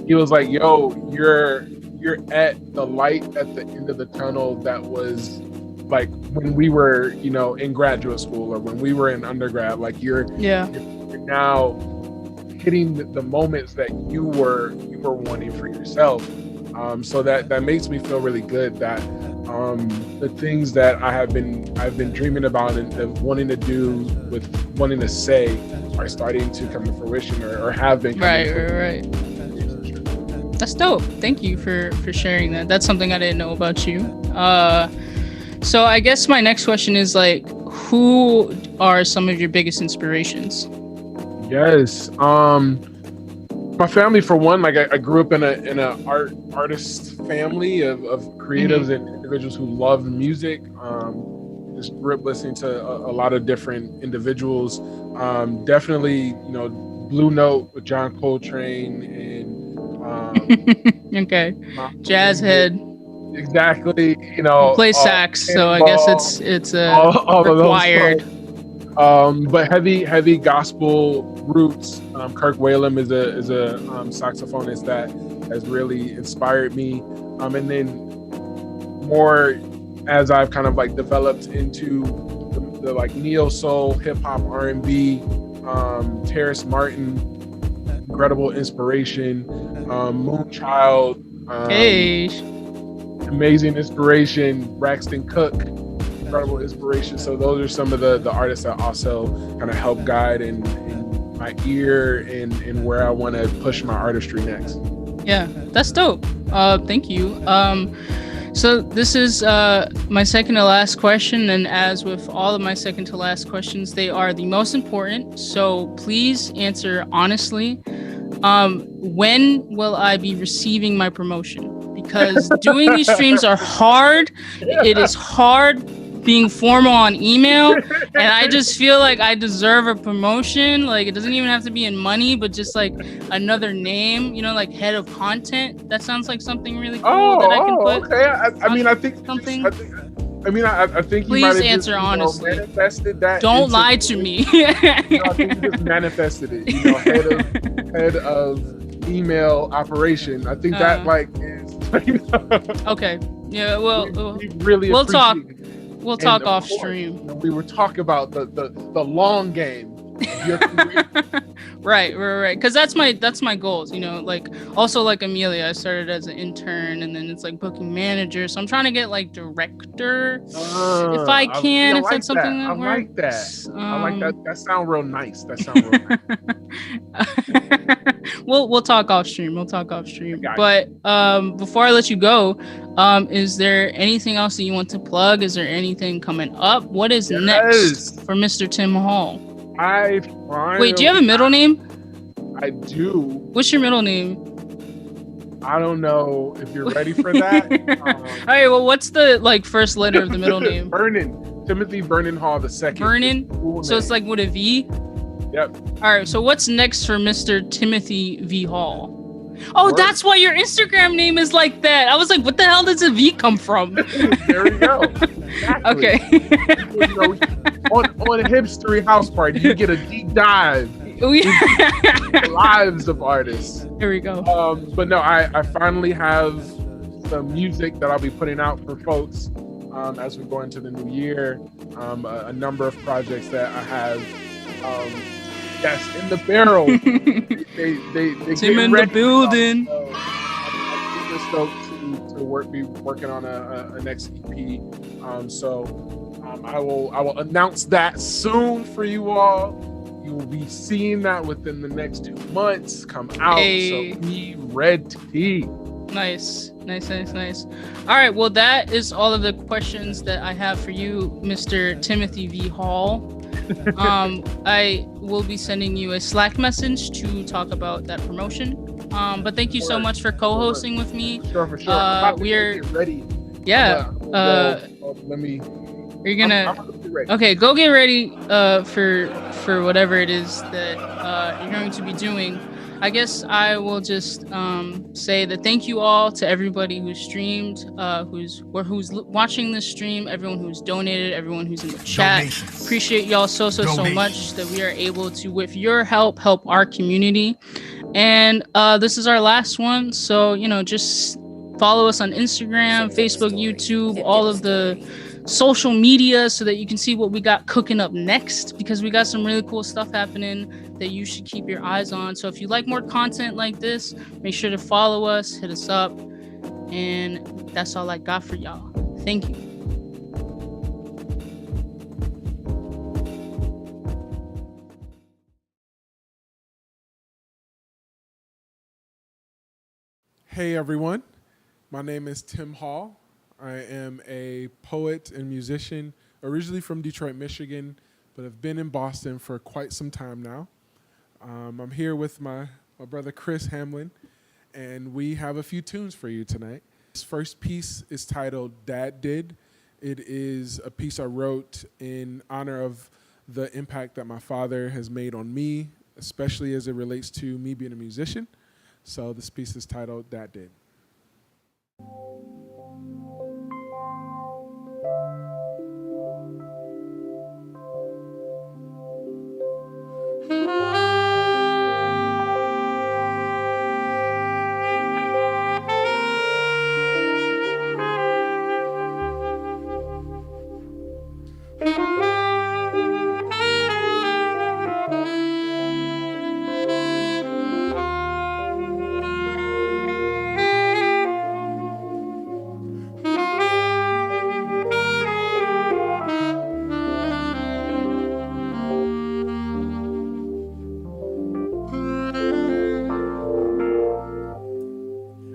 He was like, "Yo, you're at the light at the end of the tunnel that was like when we were, in graduate school or when we were in undergrad. Like you're now hitting the moments that you were wanting for yourself." So that makes me feel really good that the things that I've been dreaming about and wanting to do with wanting to say are starting to come to fruition or have been. Right. That's dope. Thank you for sharing that. That's something I didn't know about you. So I guess my next question is like, who are some of your biggest inspirations? Yes. My family, for one, like I grew up in an artist family of creatives and individuals who love music. Just grew up listening to a lot of different individuals. Definitely, Blue Note with John Coltrane and okay, jazz head. Exactly. Play sax, so I guess it's all required. But heavy gospel roots. Kirk Whalum is a saxophonist that has really inspired me. And then more as I've kind of like developed into the like neo soul, hip hop, R&B, Terrace Martin, incredible inspiration. Moonchild, amazing inspiration. Braxton Cook, incredible inspiration. So those are some of the artists that also kind of help guide in my ear and where I want to push my artistry next. Yeah, that's dope. Thank you. So this is my second to last question, and as with all of my second to last questions, they are the most important. So please answer honestly. When will I be receiving my promotion? Because doing these streams are hard. It is hard being formal on email, and I just feel like I deserve a promotion. Like, it doesn't even have to be in money, but just like another name, like head of content. That sounds like something really cool that I can put. Okay. I think something. I think please you might have answer just, honestly. Manifested that. Don't lie to me. I think you just manifested it. Head of email operation. I think that like is. Okay. Yeah. Well, we really we'll talk. It. We'll talk off stream. We were talking about the long game of your career. Right. Because that's my goals. Like also like Amelia, I started as an intern, and then it's like booking manager. So I'm trying to get like director if I can. If that's something that works. I like that. I like that. That sounds real nice. We'll talk off stream. But before I let you go, is there anything else that you want to plug? Is there anything coming up? What is next for Mr. Tim Hall? Wait, do you have a middle name? I do. What's your middle name? I don't know if you're ready for that. All right. Well, what's the first letter of the middle name? Vernon. Timothy Vernon Hall II. Vernon. Cool so it's like with a V. Yep. All right. So what's next for Mr. Timothy V Hall? Oh, that's why your Instagram name is like that. I was like, what the hell does a V come from? There we go. Exactly. Okay. On a HipStory house party, you get a deep dive into the lives of artists. Here we go. But no, I finally have some music that I'll be putting out for folks as we go into the new year. A number of projects that I have. Yes, in the barrel. they Tim in the building. I'm super stoked to be working on a next EP. I will announce that soon for you all. You will be seeing that within the next 2 months come out. So be ready. Nice. All right. Well, that is all of the questions that I have for you, Mr. Timothy V Hall. I will be sending you a Slack message to talk about that promotion. But thank you so much for co-hosting with me. For sure. We're ready Yeah. Let me. Are you gonna? I'm ready. Okay, go get ready for whatever it is that you're going to be doing. I guess I will just say that thank you all to everybody who streamed, who's watching this stream, everyone who's donated, everyone who's in the chat. Donations. Appreciate y'all so much that we are able to, with your help our community. And this is our last one, so just follow us on Instagram, Facebook, YouTube, all of the social media so that you can see what we got cooking up next, because we got some really cool stuff happening that you should keep your eyes on. So if you like more content like this, make sure to follow us, hit us up, and that's all I got for y'all. Thank you. Hey everyone, my name is Tim Hall. I am a poet and musician, originally from Detroit, Michigan, but have been in Boston for quite some time now. I'm here with my brother Chris Hamlin, and we have a few tunes for you tonight. This first piece is titled Dad Did. It is a piece I wrote in honor of the impact that my father has made on me, especially as it relates to me being a musician. So this piece is titled Dad Did.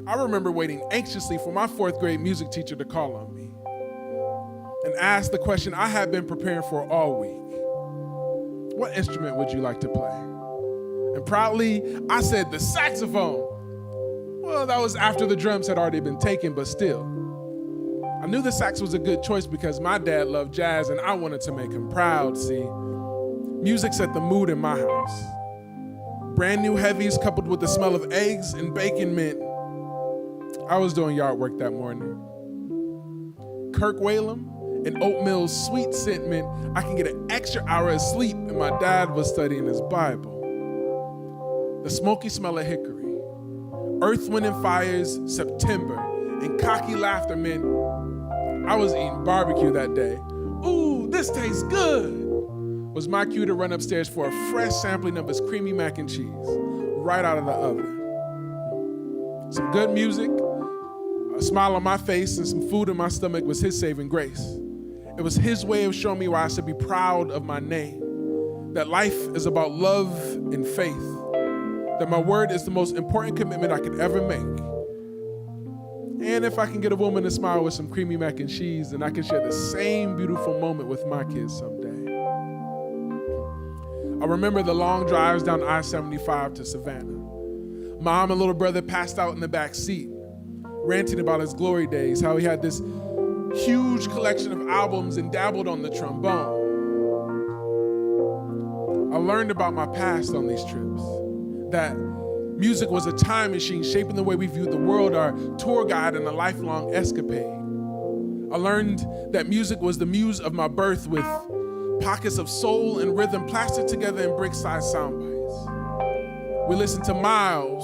I remember waiting anxiously for my 4th grade music teacher to call on me and ask the question I had been preparing for all week. What instrument would you like to play? And proudly, I said the saxophone. Well, that was after the drums had already been taken, but still. I knew the sax was a good choice because my dad loved jazz and I wanted to make him proud, see. Music set the mood in my house. Brand new heavies coupled with the smell of eggs and bacon meant I was doing yard work that morning. Kirk Whalum and oatmeal's sweet scent meant I can get an extra hour of sleep, and my dad was studying his Bible. The smoky smell of hickory, Earth, Wind, and Fire's September, and cocky laughter meant I was eating barbecue that day. Ooh, this tastes good, was my cue to run upstairs for a fresh sampling of his creamy mac and cheese, right out of the oven. Some good music, a smile on my face, and some food in my stomach was his saving grace. It was his way of showing me why I should be proud of my name, that life is about love and faith, that my word is the most important commitment I could ever make. And if I can get a woman to smile with some creamy mac and cheese, then I can share the same beautiful moment with my kids someday. I remember the long drives down I-75 to Savannah. Mom and little brother passed out in the back seat, ranting about his glory days, how he had this huge collection of albums and dabbled on the trombone. I learned about my past on these trips, that music was a time machine shaping the way we viewed the world, our tour guide in a lifelong escapade. I learned that music was the muse of my birth, with pockets of soul and rhythm plastered together in brick-sized sound bites. We listened to Miles,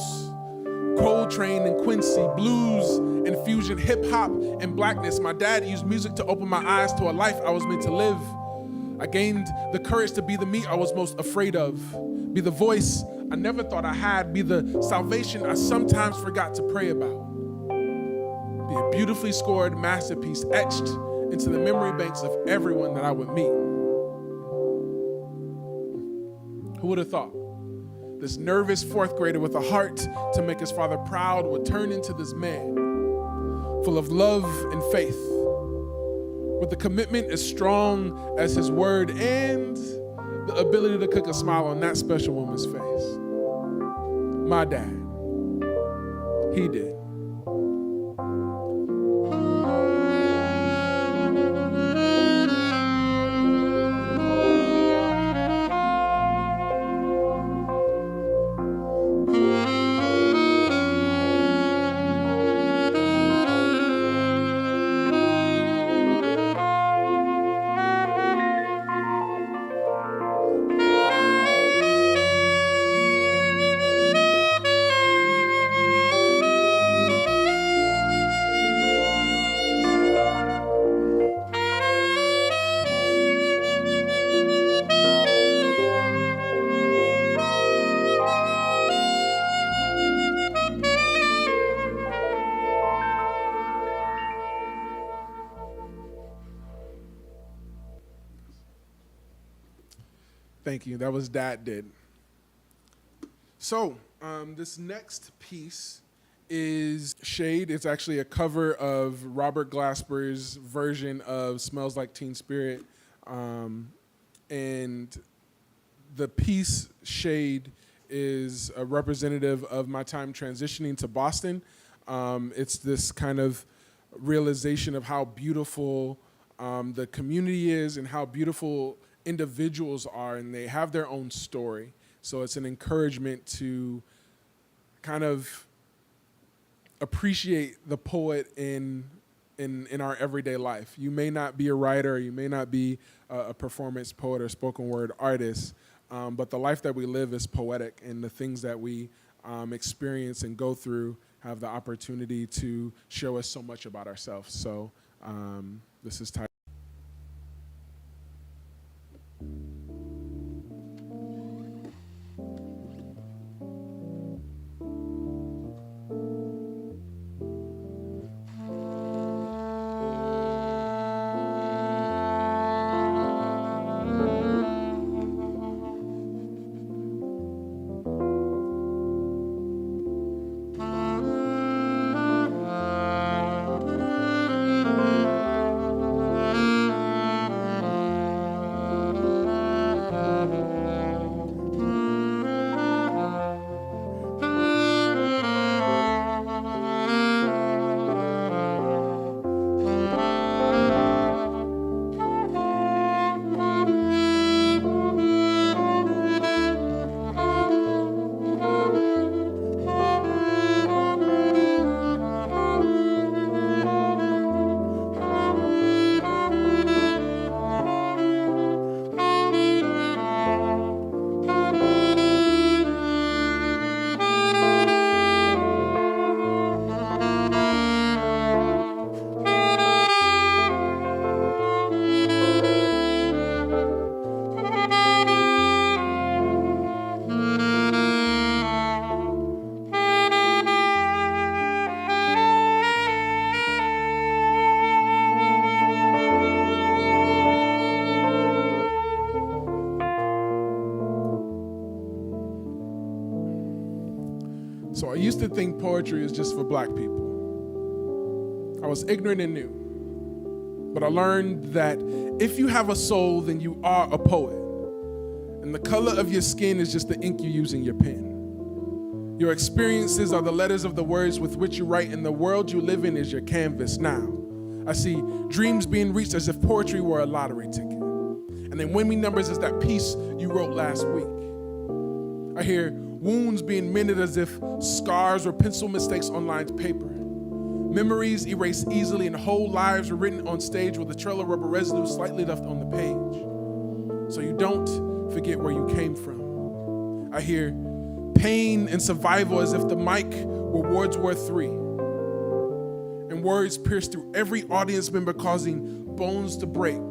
Coltrane and Quincy, blues and fusion, hip-hop and blackness. My dad used music to open my eyes to a life I was meant to live. I gained the courage to be the me I was most afraid of, be the voice I never thought I had, be the salvation I sometimes forgot to pray about, be a beautifully scored masterpiece etched into the memory banks of everyone that I would meet. Who would have thought? This nervous 4th grader with a heart to make his father proud would turn into this man, full of love and faith, with a commitment as strong as his word and the ability to cook a smile on that special woman's face. My dad, he did. Thank you. That was Dad Did. So this next piece is Shade. It's actually a cover of Robert Glasper's version of Smells Like Teen Spirit. And the piece Shade is a representative of my time transitioning to Boston. It's this kind of realization of how beautiful the community is and how beautiful individuals are, and they have their own story. So it's an encouragement to kind of appreciate the poet in our everyday life. You may not be a writer, you may not be a performance poet or spoken word artist, but the life that we live is poetic, and the things that we experience and go through have the opportunity to show us so much about ourselves. So this is titled. So I used to think poetry is just for black people. I was ignorant and new. But I learned that if you have a soul, then you are a poet. And the color of your skin is just the ink you use in your pen. Your experiences are the letters of the words with which you write, and the world you live in is your canvas now. I see dreams being reached as if poetry were a lottery ticket. And then winning numbers is that piece you wrote last week. I hear wounds being mended as if scars or pencil mistakes on lined paper. Memories erased easily, and whole lives were written on stage with a trail of rubber residue slightly left on the page. So you don't forget where you came from. I hear pain and survival as if the mic were Wordsworth 3. And words pierce through every audience member, causing bones to break,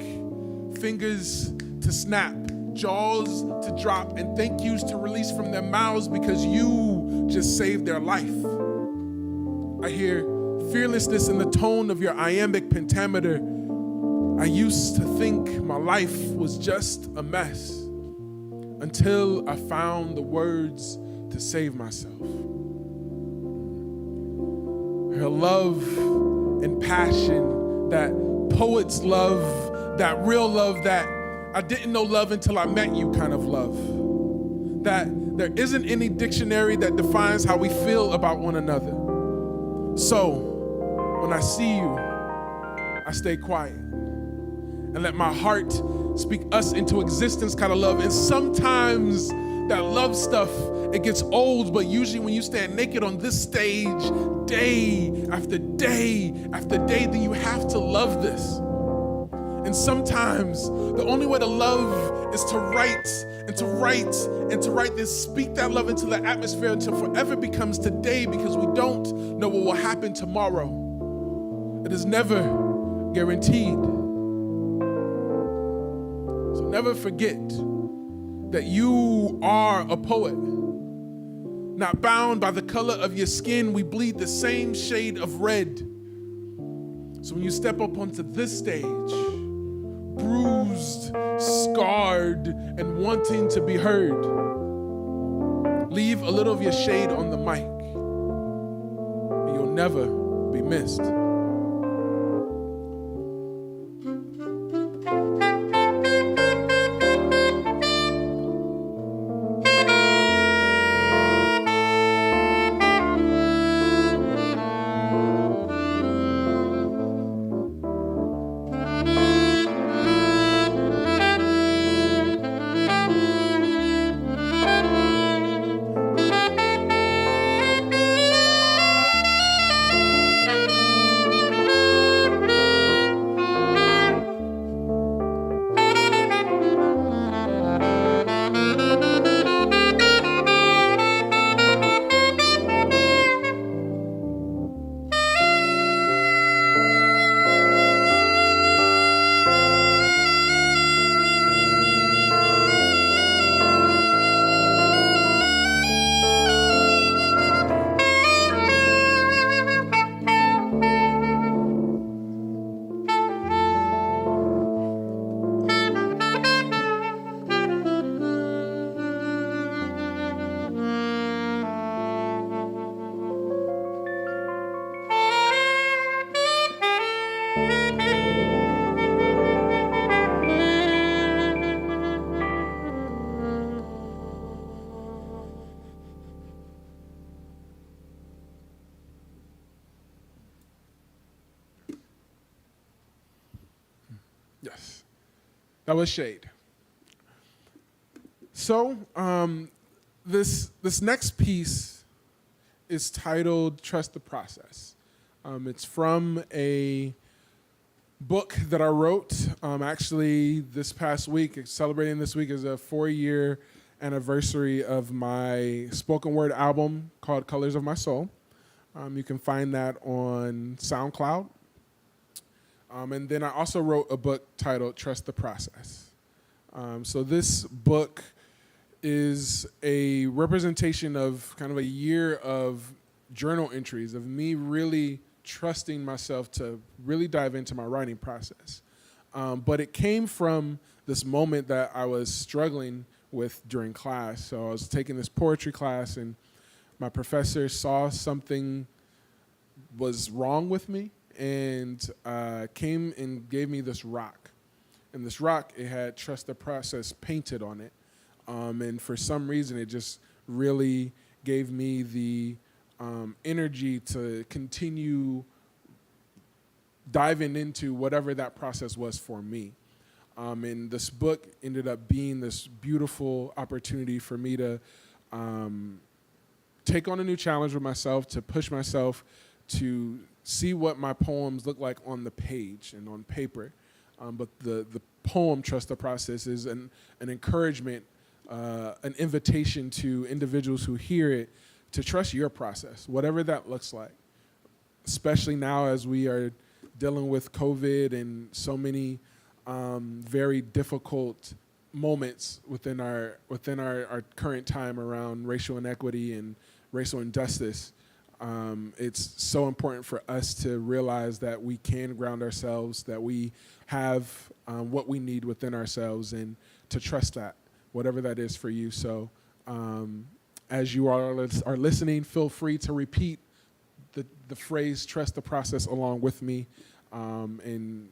fingers to snap, jaws to drop, and thank yous to release from their mouths because you just saved their life. I hear fearlessness in the tone of your iambic pentameter. I used to think my life was just a mess until I found the words to save myself. Her love and passion, that poets love, that real love, that I didn't know love until I met you kind of love. That there isn't any dictionary that defines how we feel about one another. So when I see you, I stay quiet and let my heart speak us into existence kind of love. And sometimes that love stuff, it gets old, but usually when you stand naked on this stage, day after day after day, then you have to love this. And sometimes the only way to love is to write and to write and to write this, speak that love into the atmosphere until forever becomes today, because we don't know what will happen tomorrow. It is never guaranteed. So never forget that you are a poet. Not bound by the color of your skin, we bleed the same shade of red. So when you step up onto this stage, bruised, scarred, and wanting to be heard. Leave a little of your shade on the mic, and you'll never be missed. Yes, that was Shade. So this next piece is titled "Trust the Process." It's from a book that I wrote actually this past week. Celebrating this week is a 4-year anniversary of my spoken word album called "Colors of My Soul." You can find that on SoundCloud. And then I also wrote a book titled Trust the Process. So this book is a representation of kind of a year of journal entries of me really trusting myself to really dive into my writing process. But it came from this moment that I was struggling with during class. So I was taking this poetry class and my professor saw something was wrong with me and came and gave me this rock. And this rock, it had "Trust the Process" painted on it. And for some reason, it just really gave me the energy to continue diving into whatever that process was for me. And this book ended up being this beautiful opportunity for me to take on a new challenge with myself, to push myself to see what my poems look like on the page and on paper. But the poem, Trust the Process, is an encouragement, an invitation to individuals who hear it to trust your process, whatever that looks like, especially now as we are dealing with COVID and so many very difficult moments within our current time around racial inequity and racial injustice. It's so important for us to realize that we can ground ourselves, that we have what we need within ourselves, and to trust that, whatever that is for you. So as you are listening, feel free to repeat the phrase "trust the process" along with me. And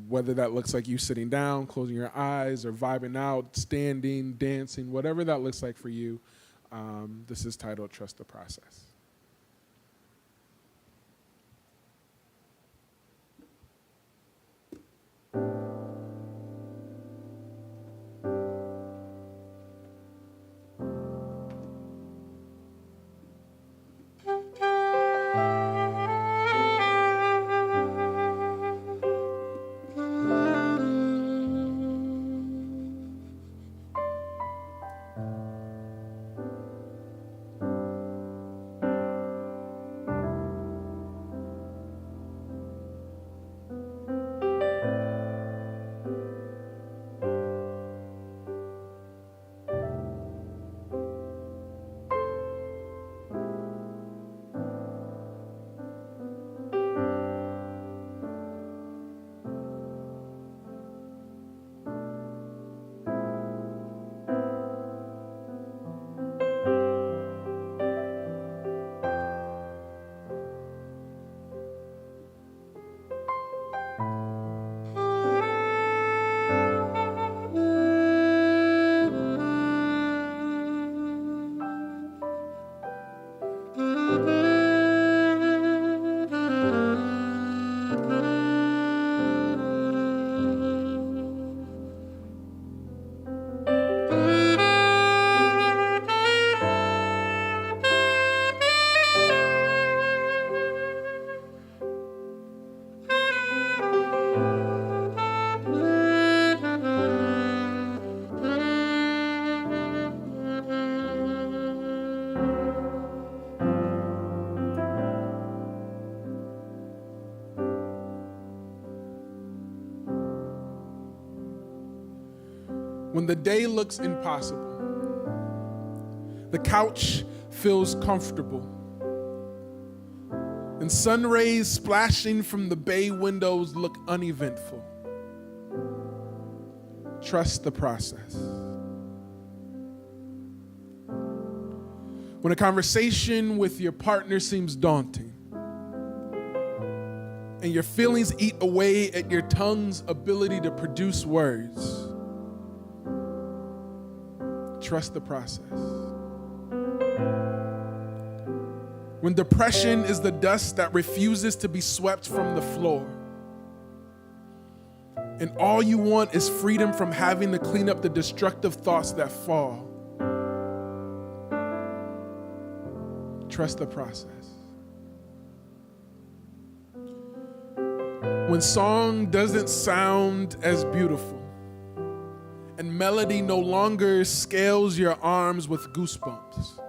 whether that looks like you sitting down, closing your eyes, or vibing out, standing, dancing, whatever that looks like for you, this is titled "Trust the Process." When the day looks impossible, the couch feels comfortable, and sun rays splashing from the bay windows look uneventful. Trust the process. When a conversation with your partner seems daunting, and your feelings eat away at your tongue's ability to produce words, trust the process. When depression is the dust that refuses to be swept from the floor, and all you want is freedom from having to clean up the destructive thoughts that fall, trust the process. When song doesn't sound as beautiful, and melody no longer scales your arms with goosebumps,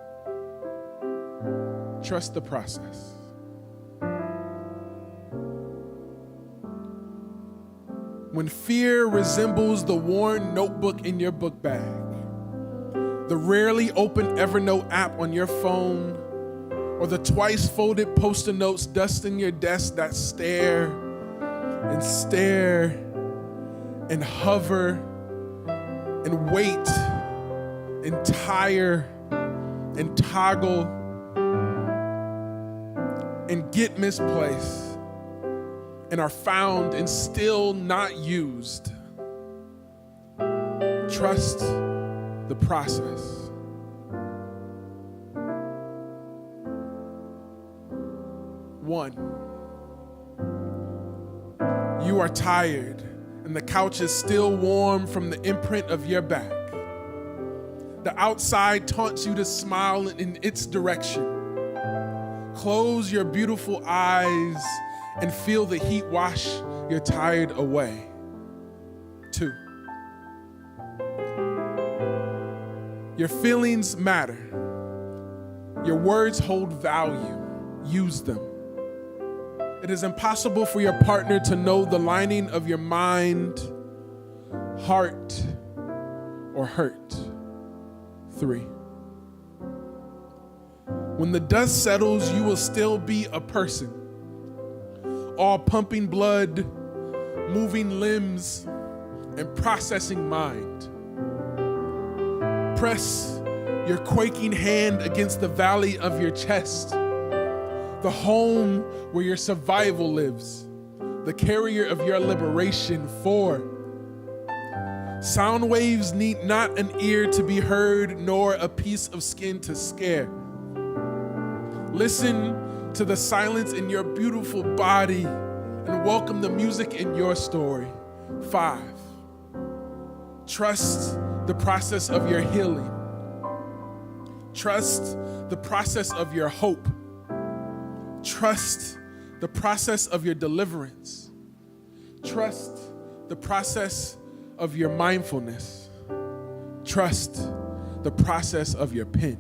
trust the process. When fear resembles the worn notebook in your book bag, the rarely open Evernote app on your phone, or the twice folded Post-it notes dusting your desk that stare and stare and hover and wait and tire and toggle and get misplaced and are found and still not used, trust the process. One, you are tired and the couch is still warm from the imprint of your back. The outside taunts you to smile in its direction. Close your beautiful eyes and feel the heat wash your tired away. Two, your feelings matter. Your words hold value. Use them. It is impossible for your partner to know the lining of your mind, heart, or hurt. Three, when the dust settles, you will still be a person, all pumping blood, moving limbs, and processing mind. Press your quaking hand against the valley of your chest, the home where your survival lives, the carrier of your liberation. For sound waves need not an ear to be heard, nor a piece of skin to scare. Listen to the silence in your beautiful body and welcome the music in your story. 5, trust the process of your healing. Trust the process of your hope. Trust the process of your deliverance. Trust the process of your mindfulness. Trust the process of your pen.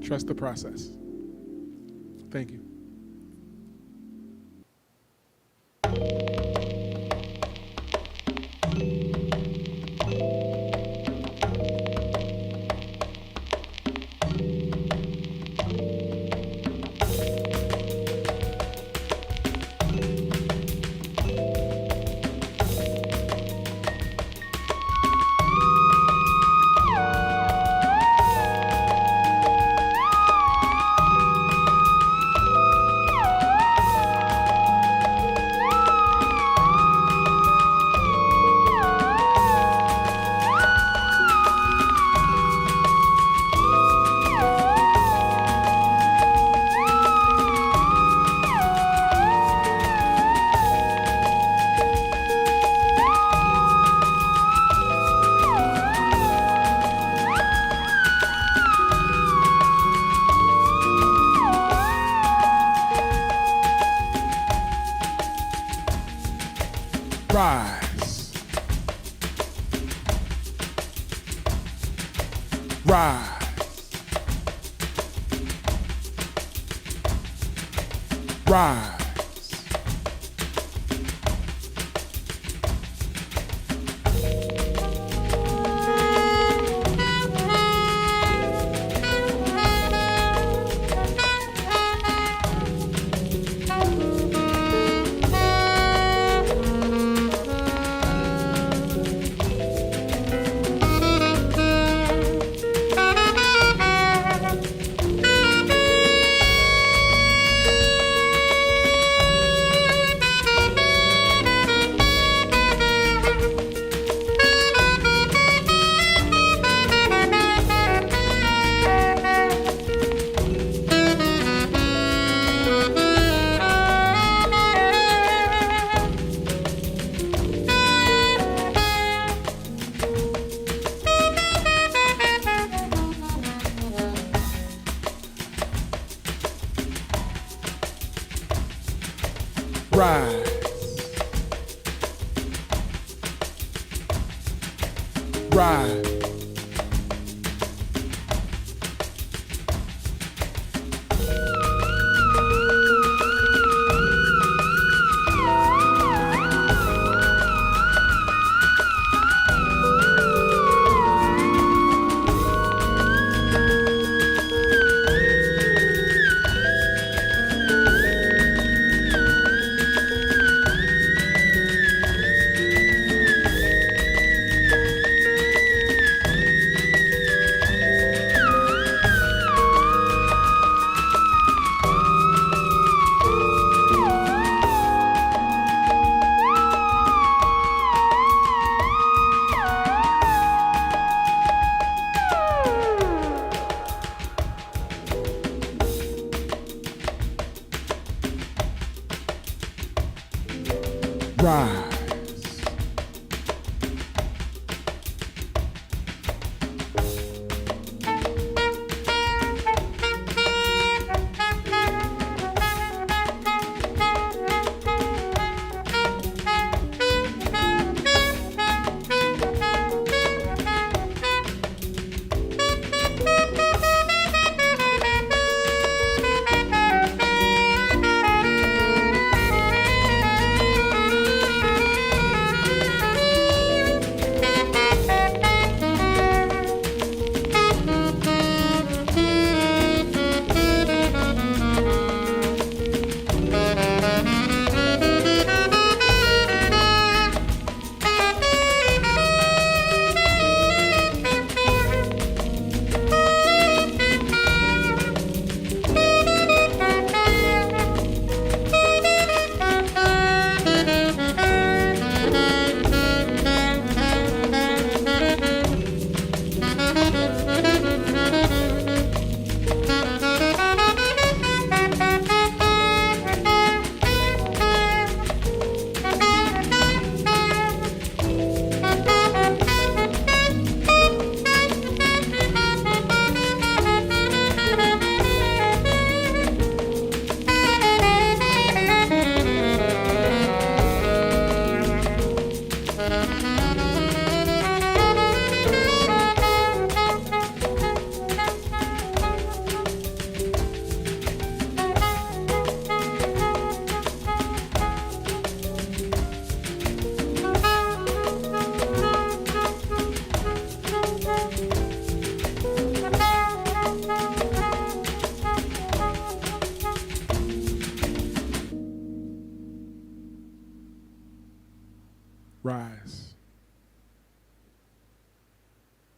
Trust the process. Thank you. Rise. Rise. Rise. Rise. Rise. Rise.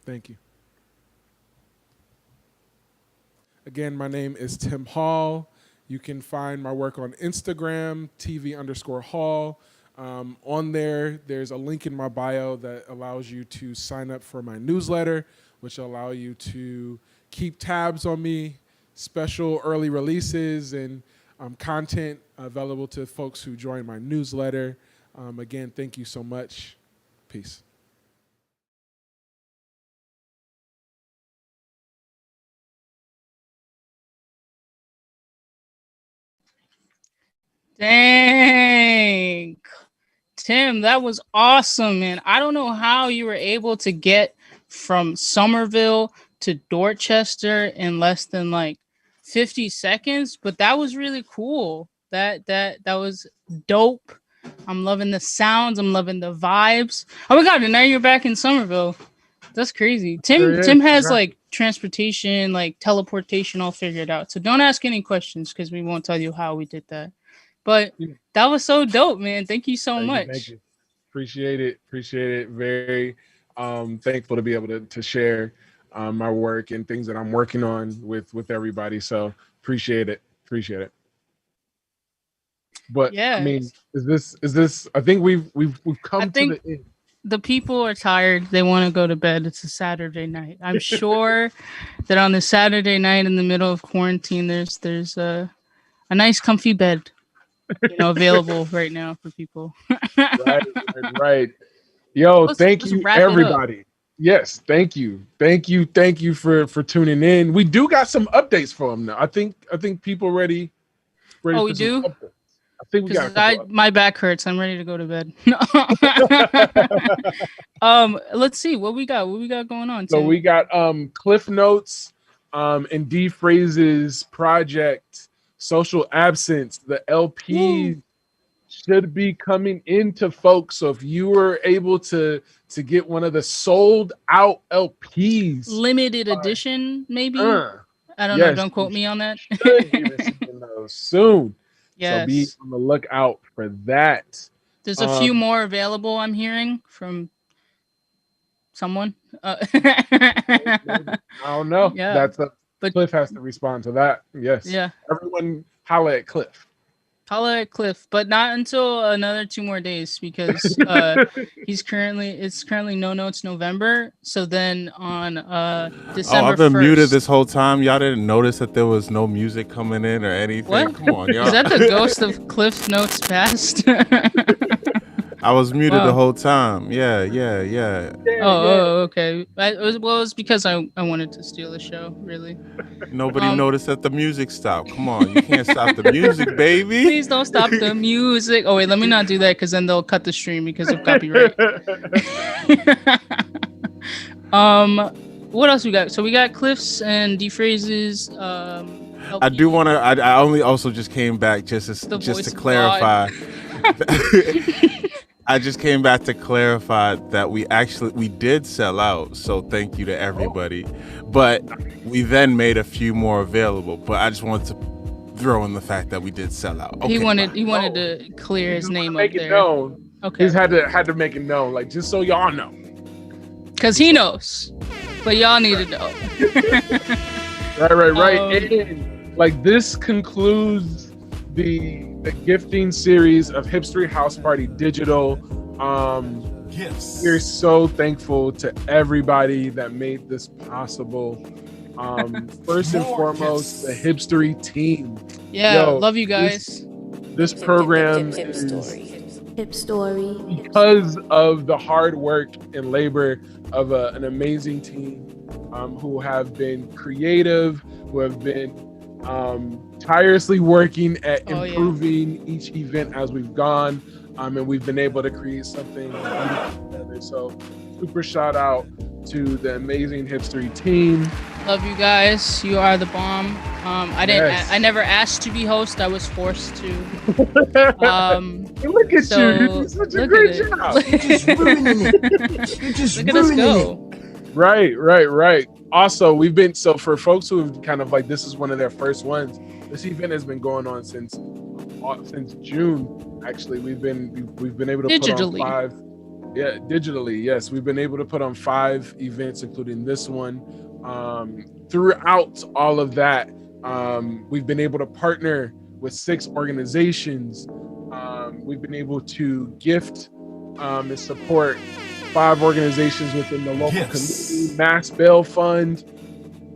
Thank you. Again, my name is Tim Hall. You can find my work on Instagram, TV_Hall. On there, there's a link in my bio that allows you to sign up for my newsletter, which will allow you to keep tabs on me, special early releases, and content available to folks who join my newsletter. Again, thank you so much. Peace. Dang. Tim, that was awesome, man. I don't know how you were able to get from Somerville to Dorchester in less than like 50 seconds, but that was really cool. That was dope. I'm loving the sounds. I'm loving the vibes. Oh my god, and now you're back in Somerville. That's crazy. Tim has like transportation, like teleportation all figured out. So don't ask any questions because we won't tell you how we did that. But that was so dope, man. Thank you so much. Thank you. Appreciate it. Very thankful to be able to share my work and things that I'm working on with everybody. So appreciate it. But yeah, I mean, is this? I think we've come to the end. The people are tired. They want to go to bed. It's a Saturday night. I'm sure that on the Saturday night in the middle of quarantine, there's a nice comfy bed, available right now for people. Right. Yo, thank you everybody. Yes, thank you for tuning in. We do got some updates for them now. I think people ready. Oh, we do. Updates. I think we got. My back hurts. I'm ready to go to bed. Let's see what we got. What we got going on? So we got Cliff Notes, and D Phrases project, Social Absence. The LP should be coming into folks. So if you were able to get one of the sold out LPs, limited edition, maybe. I don't know. Don't quote me on that. Should be receiving those soon. Yes. So be on the lookout for that. There's a few more available, I'm hearing from someone. I don't know. Yeah. But Cliff has to respond to that. Yes. Yeah. Everyone holla at Cliff. But not until another 2 more days because it's currently No Notes November. So then on December 1st. I've been muted this whole time. Y'all didn't notice that there was no music coming in or anything. What? Come on, y'all. Is that the ghost of Cliff Notes past? I was muted the whole time. Yeah. Oh, okay. It was because I wanted to steal the show, really. Nobody noticed that the music stopped. Come on, you can't stop the music, baby. Please don't stop the music. Oh, wait, let me not do that because then they'll cut the stream because of copyright. What else we got? So we got Cliffs and D Phrases. I do want to. I only also just came back just to clarify. I just came back to clarify that we did sell out. So thank you to everybody. But we then made a few more available. But I just wanted to throw in the fact that we did sell out. Okay, he wanted to clear his name up there. Known. Okay. He's had to make it known, like just so y'all know. Cause he knows, but y'all need to know. Right. And like this concludes the gifting series of HipStory House Party Digital. Gifts. We're so thankful to everybody that made this possible. First and foremost, the HipStory team. Yeah, love you guys. This program is HipStory because of the hard work and labor of an amazing team who have been creative, who have been tirelessly working at improving each event as we've gone, and we've been able to create something beautiful together. So super shout out to the amazing HipStory team. Love you guys. You are the bomb. I never asked to be host. I was forced to. Look at you. You did such a great job. You're just ruining it. You're just look at us go. Right. Also, we've been, so for folks who have kind of like, this is one of their first ones, this event has been going on since June. Actually, we've been able to digitally. put on 5 Yeah, digitally, yes. We've been able to put on 5 events, including this one. Throughout all of that, we've been able to partner with 6 organizations. We've been able to gift and support 5 organizations within the local community: Mass Bail Fund,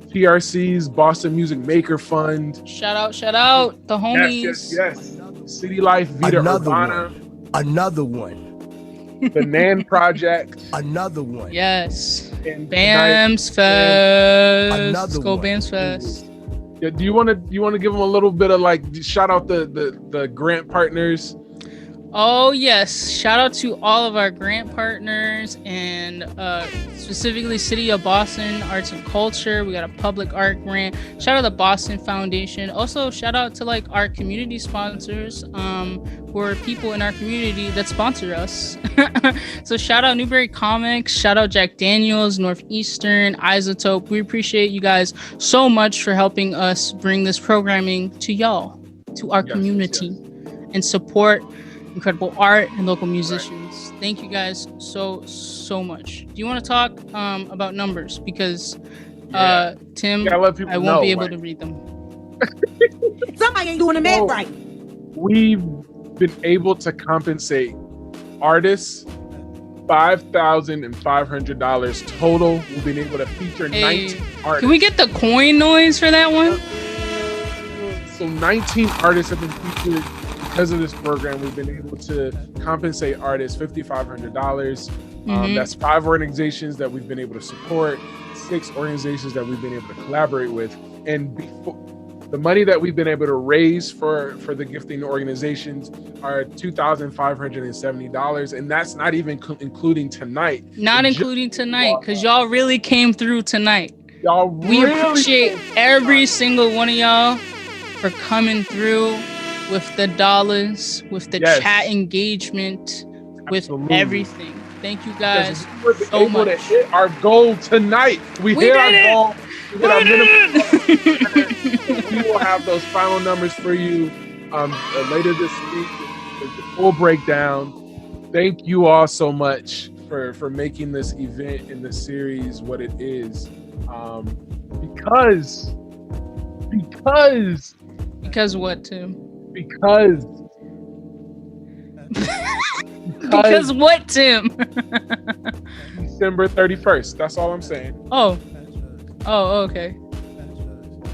PRC's Boston Music Maker Fund. Shout out the homies. Yes. City Life, Vida Urbana. Another one. The Nan Project. Another one. Yes. And BAMS Fest. Let's go BAMS Fest. Yeah, do you want to give them a little bit of like shout out the grant partners? Oh yes, shout out to all of our grant partners and specifically City of Boston Arts and Culture. We got a public art grant. Shout out to the Boston Foundation. Also shout out to like our community sponsors who are people in our community that sponsor us. So shout out Newberry Comics, shout out Jack Daniels, Northeastern, Isotope. We appreciate you guys so much for helping us bring this programming to y'all, to our community, and support incredible art and local musicians. Thank you guys so much. Do you want to talk about numbers? Because Tim, I won't be able to read them. Somebody ain't doing the math right. We've been able to compensate artists $5,500 total. We've been able to feature 19 artists. Can we get the coin noise for that one? So 19 artists have been featured. Because of this program, we've been able to compensate artists $5,500. That's 5 organizations that we've been able to support, 6 organizations that we've been able to collaborate with. And the money that we've been able to raise for the gifting organizations are $2,570. And that's not even including tonight. Not including tonight, because y'all really came through tonight. We really appreciate every single one of y'all for coming through with the dollars, with the chat engagement, with everything. Thank you guys so much. To hit our goal tonight. We hit our goal. We hit our minimum. We will have those final numbers for you later this week. The full breakdown. Thank you all so much for making this event in the series what it is. Because what, Tim? Because what, Tim? December 31st. That's all I'm saying. Oh, okay.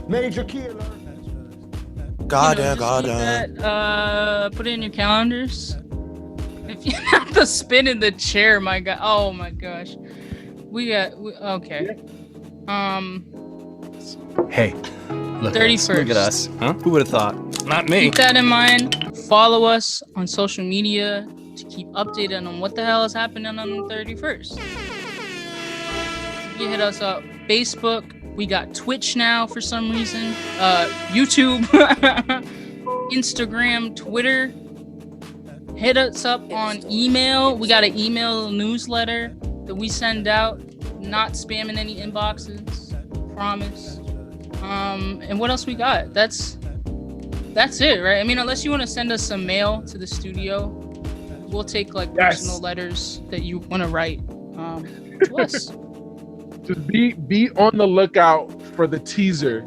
Major key alert. God. Put it in your calendars. If you have to spin in the chair, my God. Oh my gosh. Okay. Hey, look 31st. Look at us. Huh? Who would have thought? Not me. Keep that in mind. Follow us on social media to keep updated on what the hell is happening on the 31st. You hit us up. Facebook. We got Twitch now for some reason. YouTube. Instagram. Twitter. Hit us up on email. We got an email newsletter that we send out. Not spamming any inboxes. Promise. And what else we got? That's it, right? I mean, unless you want to send us some mail to the studio, we'll take like personal letters that you want to write to us. Just be on the lookout for the teaser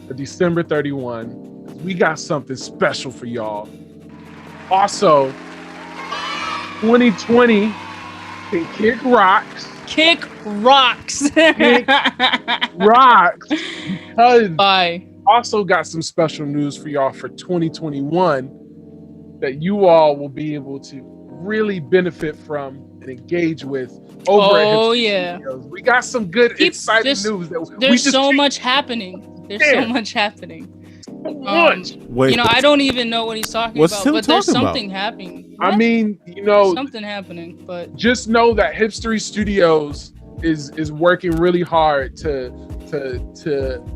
for December 31. We got something special for y'all. Also, 2020 can kick rocks. Kick rocks. Kick rocks. Because also got some special news for y'all for 2021 that you all will be able to really benefit from and engage with over at HipStory Studios. We got some good exciting news that there's so much happening. So much happening. Wait, I don't even know what he's talking about, but there's something happening. What? I mean, something happening, but just know that HipStory Studios is working really hard to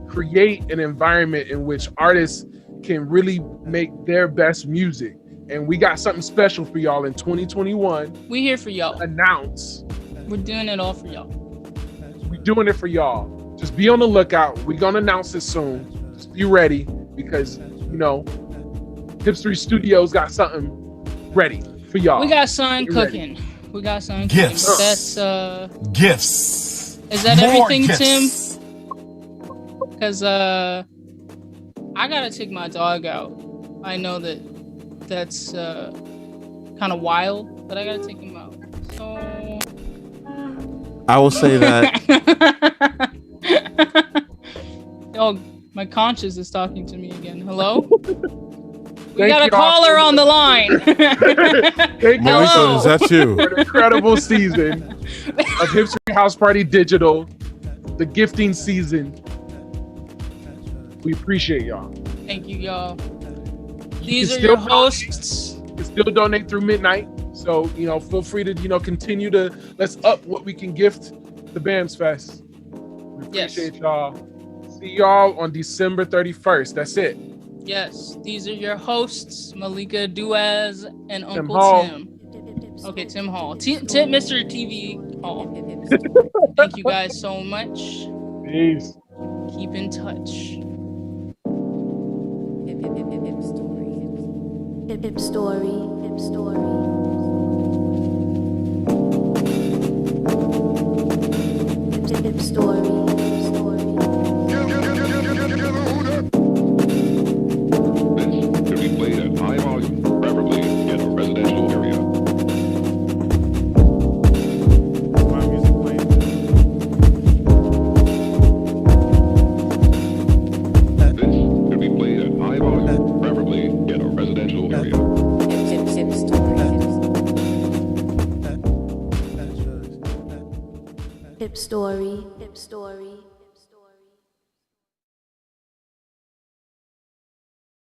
create an environment in which artists can really make their best music. And we got something special for y'all in 2021. We here for y'all. Announce. We're doing it all for y'all. We're doing it for y'all. Just be on the lookout. We're gonna announce it soon. Just be ready because HipStory Studios got something ready for y'all. We got something cooking. We got some Gifts. That's Gifts. Is that More everything, gifts. Tim? Because I gotta take my dog out. I know that's kind of wild, but I gotta take him out. So I will say that. Oh, my conscience is talking to me again. Hello? We Thank got a y'all caller for- on the line. Thank you Melissa, is that you? for an incredible season of HipStory House Party Digital, the gifting season. We appreciate y'all. Thank you, y'all. You These can are your still hosts. You can still donate through midnight. So, feel free to, continue to, let's up what we can gift the BAMS Fest. We appreciate y'all. See y'all on December 31st. That's it. Yes, these are your hosts, Malika Duaz and Uncle Hall. Tim. Okay, Tim Hall. Mr. TV Hall. Thank you guys so much. Peace. Keep in touch. This should be played at high volume, preferably in a residential area. My music playing. This should be played at high volume, preferably in a residential area. HipStory.